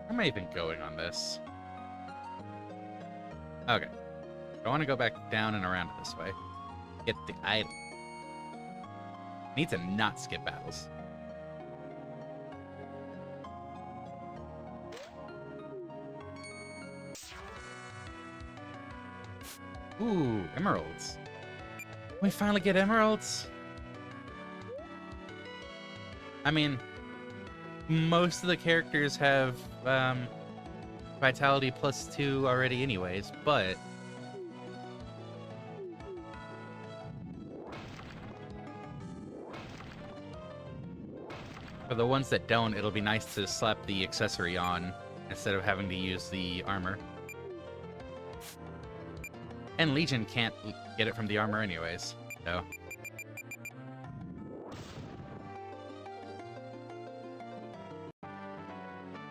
[SPEAKER 1] Where am I even going on this? Okay. I want to go back down and around this way. Get the item. Need to not skip battles. Ooh, emeralds. We finally get emeralds. I mean, most of the characters have vitality plus 2 already anyways, but for the ones that don't, it'll be nice to slap the accessory on instead of having to use the armor. And Legion can't get it from the armor anyways, so.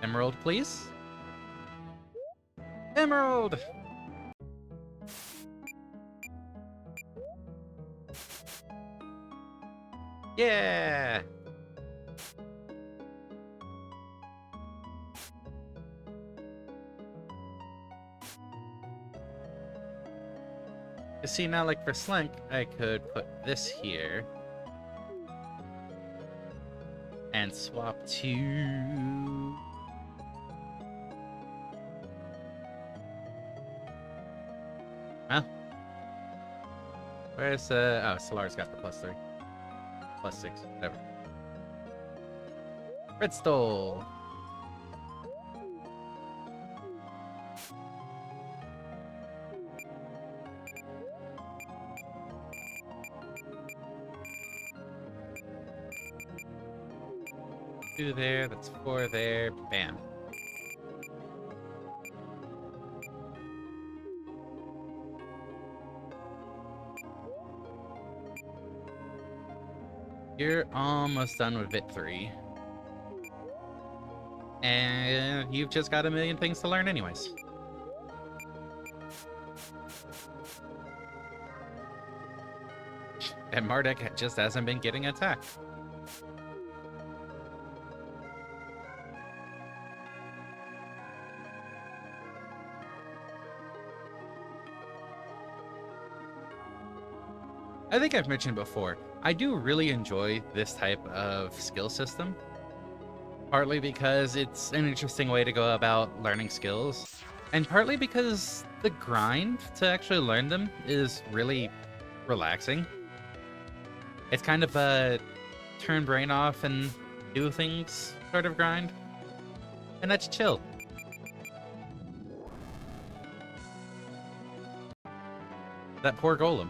[SPEAKER 1] Emerald, please. Emerald! Yeah! You see, now, like for Slink, I could put this here and swap to where's oh, Solar's got the +3, +6, whatever. Redstone. Two there, that's 4 there, bam. You're almost done with Bit 3. And you've just got a million things to learn anyways. And MARDEK just hasn't been getting attacked. I think I've mentioned before, I do really enjoy this type of skill system. Partly because it's an interesting way to go about learning skills, and partly because the grind to actually learn them is really relaxing. It's kind of a turn brain off and do things sort of grind. And that's chill. That poor golem.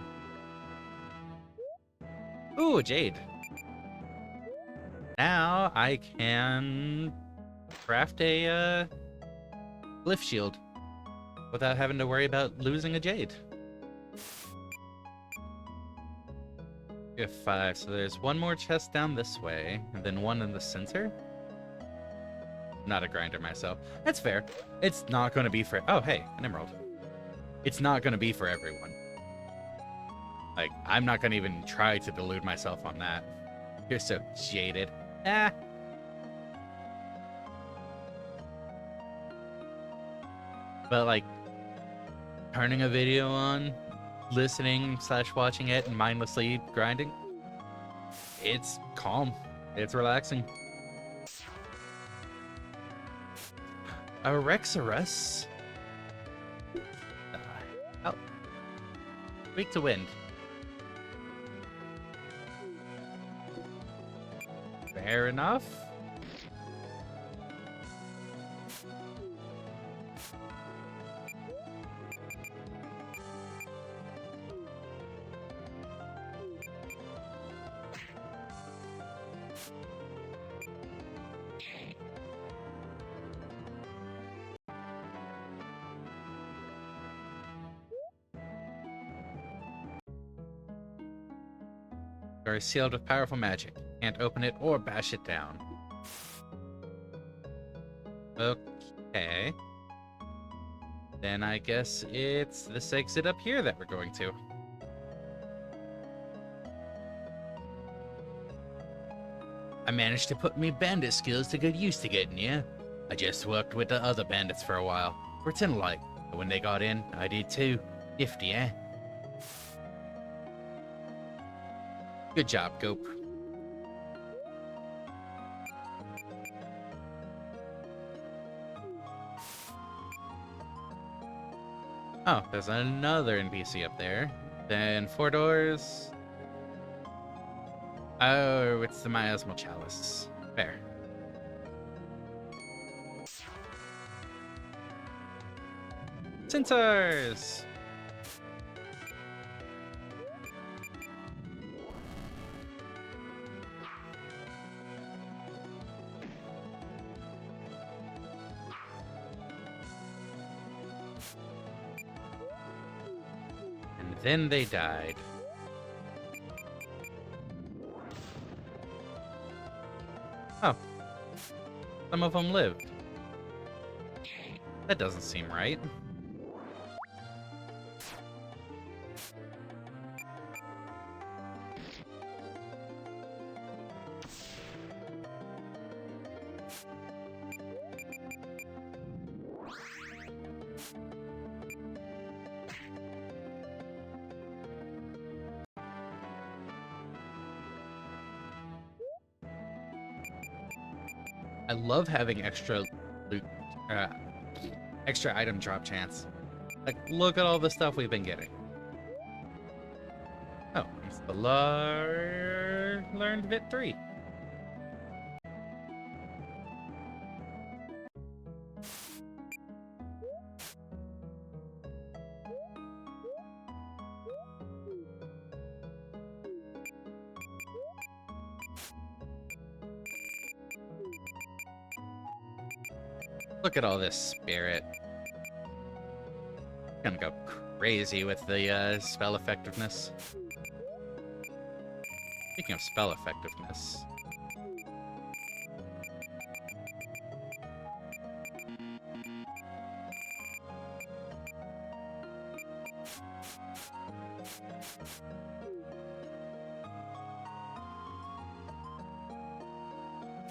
[SPEAKER 1] Ooh, a jade. Now I can craft a glyph shield without having to worry about losing a jade. We have 5, so there's one more chest down this way, and then one in the center. Not a grinder myself. That's fair. It's not going to be for... Oh, hey, an emerald. It's not going to be for everyone. Like, I'm not going to even try to delude myself on that. You're so jaded. Ah. But, like, turning a video on, listening / watching it, and mindlessly grinding, it's calm. It's relaxing. A Rexorus. Oh. Weak to wind. Fair enough. You are sealed with powerful magic. Can't open it or bash it down. Okay. Then I guess it's this exit up here that we're going to. I managed to put me bandit skills to good use to getting here. I just worked with the other bandits for a while. Pretend like. But when they got in, I did too. Nifty, eh? Good job, Goop. Oh, there's another NPC up there. Then 4 doors. Oh, it's the miasmal chalice. Fair. Centaurs! And then they died. Oh. Some of them lived. That doesn't seem right. I love having extra loot, extra item drop chance. Like, look at all the stuff we've been getting. Oh, it's the learned Vit 3. Look at all this spirit. Gonna go crazy with the spell effectiveness. Speaking of spell effectiveness.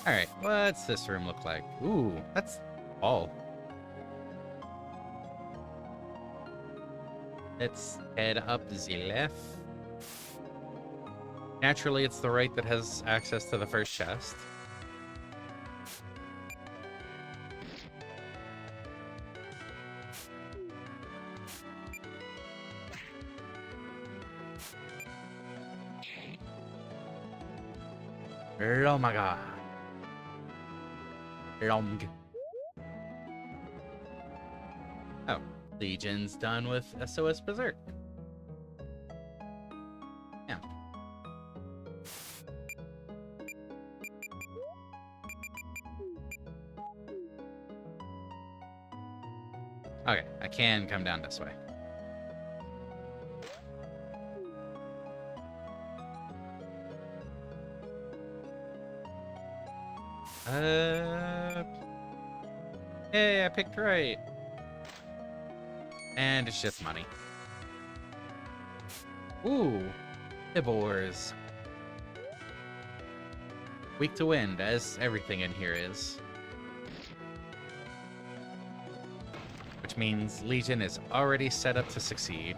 [SPEAKER 1] Alright, what's this room look like? Ooh, that's all. Let's head up the left. Naturally, it's the right that has access to the first chest. Oh my god. Long. Legion's done with SOS Berserk. Yeah. Okay, I can come down this way. Hey, I picked right. And it's just money. Ooh, Hibors. Weak to wind, as everything in here is. Which means Legion is already set up to succeed.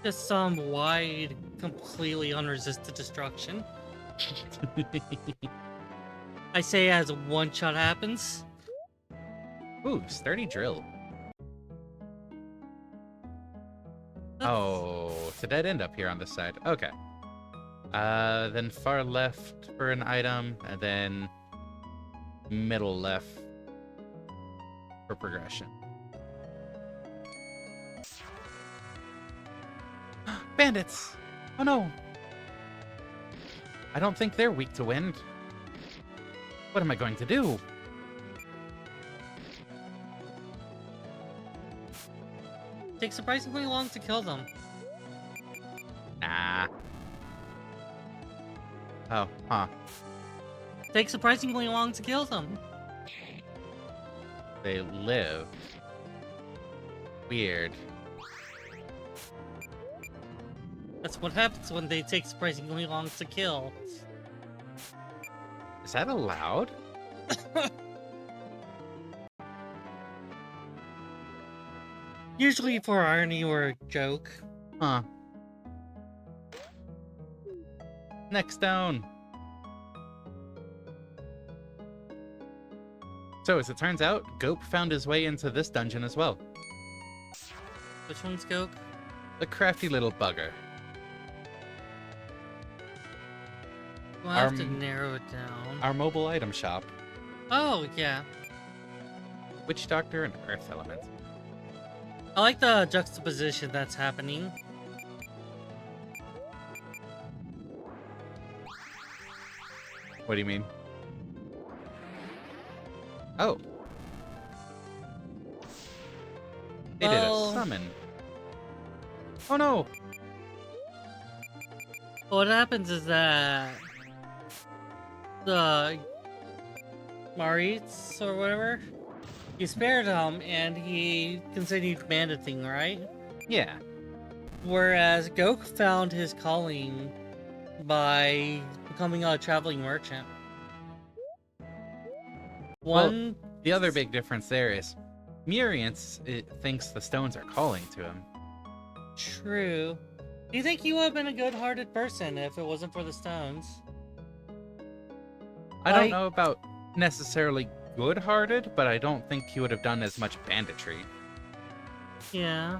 [SPEAKER 2] Just some wide, completely unresisted destruction. I say as one shot happens.
[SPEAKER 1] Ooh, sturdy drill.
[SPEAKER 2] That's-
[SPEAKER 1] Oh, it's a dead end up here on this side. Okay. Then far left for an item, and then middle left for progression. Bandits! Oh no! I don't think they're weak to wind. What am I going to do?
[SPEAKER 2] Takes surprisingly long to kill them.
[SPEAKER 1] Nah. Oh, huh.
[SPEAKER 2] Takes surprisingly long to kill them.
[SPEAKER 1] They live. Weird.
[SPEAKER 2] That's what happens when they take surprisingly long to kill.
[SPEAKER 1] Is that allowed?
[SPEAKER 2] Usually for irony or a joke.
[SPEAKER 1] Huh. Next down. So, as it turns out, Gope found his way into this dungeon as well.
[SPEAKER 2] Which one's Goke?
[SPEAKER 1] The crafty little bugger.
[SPEAKER 2] We'll have to narrow it down.
[SPEAKER 1] Our mobile item shop.
[SPEAKER 2] Oh, yeah.
[SPEAKER 1] Witch Doctor and Earth Element.
[SPEAKER 2] I like the juxtaposition that's happening.
[SPEAKER 1] What do you mean? Oh. They did a summon. Oh no!
[SPEAKER 2] What happens is that the Maritz or whatever, he spared him and he continued banditing, right?
[SPEAKER 1] Yeah.
[SPEAKER 2] Whereas Goke found his calling by becoming a traveling merchant. One.
[SPEAKER 1] Well, the other big difference there is Murience thinks the stones are calling to him.
[SPEAKER 2] True. Do you think he would have been a good-hearted person if it wasn't for the stones?
[SPEAKER 1] I don't know about necessarily good-hearted, but I don't think he would have done as much banditry.
[SPEAKER 2] Yeah.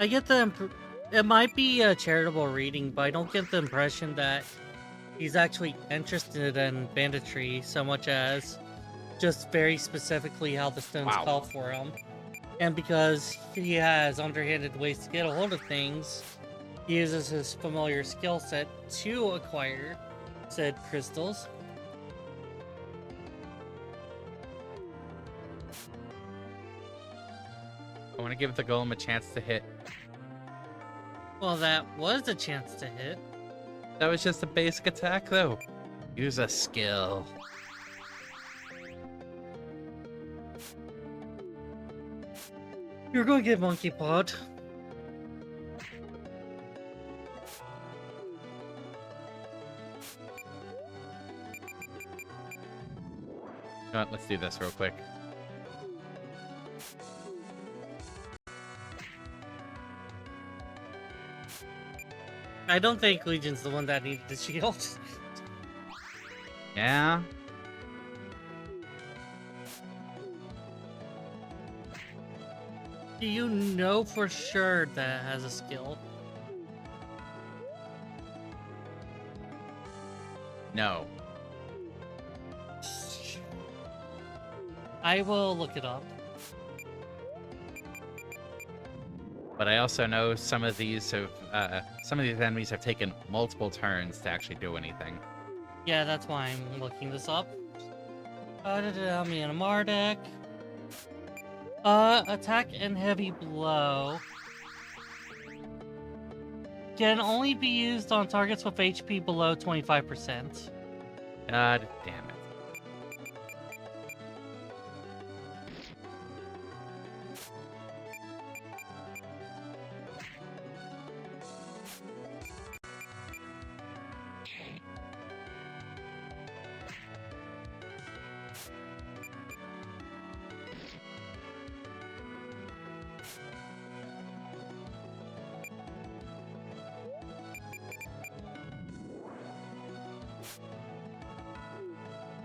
[SPEAKER 2] I get the it might be a charitable reading, but I don't get the impression that he's actually interested in banditry so much as just very specifically how the stones call for him. And because he has underhanded ways to get a hold of things, he uses his familiar skill set to acquire said crystals.
[SPEAKER 1] I want to give the golem a chance to hit.
[SPEAKER 2] Well, that was a chance to hit.
[SPEAKER 1] That was just a basic attack, though. Use a skill.
[SPEAKER 2] You're going to get monkey pod.
[SPEAKER 1] You know what, let's do this real quick.
[SPEAKER 2] I don't think Legion's the one that needed the shield.
[SPEAKER 1] Yeah.
[SPEAKER 2] Do you know for sure that it has a skill?
[SPEAKER 1] No.
[SPEAKER 2] I will look it up.
[SPEAKER 1] But I also know some of these enemies have taken multiple turns to actually do anything.
[SPEAKER 2] Yeah, that's why I'm looking this up. Me and a MARDEK. Attack and heavy blow can only be used on targets with HP below 25%.
[SPEAKER 1] God damn it.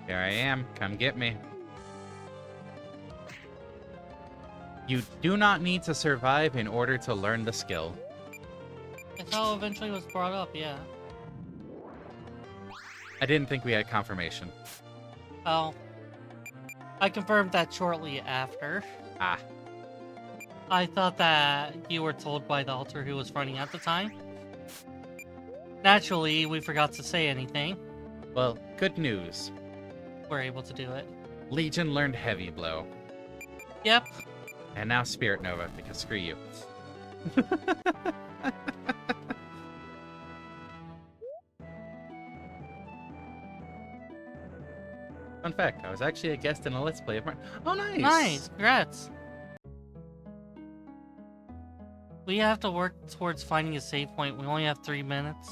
[SPEAKER 1] Here I am. Come get me. You do not need to survive in order to learn the skill.
[SPEAKER 2] That's how eventually was brought up, yeah.
[SPEAKER 1] I didn't think we had confirmation.
[SPEAKER 2] Oh. I confirmed that shortly after.
[SPEAKER 1] Ah.
[SPEAKER 2] I thought that you were told by the altar who was running at the time. Naturally, we forgot to say anything.
[SPEAKER 1] Well, good news.
[SPEAKER 2] We're able to do it.
[SPEAKER 1] Legion learned Heavy Blow.
[SPEAKER 2] Yep.
[SPEAKER 1] And now Spirit Nova, because screw you. Fun fact, I was actually a guest in a Let's Play of mine. Oh, nice!
[SPEAKER 2] Nice! Congrats! We have to work towards finding a save point. We only have 3 minutes.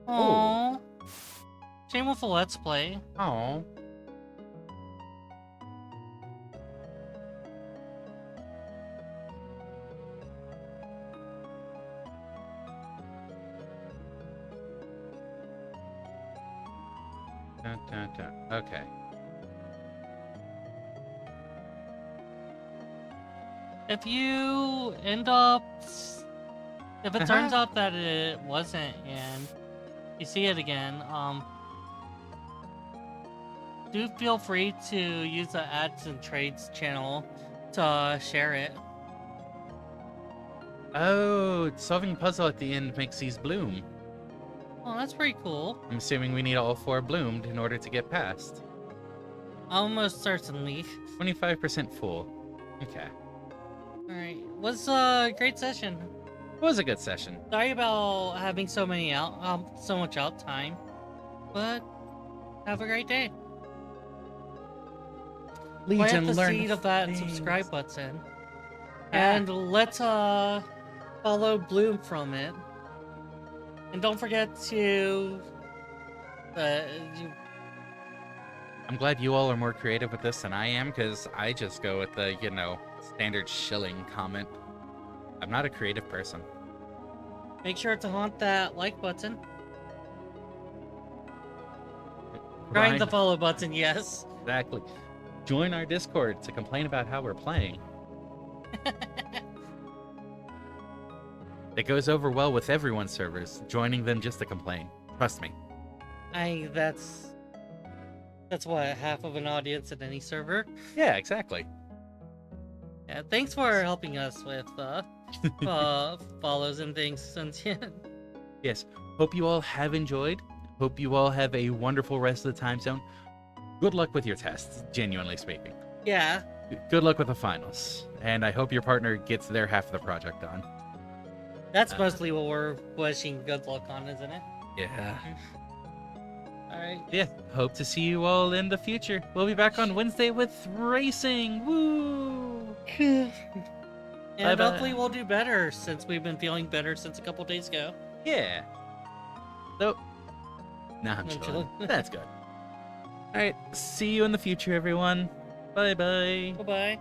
[SPEAKER 2] Aww. Shame with a Let's Play.
[SPEAKER 1] Oh. Dun, dun, dun. Okay.
[SPEAKER 2] If you end up... If it turns out that it wasn't and you see it again, do feel free to use the ads and trades channel to share it.
[SPEAKER 1] Oh, solving puzzle at the end makes these bloom.
[SPEAKER 2] Oh, that's pretty cool.
[SPEAKER 1] I'm assuming we need all 4 bloomed in order to get past.
[SPEAKER 2] Almost certainly.
[SPEAKER 1] 25% full. Okay.
[SPEAKER 2] Alright. Was a great session.
[SPEAKER 1] It was a good session.
[SPEAKER 2] Sorry about having so much out time. But have a great day.
[SPEAKER 1] Legion
[SPEAKER 2] Plant the
[SPEAKER 1] learned
[SPEAKER 2] seed of that
[SPEAKER 1] things.
[SPEAKER 2] subscribe button. And let's follow Bloom from it. And don't forget to
[SPEAKER 1] I'm glad you all are more creative with this than I am, because I just go with the, standard shilling comment. I'm not a creative person.
[SPEAKER 2] make sure to haunt that like button. Grind the follow button, yes.
[SPEAKER 1] Exactly. Join our Discord to complain about how we're playing. It goes over well with everyone's servers, joining them just to complain. Trust me.
[SPEAKER 2] That's what, half of an audience at any server.
[SPEAKER 1] Yeah, exactly.
[SPEAKER 2] Yeah, thanks for helping us with follows and things, Sentient.
[SPEAKER 1] Yes. Hope you all have enjoyed. Hope you all have a wonderful rest of the time zone. Good luck with your tests, genuinely speaking.
[SPEAKER 2] Yeah.
[SPEAKER 1] Good luck with the finals. And I hope your partner gets their half of the project done.
[SPEAKER 2] That's mostly what we're wishing good luck on, isn't it?
[SPEAKER 1] Yeah.
[SPEAKER 2] Alright.
[SPEAKER 1] Yeah. Hope to see you all in the future. We'll be back on Wednesday with racing. Woo!
[SPEAKER 2] And
[SPEAKER 1] Bye-bye.
[SPEAKER 2] hopefully we'll do better, since we've been feeling better since a couple days ago.
[SPEAKER 1] Yeah. So, nah, I'm
[SPEAKER 2] I'm
[SPEAKER 1] chilling.
[SPEAKER 2] chilling.
[SPEAKER 1] That's good. All right. See you in the future, everyone. Bye bye.
[SPEAKER 2] Bye-bye.